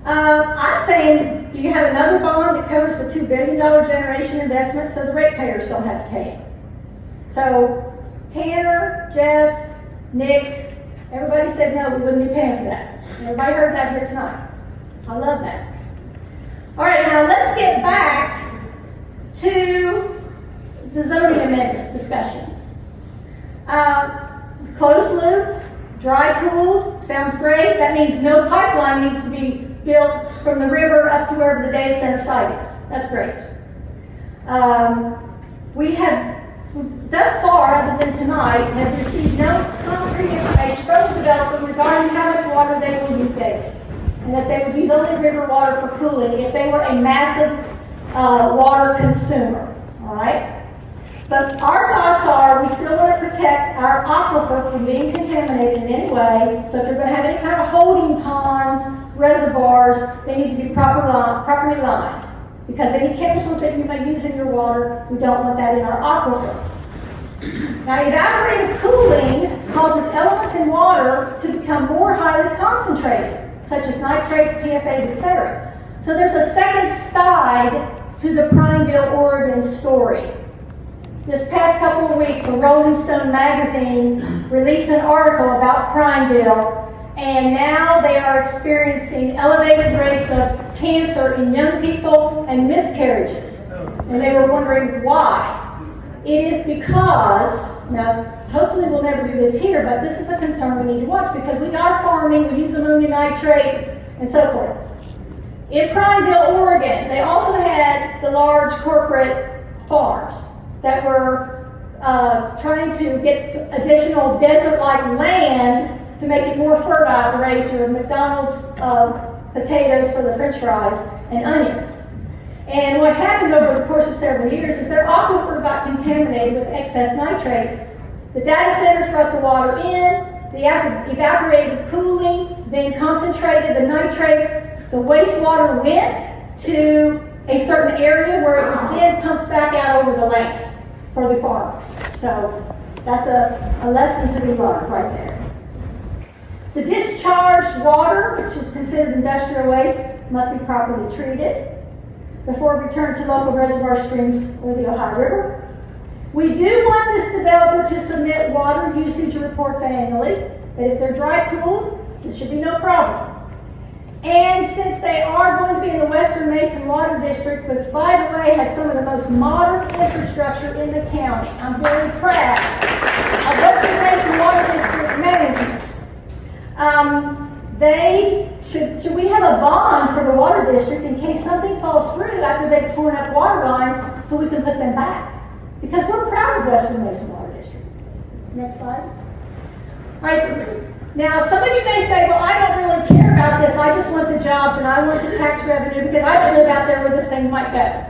I'm saying, do you have another bond that covers the $2 billion generation investment so the ratepayers don't have to pay it? So Tanner, Jeff, Nick, everybody said no, we wouldn't be paying for that. Everybody heard that here tonight. I love that. All right, now let's get back to the zoning amendment discussion. Closed loop, dry cooled, sounds great. That means no pipeline needs to be built from the river up to wherever the data center site is. That's great. We have, thus far, other than tonight, have received no concrete information from the developer regarding how much water they will use daily, and that they would use only river water for cooling if they were a massive water consumer. All right? But our thoughts are we still want to protect our aquifer from being contaminated in any way. So if you're going to have any kind of holding ponds, reservoirs, they need to be properly lined. Because any chemicals that you may use in your water, we don't want that in our aquifer. Now, evaporative cooling causes elements in water to become more highly concentrated, such as nitrates, PFAs, etc. So there's a second side to the Prineville, Oregon story. This past couple of weeks, a Rolling Stone magazine released an article about Prineville, and now they are experiencing elevated rates of cancer in young people and miscarriages. And they were wondering why. It is because, now hopefully we'll never do this here, but this is a concern we need to watch because we are farming, we use ammonium nitrate, and so forth. In Prineville, Oregon, they also had the large corporate farms that were trying to get additional desert-like land to make it more fertile to raise your McDonald's potatoes for the french fries and onions. And what happened over the course of several years is their aquifer got contaminated with excess nitrates. The data centers brought the water in, the evaporated cooling, then concentrated the nitrates. The wastewater went to a certain area where it was then pumped back out over the land for the farmers. So that's a lesson to be learned right there. The discharged water, which is considered industrial waste, must be properly treated before returned to local reservoir streams or the Ohio River. We do want this developer to submit water usage reports annually, but if they're dry cooled, this should be no problem. And since they are going to be in the District, which, by the way, has some of the most modern infrastructure in the county. I'm very proud of Western Mason Water District management. Should we have a bond for the water district in case something falls through after they've torn up water lines so we can put them back? Because we're proud of Western Mason Water District. Next slide. All right. Now, some of you may say, well, I don't really care about this. I just want the jobs and I want the tax revenue because I don't live out there where this thing might go.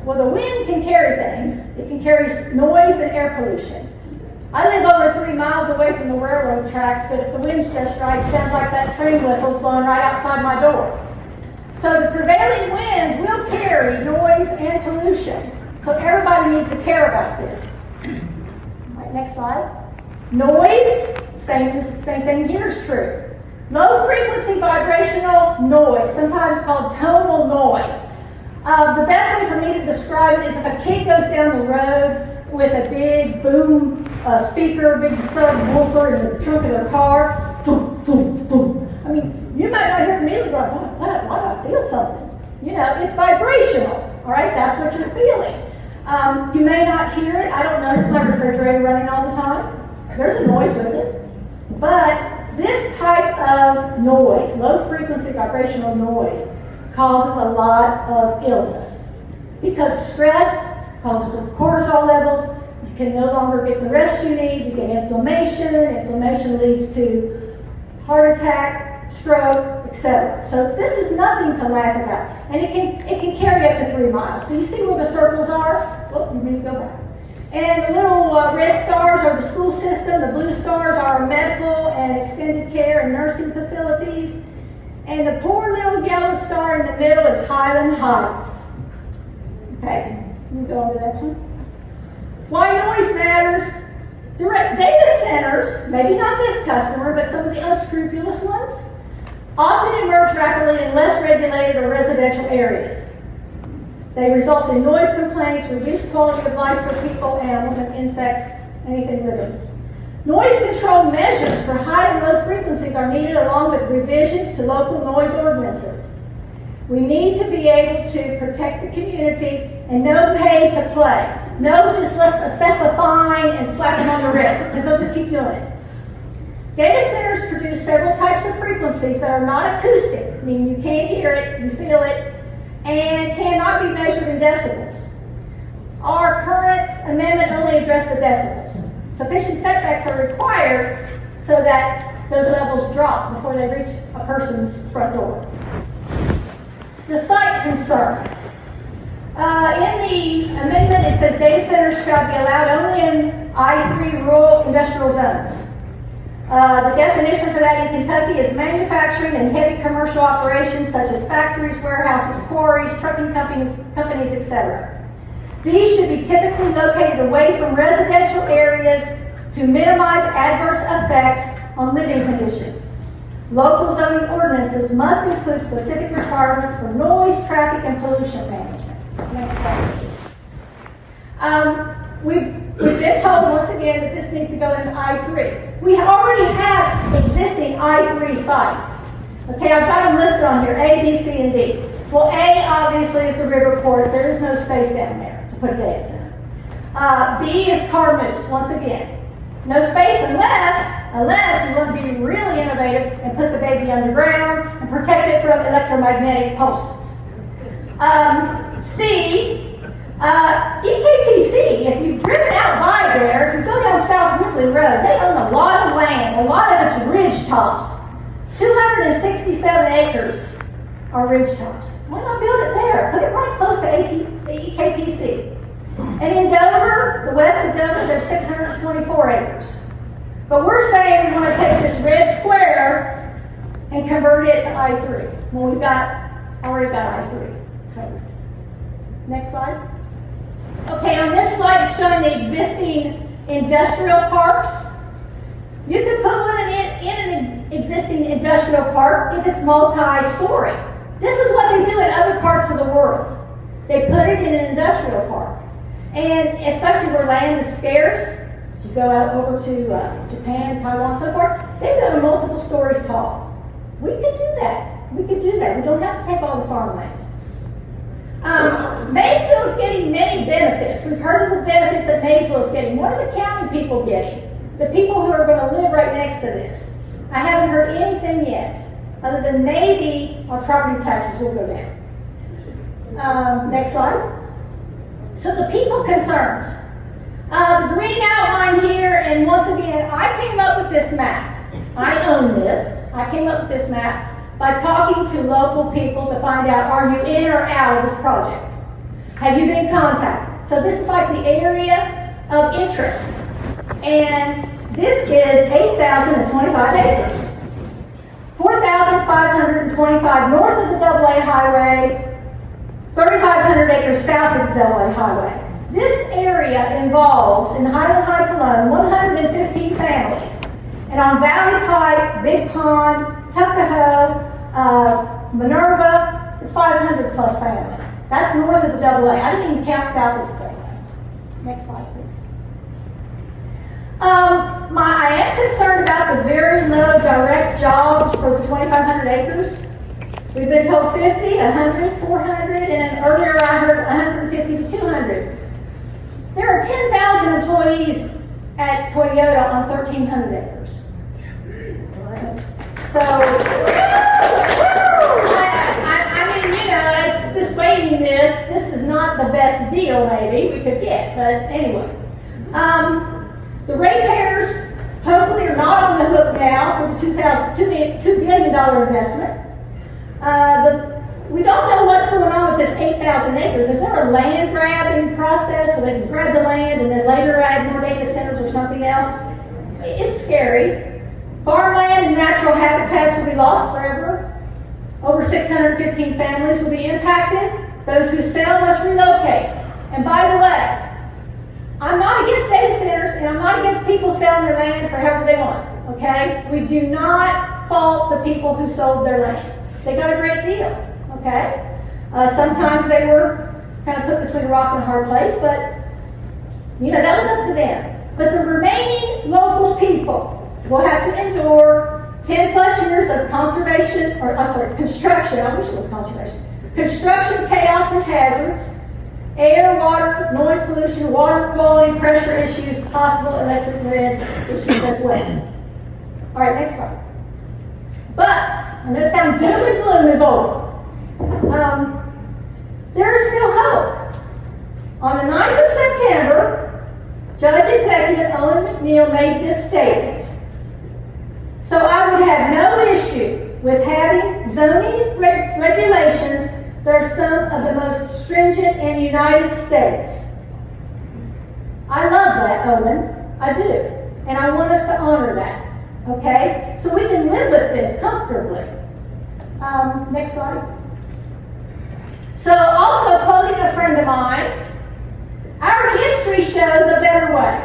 Well, the wind can carry things. It can carry noise and air pollution. I live over 3 miles away from the railroad tracks, but if the wind's just right, it sounds like that train whistle's blowing right outside my door. So the prevailing winds will carry noise and pollution. So everybody needs to care about this. All right, next slide. Noise, same thing here is true. Low frequency vibrational noise, sometimes called tonal noise. The best way for me to describe it is if a kid goes down the road with a big boom speaker, big subwoofer in the trunk of their car, boom, boom, boom. I mean, you might not hear it immediately, but why do I feel something? You know, it's vibrational, all right? That's what you're feeling. You may not hear it. I don't notice my refrigerator running all the time. There's a noise with it. But this type of noise, low frequency vibrational noise, causes a lot of illness. Because stress causes cortisol levels, you can no longer get the rest you need, you get inflammation, inflammation leads to heart attack, stroke, etc. So this is nothing to laugh about. And it can carry up to 3 miles. So you see where the circles are? Oh, you need to go back. And the little red stars are the school system, the blue stars are medical and extended care and nursing facilities, and the poor little yellow star in the middle is Highland Heights. Okay, let me go on to the next one. Why noise matters? Direct data centers, maybe not this customer, but some of the unscrupulous ones, often emerge rapidly in less regulated or residential areas. They result in noise complaints, reduced quality of life for people, animals, and insects, anything living. Noise control measures for high and low frequencies are needed along with revisions to local noise ordinances. We need to be able to protect the community and no pay to play. No, just let's assess a fine and slap them on the wrist because they'll just keep doing it. Data centers produce several types of frequencies that are not acoustic, meaning you can't hear it, you feel it, and cannot be measured in decibels. Our current amendment only addressed the decibels. Sufficient setbacks are required so that those levels drop before they reach a person's front door. The site concern. In the amendment it says data centers shall be allowed only in I-3 rural industrial zones. The definition for that in Kentucky is manufacturing and heavy commercial operations such as factories, warehouses, quarries, trucking companies, etc. These should be typically located away from residential areas to minimize adverse effects on living conditions. Local zoning ordinances must include specific requirements for noise, traffic, and pollution management. Next slide. We've been told once again that this needs to go into I-3. We already have existing I-3 sites. Okay, I've got them listed on here, A, B, C, and D. Well, A obviously is the river port. There is no space down there to put a data center. B is Carmoose, once again. No space unless you want to be really innovative and put the baby underground and protect it from electromagnetic pulses. C, EKPC, if you've driven out by there, if you go down South Ripley Road, they own a lot of land, a lot of it's ridge tops. 267 acres are ridge tops. Why not build it there? Put it right close to EKPC. And in Dover, the west of Dover, there's 624 acres. But we're saying we want to take this red square and convert it to I-3. Well, we've already got I-3 covered. Next slide. Okay, on this slide it's showing the existing industrial parks. You could put one in an existing industrial park if it's multi-story. This is what they do in other parts of the world. They put it in an industrial park. And especially where land is scarce, if you go out over to Japan, Taiwan, and so forth, they go multiple stories tall. We could do that. We could do that. We don't have to take all the farmland. Maysville is getting many benefits. We've heard of the benefits that Maysville is getting. What are the county people getting? The people who are going to live right next to this. I haven't heard anything yet, other than maybe our property taxes will go down. Next slide. So the people concerns. The green outline here, and once again, I came up with this map. I own this. I came up with this map by talking to local people to find out, are you in or out of this project? Have you been contacted? So this is like the area of interest. And this is 8,025 acres. 4,525 north of the AA highway, 3,500 acres south of the AA highway. This area involves, in Highland Heights alone, 115 families. And on Valley Pike, Big Pond, Tuckahoe, Minerva, it's 500 plus families. That's north of the AA. I didn't even count south of the AA. Next slide, please. I am concerned about the very low direct jobs for the 2,500 acres. We've been told 50, 100, 400, and earlier I heard 150 to 200. There are 10,000 employees at Toyota on 1,300 acres. So, I mean, you know, as just waiting this is not the best deal maybe we could get, but anyway. The ratepayers hopefully are not on the hook now for the $2 billion investment. We don't know what's going on with this 8,000 acres. Is there a land grabbing process so they can grab the land and then later add more data centers or something else? It's scary. Farmland and natural habitats will be lost forever. Over 615 families will be impacted. Those who sell must relocate. And by the way, I'm not against data centers and I'm not against people selling their land for however they want. Okay? We do not fault the people who sold their land. They got a great deal. Okay? Sometimes they were kind of put between a rock and a hard place, but you know, that was up to them. But the remaining local people will have to endure 10 plus years of construction, I wish it was conservation, construction chaos and hazards, air, water, noise pollution, water quality, pressure issues, possible electric grid issues as well. All right, next slide. But, I know it sounds doom and gloom is over. There is still hope. On the 9th of September, Judge Executive Owen McNeil made this statement. So I would have no issue with having zoning regulations that are some of the most stringent in the United States. I love that, Owen. I do. And I want us to honor that. Okay? So we can live with this comfortably. Next slide. So also quoting a friend of mine, our history shows a better way.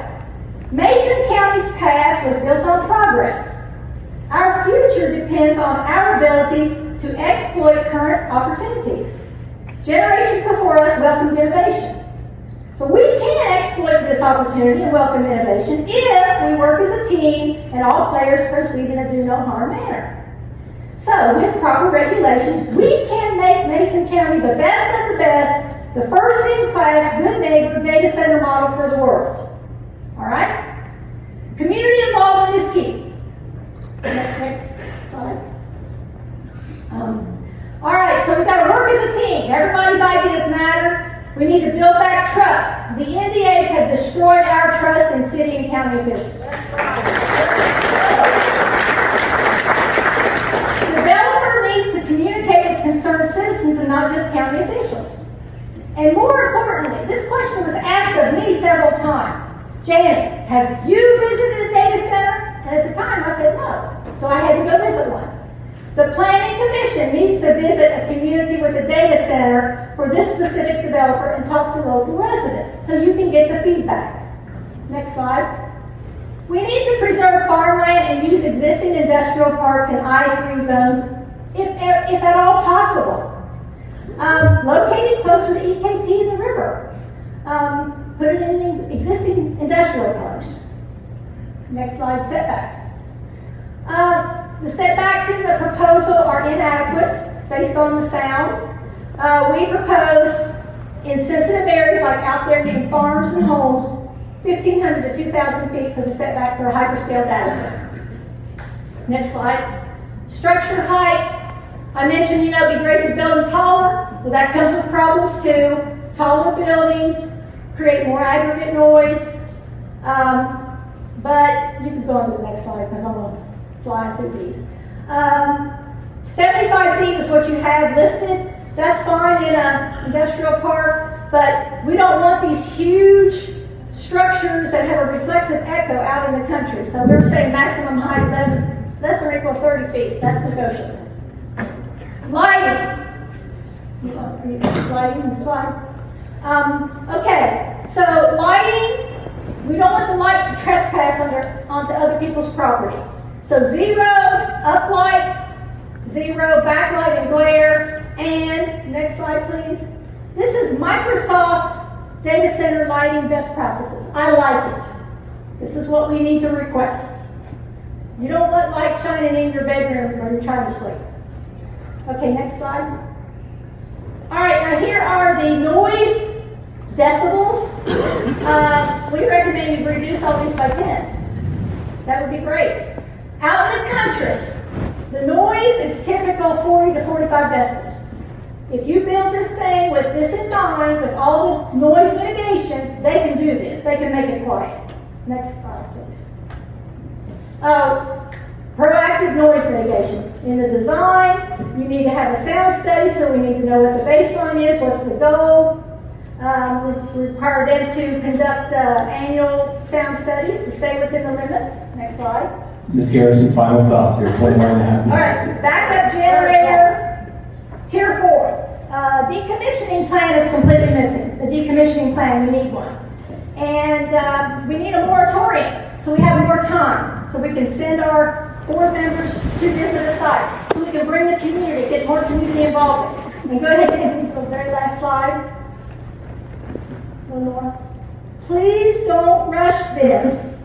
Mason County's past was built on progress. Our future depends on our ability to exploit current opportunities. Generations before us welcomed innovation. So we can exploit this opportunity and welcome innovation if we work as a team and all players proceed in a do-no-harm manner. So, with proper regulations, we can make Mason County the best of the best, the first-in-class, good neighbor data center model for the world. All right? Community involvement is key. Next slide. All right, so we've got to work as a team. Everybody's ideas matter. We need to build back trust. The NDAs have destroyed our trust in city and county officials. The developer needs to communicate with concerned citizens and not just county officials. And more importantly, this question was asked of me several times. Janet, have you visited a data center? And at the time I said no. So I had to go visit one. The Planning Commission needs to visit a community with a data center for this specific developer and talk to local residents so you can get the feedback. Next slide. We need to preserve farmland and use existing industrial parks in I-3 zones if at all possible. Located closer to EKP and the river. Put it in the existing industrial parks. Next slide, setbacks. The setbacks in the proposal are inadequate based on the sound. We propose in sensitive areas like out there near farms and homes, 1,500 to 2,000 feet for the setback for a hyperscale data center. Next slide. Structure height. I mentioned, it'd be great to build them taller. Well, that comes with problems too. Taller buildings create more aggregate noise. But you can go on to the next slide because I'm going to fly through these. 75 feet is what you have listed. That's fine in an industrial park, but we don't want these huge structures that have a reflexive echo out in the country. So we're saying maximum height less or equal 30 feet. That's negotiable. Lighting. Lighting slide. Okay, so lighting, we don't want the light to trespass onto other people's property. So 0 uplight, 0 backlight and glare, and next slide please. This is Microsoft's data center lighting best practices. I like it. This is what we need to request. You don't want light shining in your bedroom when you're trying to sleep. Okay, next slide. All right, now here are the noise decibels. We recommend you reduce all these by 10. That would be great. Out in the country, the noise is typical 40 to 45 decibels. If you build this thing with this in mind, with all the noise mitigation, they can do this. They can make it quiet. Next slide, please. Proactive noise mitigation. In the design, you need to have a sound study, so we need to know what the baseline is, what's the goal. We require them to conduct annual sound studies to stay within the limits. Next slide. Ms. Garrison, final thoughts here, 21 and a half minutes. All right, backup generator, Tier 4. Decommissioning plan is completely missing. The decommissioning plan, we need one. And we need a moratorium, so we have more time, so we can send our board members to visit a site, so we can bring the community, get more community involvement. And go ahead and the very last slide. One more. Please don't rush this.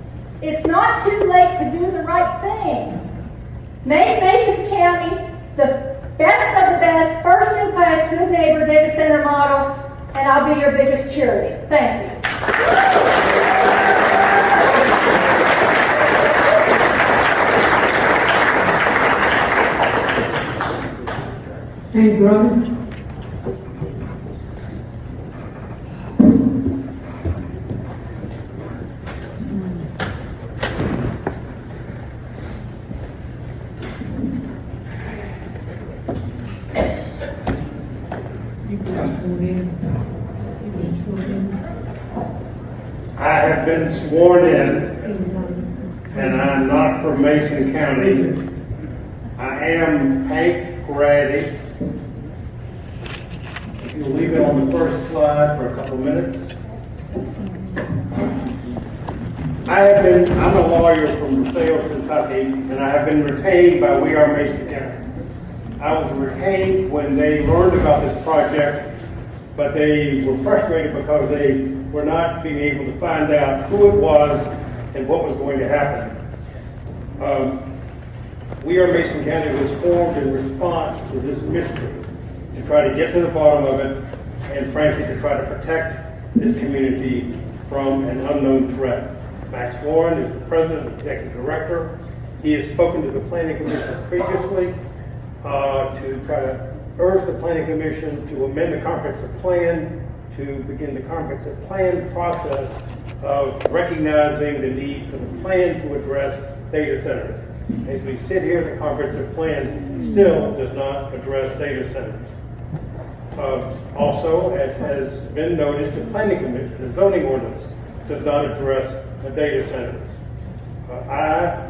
It's not too late to do the right thing. Make Mason County the best of the best, first in class, good neighbor data center model, and I'll be your biggest cheerleader. Thank you. Thank you, brother. I have been sworn in, and I'm not from Mason County. I am Hank Grady. If you'll leave it on the first slide for a couple minutes. I'm a lawyer from DeSales, Kentucky, and I have been retained by We Are Mason County. I was retained when they learned about this project, but they were frustrated because they were not being able to find out who it was and what was going to happen. We Are Mason County was formed in response to this mystery, to try to get to the bottom of it, and frankly to try to protect this community from an unknown threat. Max Warren is the president and executive director. He has spoken to the planning commission previously to try to urge the planning commission to amend the comprehensive plan, to begin the comprehensive plan process of recognizing the need for the plan to address data centers. As we sit here, the comprehensive plan still does not address data centers. Also, as has been noticed, the planning commission, the zoning ordinance, does not address the data centers. I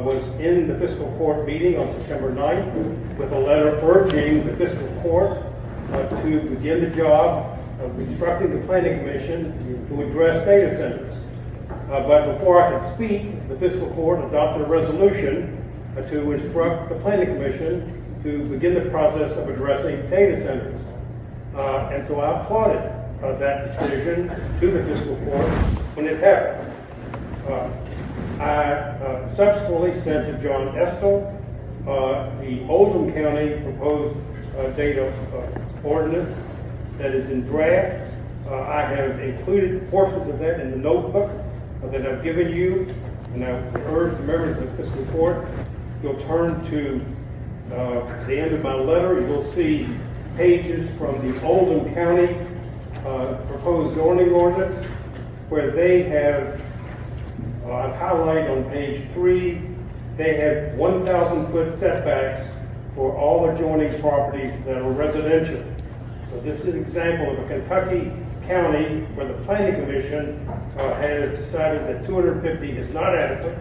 was in the fiscal court meeting on September 9th with a letter urging the fiscal court to begin the job of instructing the planning commission to address data centers. But before I could speak, the fiscal court adopted a resolution to instruct the planning commission to begin the process of addressing data centers. And so I applauded that decision to the fiscal court when it happened. I subsequently sent to John Estel, the Oldham County proposed data ordinance that is in draft. I have included portions of that in the notebook that I've given you, and I urge the members of the fiscal court, you'll turn to the end of my letter. You'll see pages from the Oldham County proposed zoning ordinance where they have, I've highlighted on page 3, they have 1,000-foot setbacks for all adjoining properties that are residential. So this is an example of a Kentucky county where the planning commission has decided that 250 is not adequate,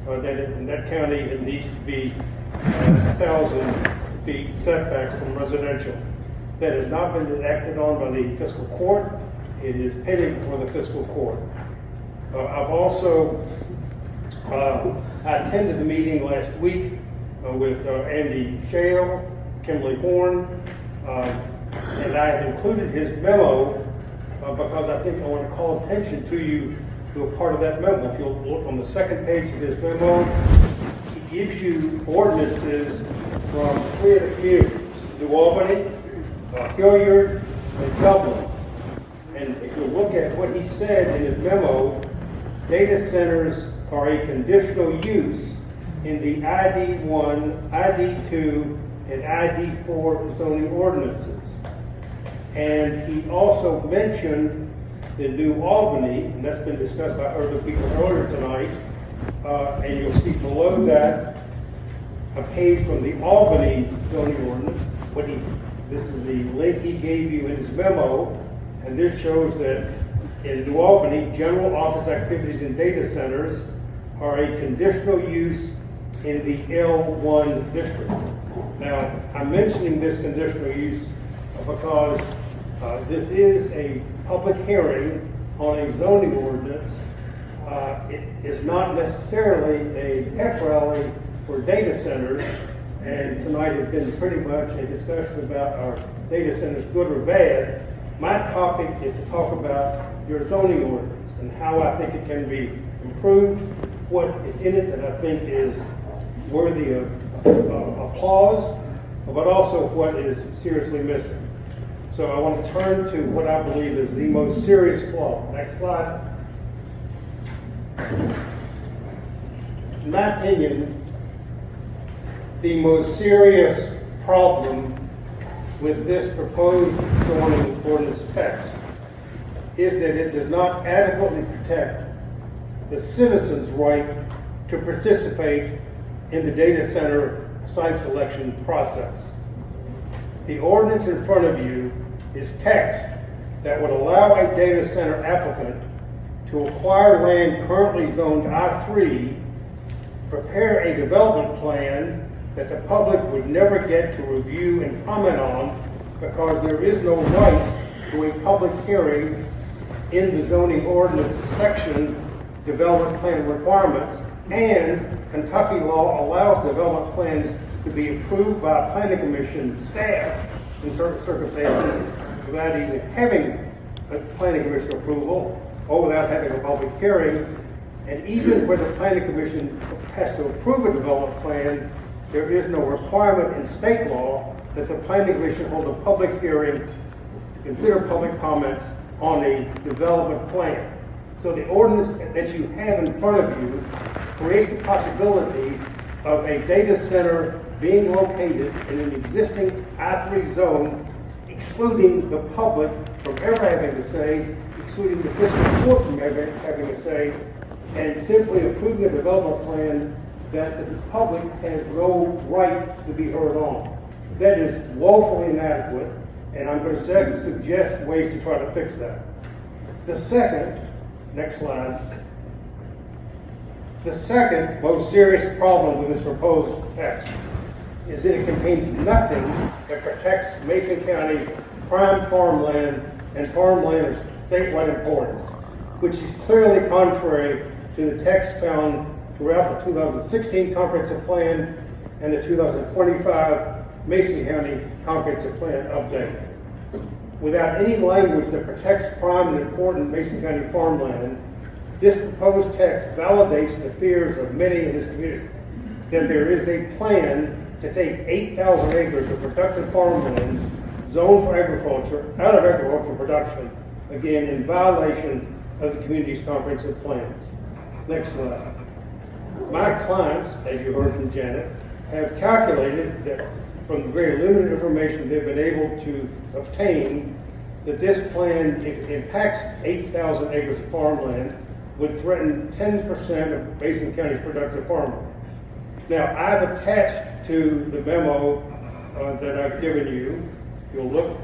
that in that county it needs to be 1,000 feet setbacks from residential. That has not been acted on by the fiscal court. It is pending before the fiscal court. I've also I attended the meeting last week with Andy Shale, Kimberly Horn, and I have included his memo because I think I want to call attention to you to a part of that memo. If you'll look on the second page of his memo, he gives you ordinances from 3 of the communities, New Albany, Hilliard, and Dublin. And if you look at what he said in his memo, data centers are a conditional use in the ID1, ID2, and ID4 zoning ordinances. And he also mentioned the New Albany, and that's been discussed by other people earlier tonight, and you'll see below that a page from the Albany zoning ordinance. This is the link he gave you in his memo, and this shows that in New Albany, general office activities in data centers are a conditional use in the L1 district. Now, I'm mentioning this conditional use because this is a public hearing on a zoning ordinance. It is not necessarily a pep rally for data centers, and tonight has been pretty much a discussion about our data centers, good or bad. My topic is to talk about your zoning ordinance and how I think it can be improved, what is in it that I think is worthy of applause, but also what is seriously missing. So I want to turn to what I believe is the most serious flaw. Next slide. In my opinion, the most serious problem with this proposed zoning ordinance text is that it does not adequately protect the citizens' right to participate in the data center site selection process. The ordinance in front of you is text that would allow a data center applicant to acquire land currently zoned I3, prepare a development plan that the public would never get to review and comment on because there is no right to a public hearing in the zoning ordinance section, development plan requirements, and Kentucky law allows development plans to be approved by a planning commission staff in certain circumstances without even having a planning commission approval or without having a public hearing. And even where the planning commission has to approve a development plan, there is no requirement in state law that the planning commission hold a public hearing to consider public comments on a development plan. So the ordinance that you have in front of you creates the possibility of a data center being located in an existing I3 zone, excluding the public from ever having a say, excluding the fiscal court from ever having a say, and simply approving a development plan that the public has no right to be heard on. That is woefully inadequate, and I'm going to suggest ways to try to fix that. The second, next slide, the second most serious problem with this proposed text is that it contains nothing that protects Mason County prime farmland and farmland of statewide importance, which is clearly contrary to the text found throughout the 2016 Comprehensive Plan and the 2025 Mason County Comprehensive Plan update. Without any language that protects prime and important Mason County farmland, this proposed text validates the fears of many in this community that there is a plan to take 8,000 acres of productive farmland zoned for agriculture out of agricultural production, again in violation of the community's comprehensive plans. Next slide. My clients, as you heard from Janet, have calculated that from the very limited information they've been able to obtain, that this plan, if it impacts 8,000 acres of farmland, would threaten 10% of Mason County's productive farmland. Now, I've attached to the memo that I've given you, you'll look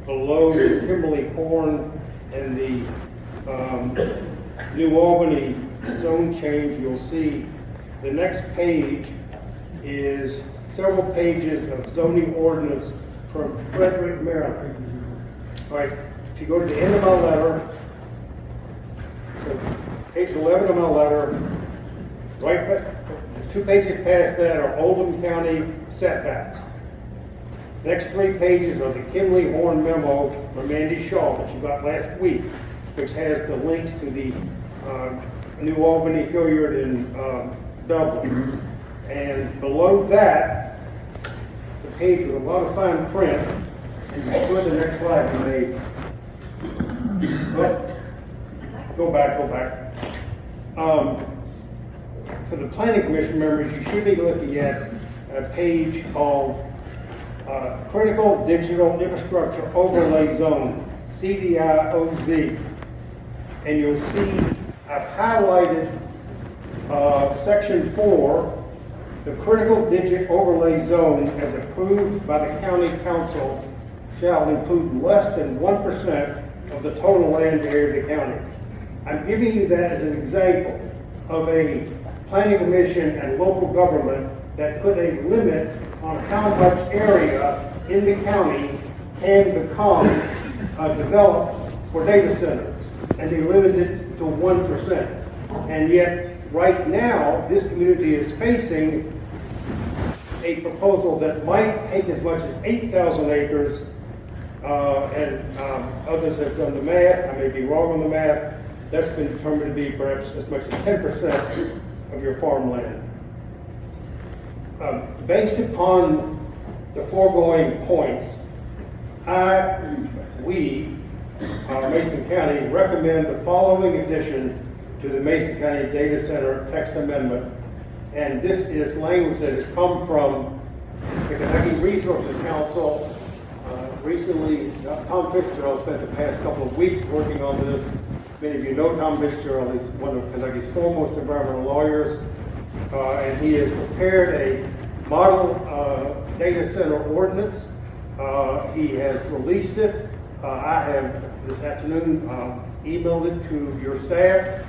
below the Kimberly Horn and the New Albany zone change, you'll see the next page is several pages of zoning ordinance from Frederick, Maryland. All right, if you go to the end of my letter, so page 11 of my letter, right back, 2 pages past that are Oldham County setbacks. Next 3 pages are the Kimberly Horn memo from Andy Shaw that you got last week, which has the links to the New Albany, Hilliard, and Dublin. And below that, the page with a lot of fine print, and go to the next slide, you may. Go back. For the Planning Commission members, you should be looking at a page called Critical Digital Infrastructure Overlay Zone, CDIOZ. And you'll see I've highlighted Section 4, the Critical Digital Overlay Zone as approved by the County Council shall include less than 1% of the total land area of the county. I'm giving you that as an example of a planning commission and local government that put a limit on how much area in the county can become developed for data centers, and they limited it to 1%. And yet, right now, this community is facing a proposal that might take as much as 8,000 acres, and others have done the math. I may be wrong on the math. That's been determined to be perhaps as much as 10% of your farmland. Based upon the foregoing points, we, Mason County, recommend the following addition to the Mason County Data Center text amendment. And this is language that has come from the Kentucky Resources Council. Recently, Tom Fitzgerald spent the past couple of weeks working on this. Many of you know Tom Fitzgerald. He's one of Kentucky's foremost environmental lawyers. And he has prepared a model data center ordinance. He has released it. I have this afternoon emailed it to your staff.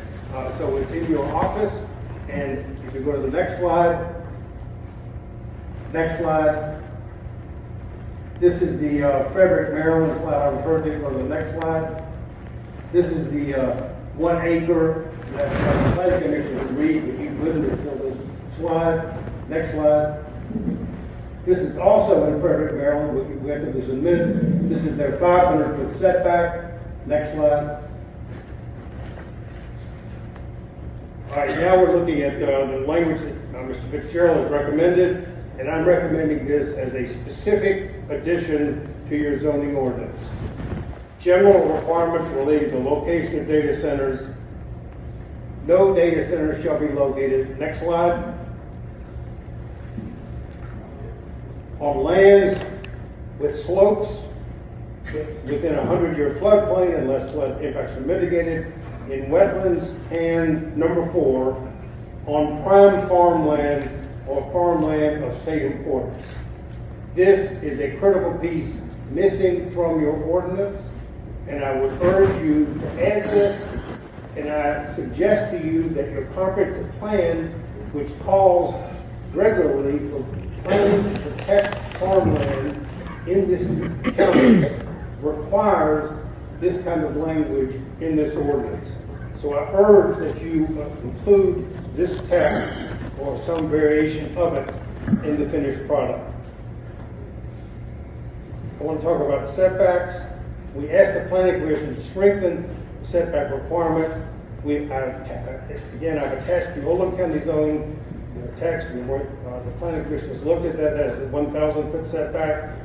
So it's in your office. And if you go to the next slide. This is the Frederick, Maryland slide I referred to. Go to the next slide. This is the 1 acre that the planning commission would read if you wouldn't until this slide. Next slide. This is also in Frederick, Maryland. We went to this in a minute. This is their 500-foot setback. Next slide. All right, now we're looking at the language that Mr. Fitzgerald has recommended, and I'm recommending this as a specific addition to your zoning ordinance. General requirements relating to location of data centers. No data centers shall be located. Next slide. On lands with slopes within a 100-year floodplain unless flood impacts are mitigated, in wetlands, and number 4, on prime farmland or farmland of state importance. This is a critical piece missing from your ordinance, and I would urge you to add this, and I suggest to you that your comprehensive plan, which calls regularly for planning to protect farmland in this county, requires this kind of language in this ordinance. So I urge that you include this text or some variation of it in the finished product. I want to talk about setbacks. We asked the Planning Commission to strengthen the setback requirement. I've attached the Oldham County zone text, and the planning commission has looked at that as a 1,000-foot setback,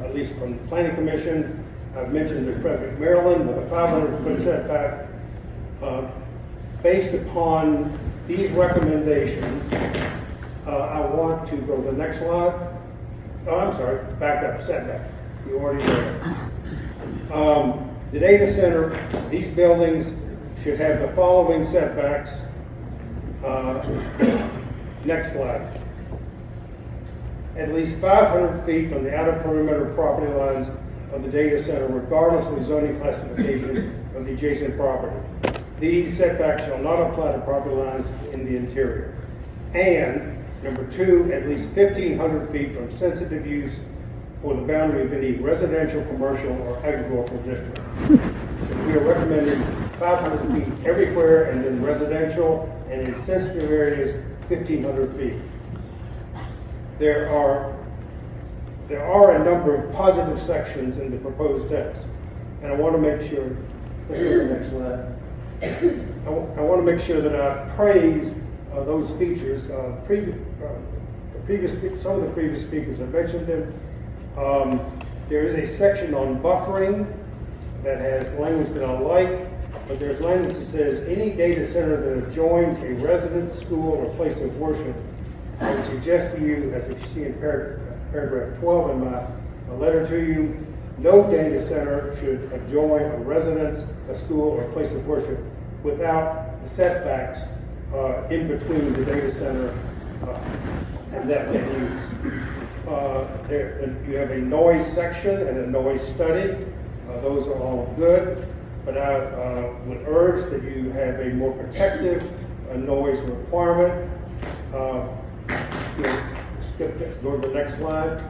at least from the planning commission. I've mentioned there's Frederick, Maryland, with a 500-foot setback. Based upon these recommendations, I want to go to the next slide. Oh, I'm sorry, back up, setback. You already know. The data center, these buildings should have the following setbacks. Next slide. At least 500 feet from the outer perimeter property lines of the data center, regardless of the zoning classification of the adjacent property. These setbacks shall not apply to property lines in the interior. And, number 2, at least 1,500 feet from sensitive use for the boundary of any residential, commercial, or agricultural district. So we are recommending 500 feet everywhere, and then residential, and in sensitive areas, 1,500 feet. There are a number of positive sections in the proposed text, and I want to make sure, let's go to the next slide. I want to make sure that I praise those features. Some of the previous speakers have mentioned them. There is a section on buffering that has language that I like, but there's language that says any data center that adjoins a residence, school, or place of worship. I would suggest to you, as you see in paragraph 12 in my letter to you, no data center should adjoin a residence, a school, or a place of worship without the setbacks in between the data center and that they use. You have a noise section and a noise study. Those are all good, but I would urge that you have a more protective noise requirement. Go to the next slide.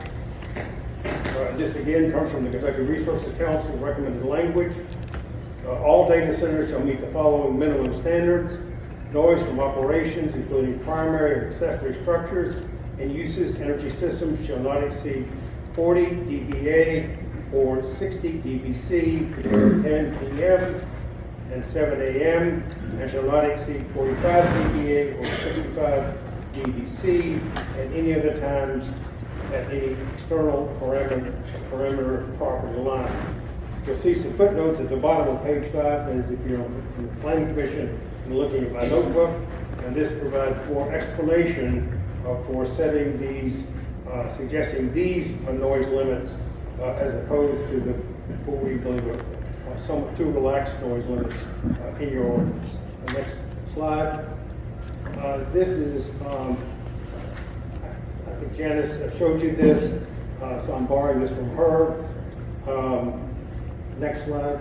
This again comes from the Kentucky Resources Council recommended language. All data centers shall meet the following minimum standards. Noise from operations, including primary and accessory structures and uses, energy systems shall not exceed 40 dBA or 60 dBc between 10 p.m. and 7 a.m. and shall not exceed 45 dBA or 65 dBc at any other times at any external perimeter property line. You'll see some footnotes at the bottom of page 5, as if you're on the Planning Commission and looking at my notebook, and this provides more explanation for setting these, suggesting these noise limits as opposed to what we believe are somewhat too relaxed noise limits in your ordinance. The next slide. This is, I think Janice showed you this, so I'm borrowing this from her. Next slide.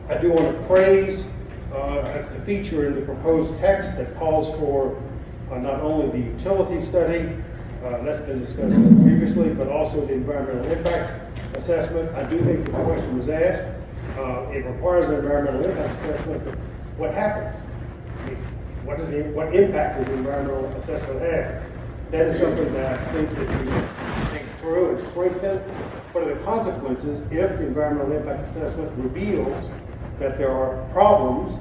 I do want to praise the feature in the proposed text that calls for not only the utility study, that's been discussed previously, but also the environmental impact assessment. I do think the question was asked. It requires an environmental impact assessment, but what happens? What impact does the environmental assessment have? That is something that I think that we think through and strengthen. What are the consequences if the environmental impact assessment reveals that there are problems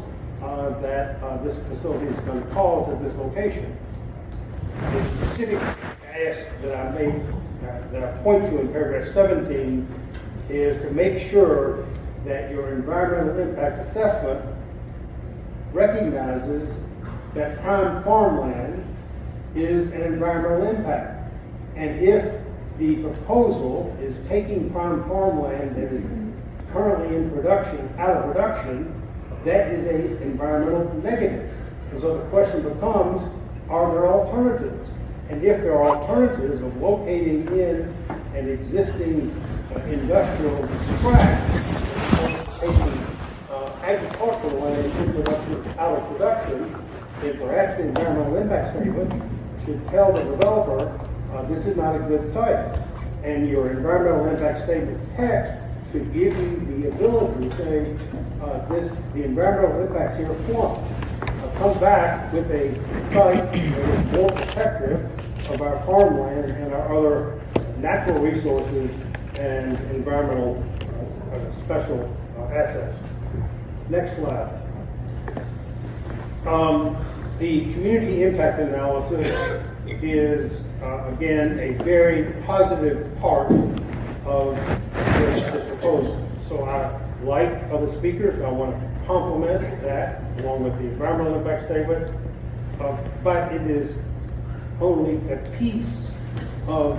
that this facility is going to cause at this location? The specific ask that I point to in paragraph 17 is to make sure that your environmental impact assessment recognizes that prime farmland is an environmental impact. And if the proposal is taking prime farmland that is currently in production out of production, that is an environmental negative. And so the question becomes, are there alternatives? And if there are alternatives of locating in an existing industrial tract, taking agricultural land in production out of production, then perhaps the environmental impact statement should tell the developer this is not a good site. And your environmental impact statement text should give you the ability to say the environmental impacts here form. Come back with a site that is more protective of our farmland and our other natural resources and environmental special assets. Next slide. The community impact analysis is, again, a very positive part of this proposal. So I like other speakers. I want to compliment that along with the environmental impact statement. But it is only a piece of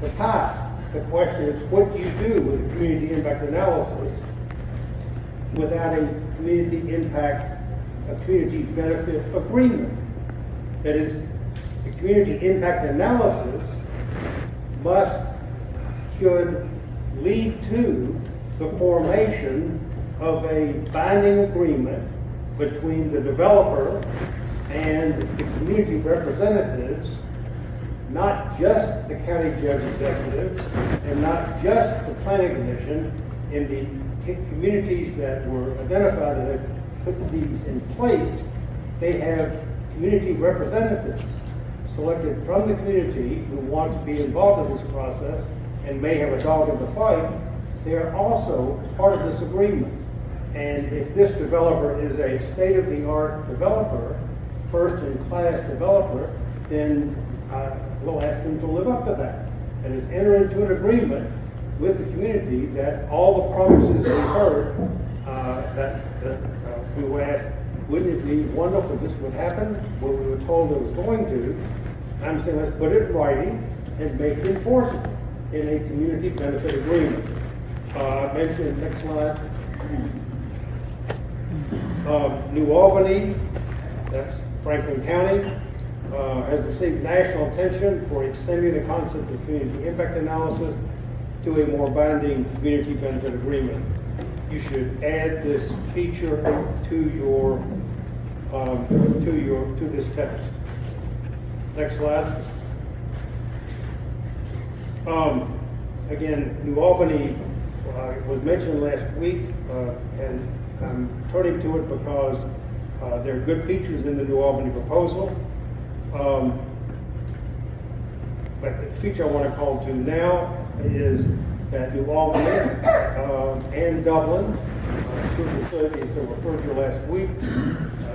the pie. The question is, what do you do with a community impact analysis without a community impact, a community benefit agreement? That is, the community impact analysis should lead to the formation of a binding agreement between the developer and the community representatives, not just the county judge executive and not just the planning commission. In the communities that were identified that have put these in place, they have community representatives selected from the community who want to be involved in this process and may have a dog in the fight. They are also part of this agreement. And if this developer is a state-of-the-art developer, first-in-class developer, then we'll ask them to live up to that. And is enter into an agreement with the community that all the promises we heard, we were asked, wouldn't it be wonderful if this would happen? Well, we were told it was going to. I'm saying let's put it in writing and make it enforceable in a community benefit agreement. I mentioned, next slide, New Albany, that's Franklin County, has received national attention for extending the concept of community impact analysis to a more binding community benefit agreement. You should add this feature to this text. Next slide. Again, New Albany was mentioned last week, and I'm turning to it because there are good features in the New Albany proposal. But the feature I want to call to now is that New Albany and Dublin, two facilities that were referred to last week,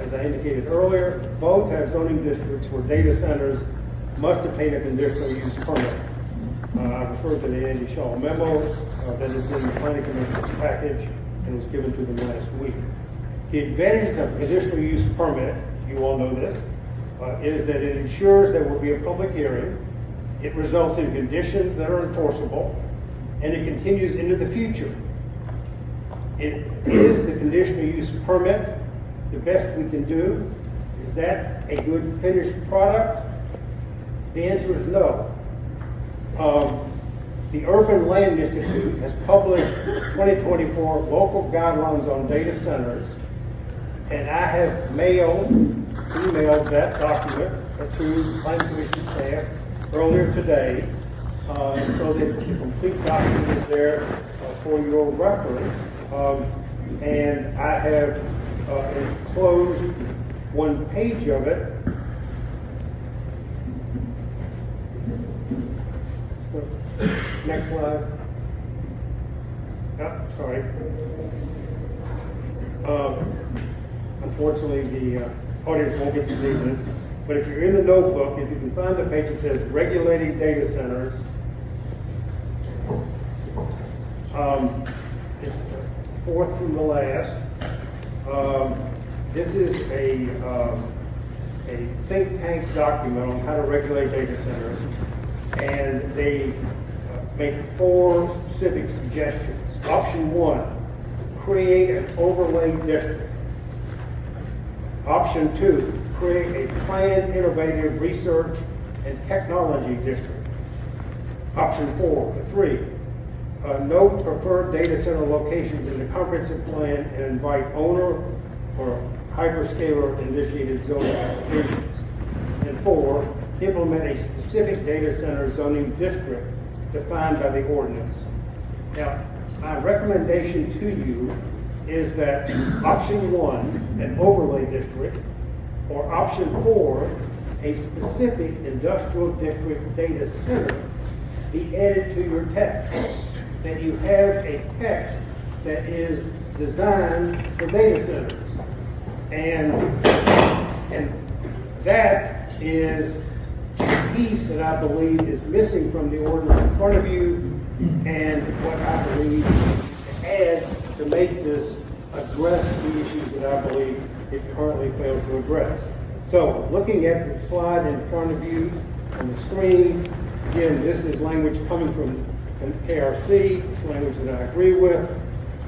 as I indicated earlier, both have zoning districts where data centers must obtain a conditional use permit. I referred to the Andy Shaw memo that is in the planning commission's package and was given to them last week. The advantages of a conditional use permit, you all know this, is that it ensures there will be a public hearing, it results in conditions that are enforceable, and it continues into the future. It is the conditional use permit the best we can do? Is that a good finished product? The answer is no. The Urban Land Institute has published 2024 local guidelines on data centers, and I have emailed that document to the Planning Commission staff earlier today, so that the complete document is there for your reference. And I have enclosed one page of it. Next slide. Oh, sorry. Unfortunately, the audience won't get to see this, but if you're in the notebook, if you can find the page that says regulating data centers, it's fourth from the last. This is a think tank document on how to regulate data centers, and they make 4 specific suggestions. Option 1, create an overlay district. Option 2, create a planned innovative research and technology district. Option 3, note preferred data center locations in the comprehensive plan and invite owner or hyperscaler initiated zoning applications. And 4, implement a specific data center zoning district defined by the ordinance. Now, my recommendation to you is that option 1, an overlay district, or option 4, a specific industrial district data center, be added to your text. That you have a text that is designed for data centers. And And that is the piece that I believe is missing from the ordinance in front of you, and what I believe to add to make this address the issues that I believe it currently fails to address. So, looking at the slide in front of you on the screen, again, this is language coming from ARC, it's language that I agree with.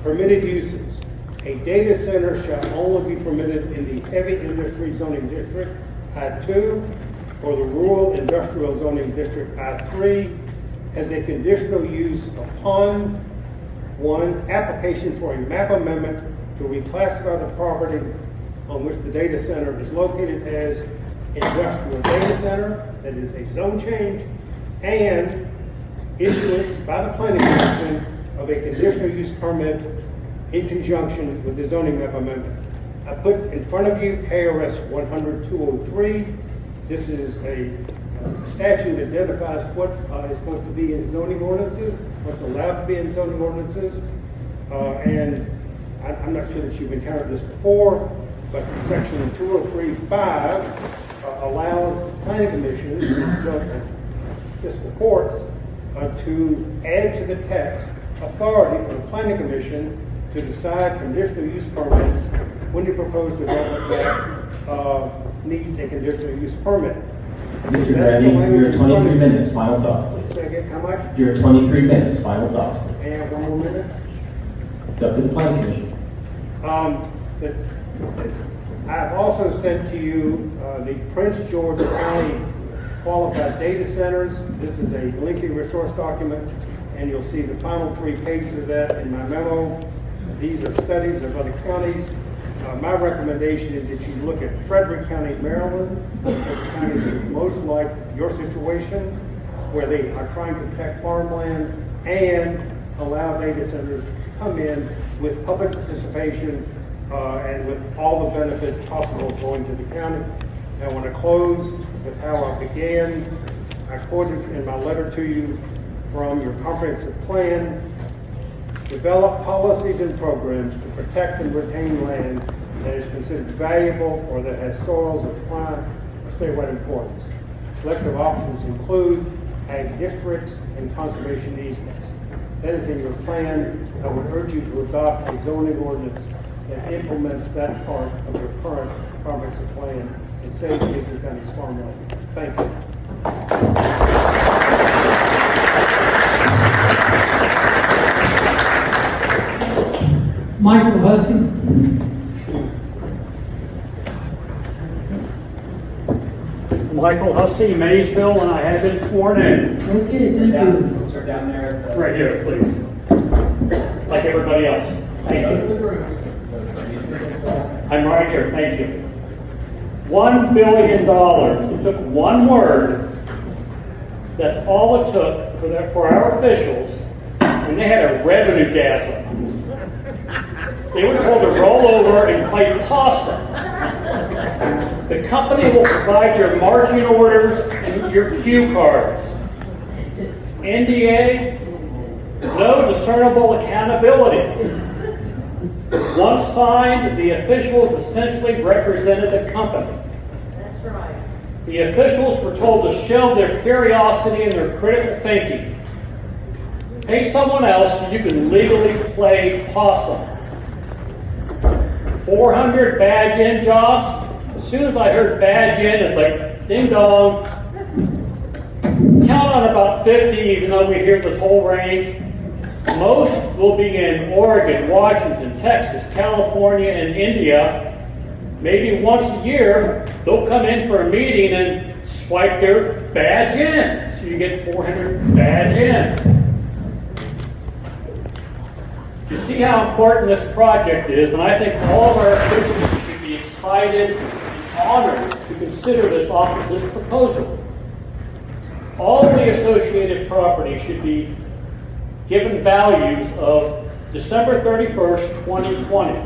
Permitted uses. A data center shall only be permitted in the heavy industry zoning district, I-2, or the rural industrial zoning district, I-3, as a conditional use upon 1, application for a map amendment to reclassify the property on which the data center is located as industrial data center, that is a zone change, and issuance by the planning commission of a conditional use permit in conjunction with the zoning map amendment. I put in front of you KRS 100-203. This is a statute that identifies what is supposed to be in zoning ordinances, what's allowed to be in zoning ordinances, and I'm not sure that you've encountered this before, but section 203.5 allows the planning commission and fiscal courts to add to the text authority for the planning commission to decide conditional use permits when the proposed development needs a conditional use permit. Mr. Brady, you're 23 minutes. Final thoughts, please. Second, how much? You're 23 minutes. Final thoughts, please. And one more minute. It's up to the planning commission. I've also sent to you the Prince George County Qualified Data Centers. This is a lengthy resource document, and you'll see the final 3 pages of that in my memo. These are studies of other counties. My recommendation is if you look at Frederick County, Maryland, the county that is most like your situation, where they are trying to protect farmland and allow data centers to come in with public participation and with all the benefits possible going to the county. I want to close with how I began. I quoted in my letter to you from your comprehensive plan. Develop policies and programs to protect and retain land that is considered valuable or that has soils of prime or statewide importance. Selective options include ag districts and conservation easements. That is in your plan. I would urge you to adopt a zoning ordinance that implements that part of your current comprehensive plan and save Mason County's farmland. Thank you. Michael Hussey. Michael Hussey, Maysville, and I have been sworn in. Okay, thank you. Start down there. Right here, please. Like everybody else. Thank you. I'm right here, thank you. $1 billion. It took one word. That's all it took for our officials, and they had a revenue gasm. They were told to roll over and play pasta. The company will provide your marching orders and your cue cards. NDA, no discernible accountability. Once signed, the officials essentially represented the company. That's right. The officials were told to shelve their curiosity and their critical thinking. Pay someone else so you can legally play possum. 400 badge-in jobs. As soon as I heard badge-in, it's like, ding dong. Count on about 50, even though we hear this whole range. Most will be in Oregon, Washington, Texas, California, and India. Maybe once a year, they'll come in for a meeting and swipe their badge in. So you get 400 badge in. You see how important this project is, and I think all of our officials should be excited and honored to consider this proposal. All the associated property should be given values of December 31st, 2020.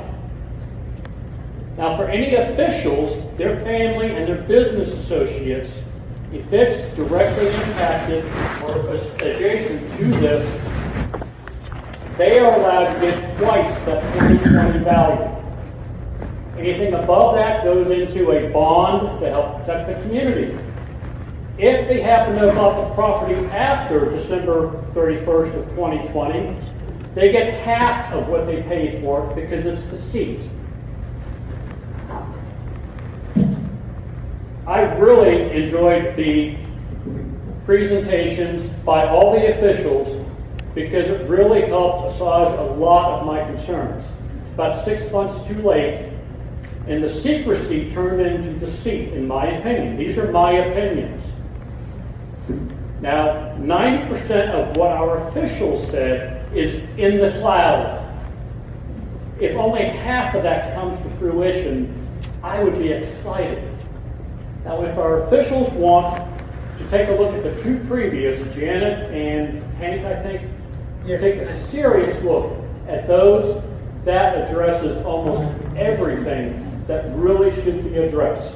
Now, for any officials, their family, and their business associates, if it's directly impacted or adjacent to this, they are allowed to get twice that 2020 value. Anything above that goes into a bond to help protect the community. If they happen to have bought the property after December 31st of 2020, they get half of what they paid for it because it's deceit. I really enjoyed the presentations by all the officials because it really helped assuage a lot of my concerns. It's about 6 months too late, and the secrecy turned into deceit, in my opinion. These are my opinions. Now, 90% of what our officials said is in the cloud. If only half of that comes to fruition, I would be excited. Now, if our officials want to take a look at the two previous, Janet and Hank, I think, take a serious look at those, that addresses almost everything that really should be addressed.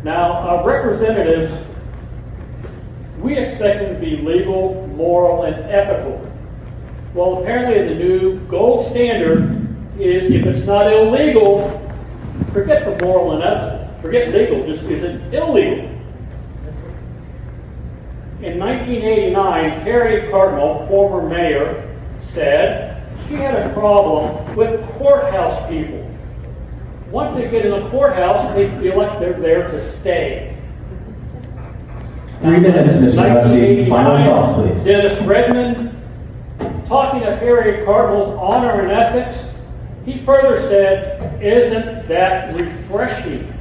Now, our representatives, we expect them to be legal, moral, and ethical. Well, apparently the new gold standard is if it's not illegal, forget the moral and ethical. Forget legal, just is it illegal? In 1989, Harriet Cardinal, former mayor, said she had a problem with courthouse people. Once they get in the courthouse, they feel like they're there to stay. 3 minutes, Mr. Rusty. Final thoughts, please. Dennis Redmond, talking of Harriet Cardinal's honor and ethics, he further said, "Isn't that refreshing?"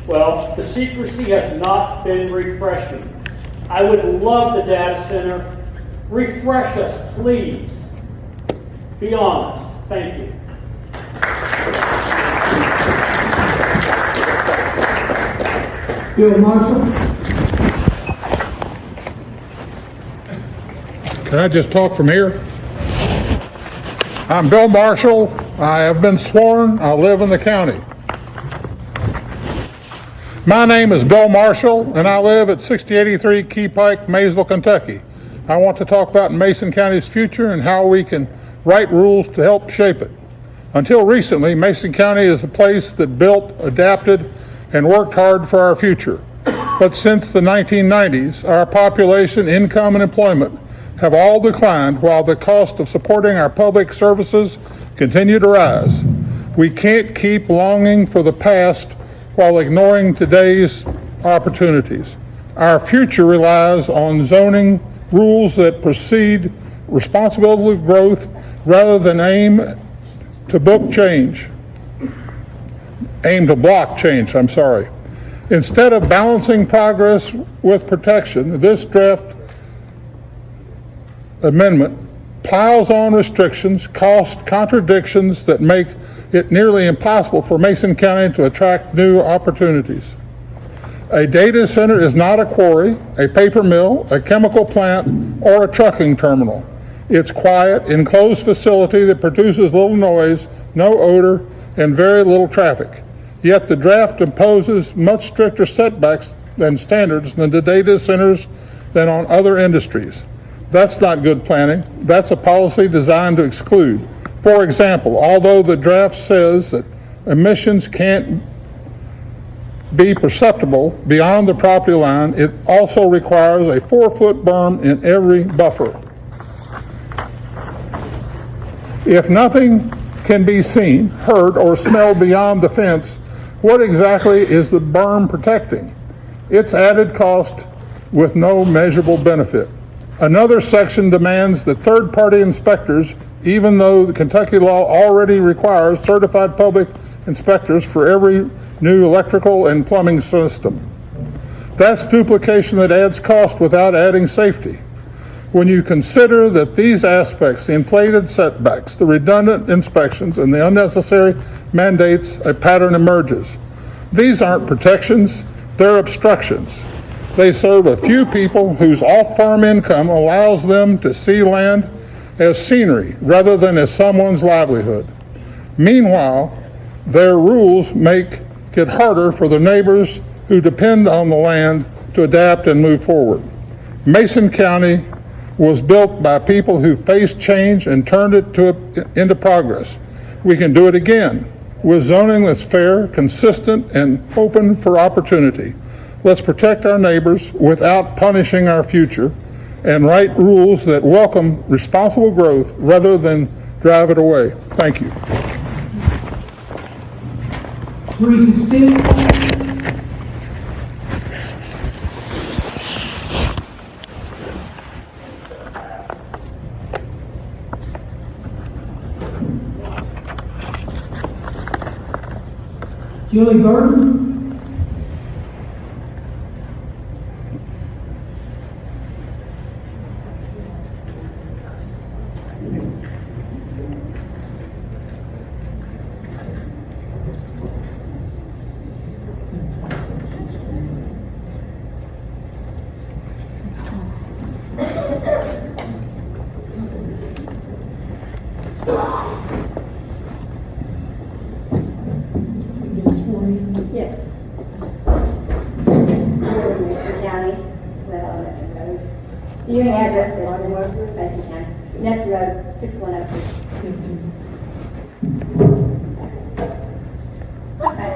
Well, the secrecy has not been refreshing. I would love the data center. Refresh us, please. Be honest. Thank you. Bill Marshall? Can I just talk from here? I'm Bill Marshall. I have been sworn. I live in the county. My name is Bill Marshall, and I live at 6083 Key Pike, Maysville, Kentucky. I want to talk about Mason County's future and how we can write rules to help shape it. Until recently, Mason County is a place that built, adapted, and worked hard for our future. But since the 1990s, our population, income, and employment have all declined while the cost of supporting our public services continue to rise. We can't keep longing for the past while ignoring today's opportunities. Our future relies on zoning rules that precede responsible growth rather than aim to block change. Instead of balancing progress with protection, this draft amendment piles on restrictions, cost contradictions that make it nearly impossible for Mason County to attract new opportunities. A data center is not a quarry, a paper mill, a chemical plant, or a trucking terminal. It's quiet, enclosed facility that produces little noise, no odor, and very little traffic. Yet the draft imposes much stricter setbacks and standards than the data centers than on other industries. That's not good planning. That's a policy designed to exclude. For example, although the draft says that emissions can't be perceptible beyond the property line, it also requires a 4-foot berm in every buffer. If nothing can be seen, heard, or smelled beyond the fence, what exactly is the berm protecting? It's added cost with no measurable benefit. Another section demands that third-party inspectors, even though the Kentucky law already requires certified public inspectors for every new electrical and plumbing system. That's duplication that adds cost without adding safety. When you consider that these aspects, the inflated setbacks, the redundant inspections, and the unnecessary mandates, a pattern emerges. These aren't protections, they're obstructions. They serve a few people whose off-farm income allows them to see land as scenery rather than as someone's livelihood. Meanwhile, their rules make it harder for the neighbors who depend on the land to adapt and move forward. Mason County was built by people who faced change and turned it into progress. We can do it again with zoning that's fair, consistent, and open for opportunity. Let's protect our neighbors without punishing our future and write rules that welcome responsible growth rather than drive it away. Thank you. Reason to speak? Julie Burton? Yes. Mason County, well, Neptune Road. Your address is Mason County, Neptune Road, 6102. Okay.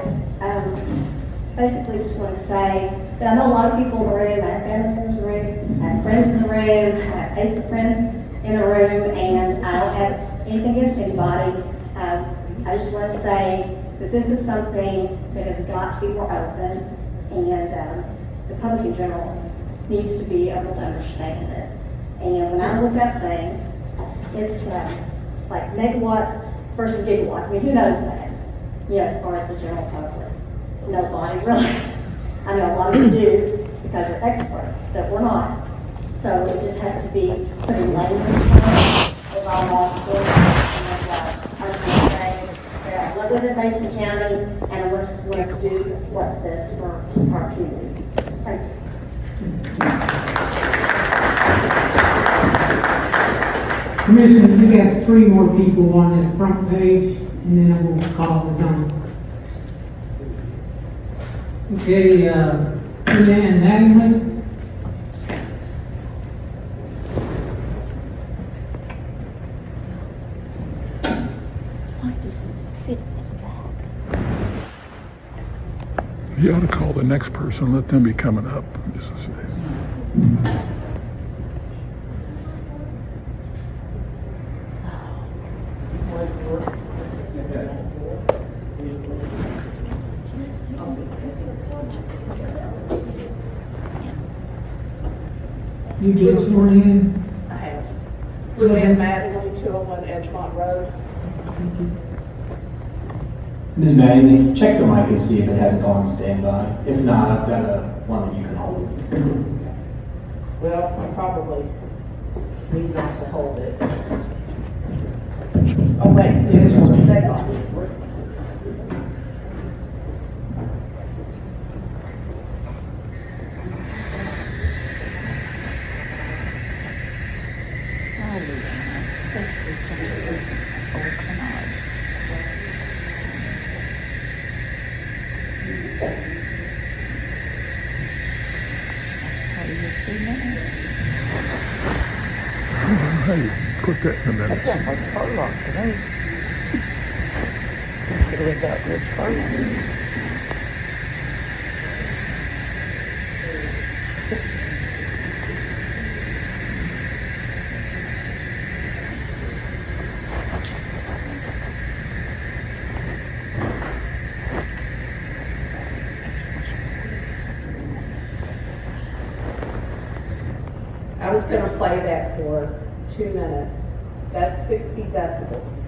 Basically, just want to say that I know a lot of people in the room. I have family members in the room, I have friends in the room, I have Facebook friends in the room, and I don't have anything against anybody. I just want to say that this is something that has got to be more open, and the public in general needs to be able to understand it. And when I look up things, it's like megawatts versus gigawatts. I mean, who knows that? You know, as far as the general public. Nobody really. I know a lot of you do because you're experts, but we're not. So it just has to be put in layman's terms. We're all multiple, and I was going to say that I live in Mason County, and I want us to do what's best for our community. Thank you. Commissioner, we got 3 more people on this front page, and then I will call the time. Okay, Leanne Mattingly. You ought to call the next person, let them be coming up. Just to say. You get sworn in? I have. Leanne Mattingly, 201 Edgemont Road. Ms. Mattingly, check the mic and see if it hasn't gone on standby. If not, I've got one that you can hold. Well, I probably need not to hold it. Oh, wait, that's on. Hey, put that in a minute. That sounds like furlong to me. Could have lived out Rich Furlong. I was going to play that for 2 minutes. That's 60 decibels.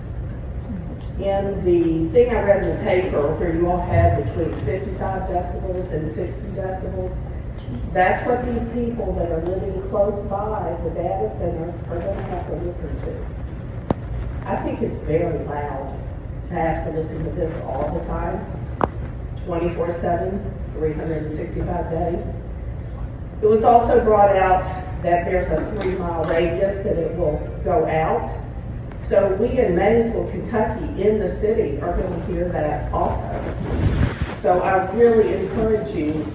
In the thing I read in the paper, where you all had between 55 decibels and 60 decibels, that's what these people that are living close by the data center are going to have to listen to. I think it's very loud to have to listen to this all the time, 24/7, 365 days. It was also brought out that there's a 3-mile radius that it will go out. So we in Maysville, Kentucky, in the city, are going to hear that also. So I really encourage you,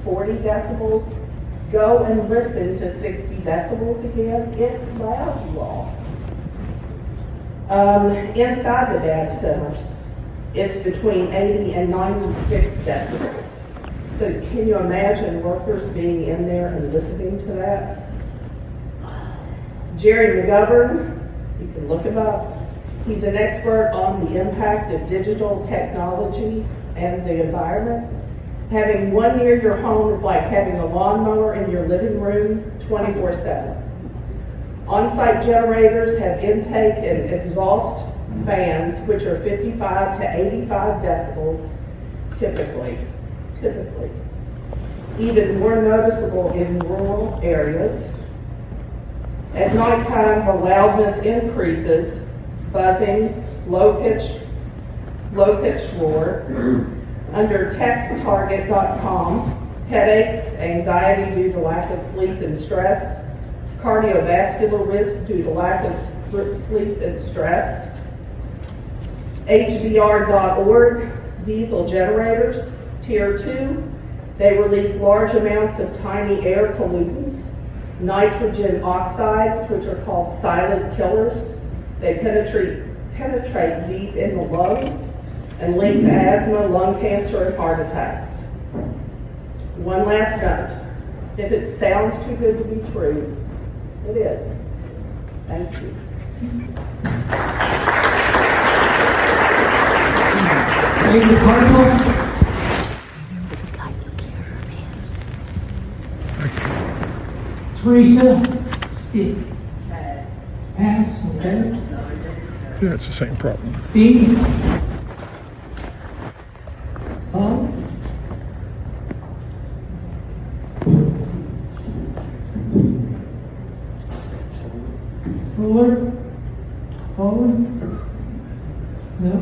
40 decibels Go and listen to 60 decibels again. It's loud, you all. Inside the data centers, it's between 80 and 96 decibels. So can you imagine workers being in there and listening to that? Jerry McGovern, you can look him up. He's an expert on the impact of digital technology and the environment. Having one near your home is like having a lawnmower in your living room 24/7. On-site generators have intake and exhaust fans, which are 55 to 85 decibels typically. Even more noticeable in rural areas. At nighttime, the loudness increases, buzzing, low-pitched roar. Under techtarget.com, headaches, anxiety due to lack of sleep and stress, cardiovascular risk due to lack of sleep and stress. HBR.org, diesel generators, Tier 2, they release large amounts of tiny air pollutants, nitrogen oxides, which are called silent killers. They penetrate deep in the lungs and link to asthma, lung cancer, and heart attacks. One last note. If it sounds too good to be true, it is. Thank you. Thank you, Cardinal. Teresa, Steve. Pass, okay. Yeah, it's the same problem. Steve. Paul. Forward? No?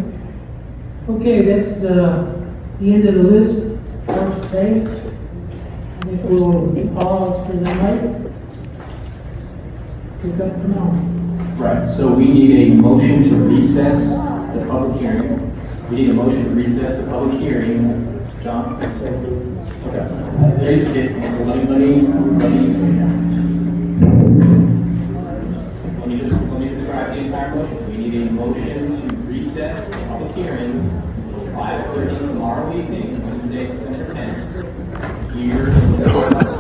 Okay, that's the end of the list, first page. And if we'll pause for the night, pick up tomorrow. Right, so we need a motion to recess the public hearing. We need a motion to recess the public hearing. John? Okay. Let me describe the entire motion. We need a motion to recess the public hearing until 5:30 tomorrow evening, Wednesday, December 10th, here in the courthouse.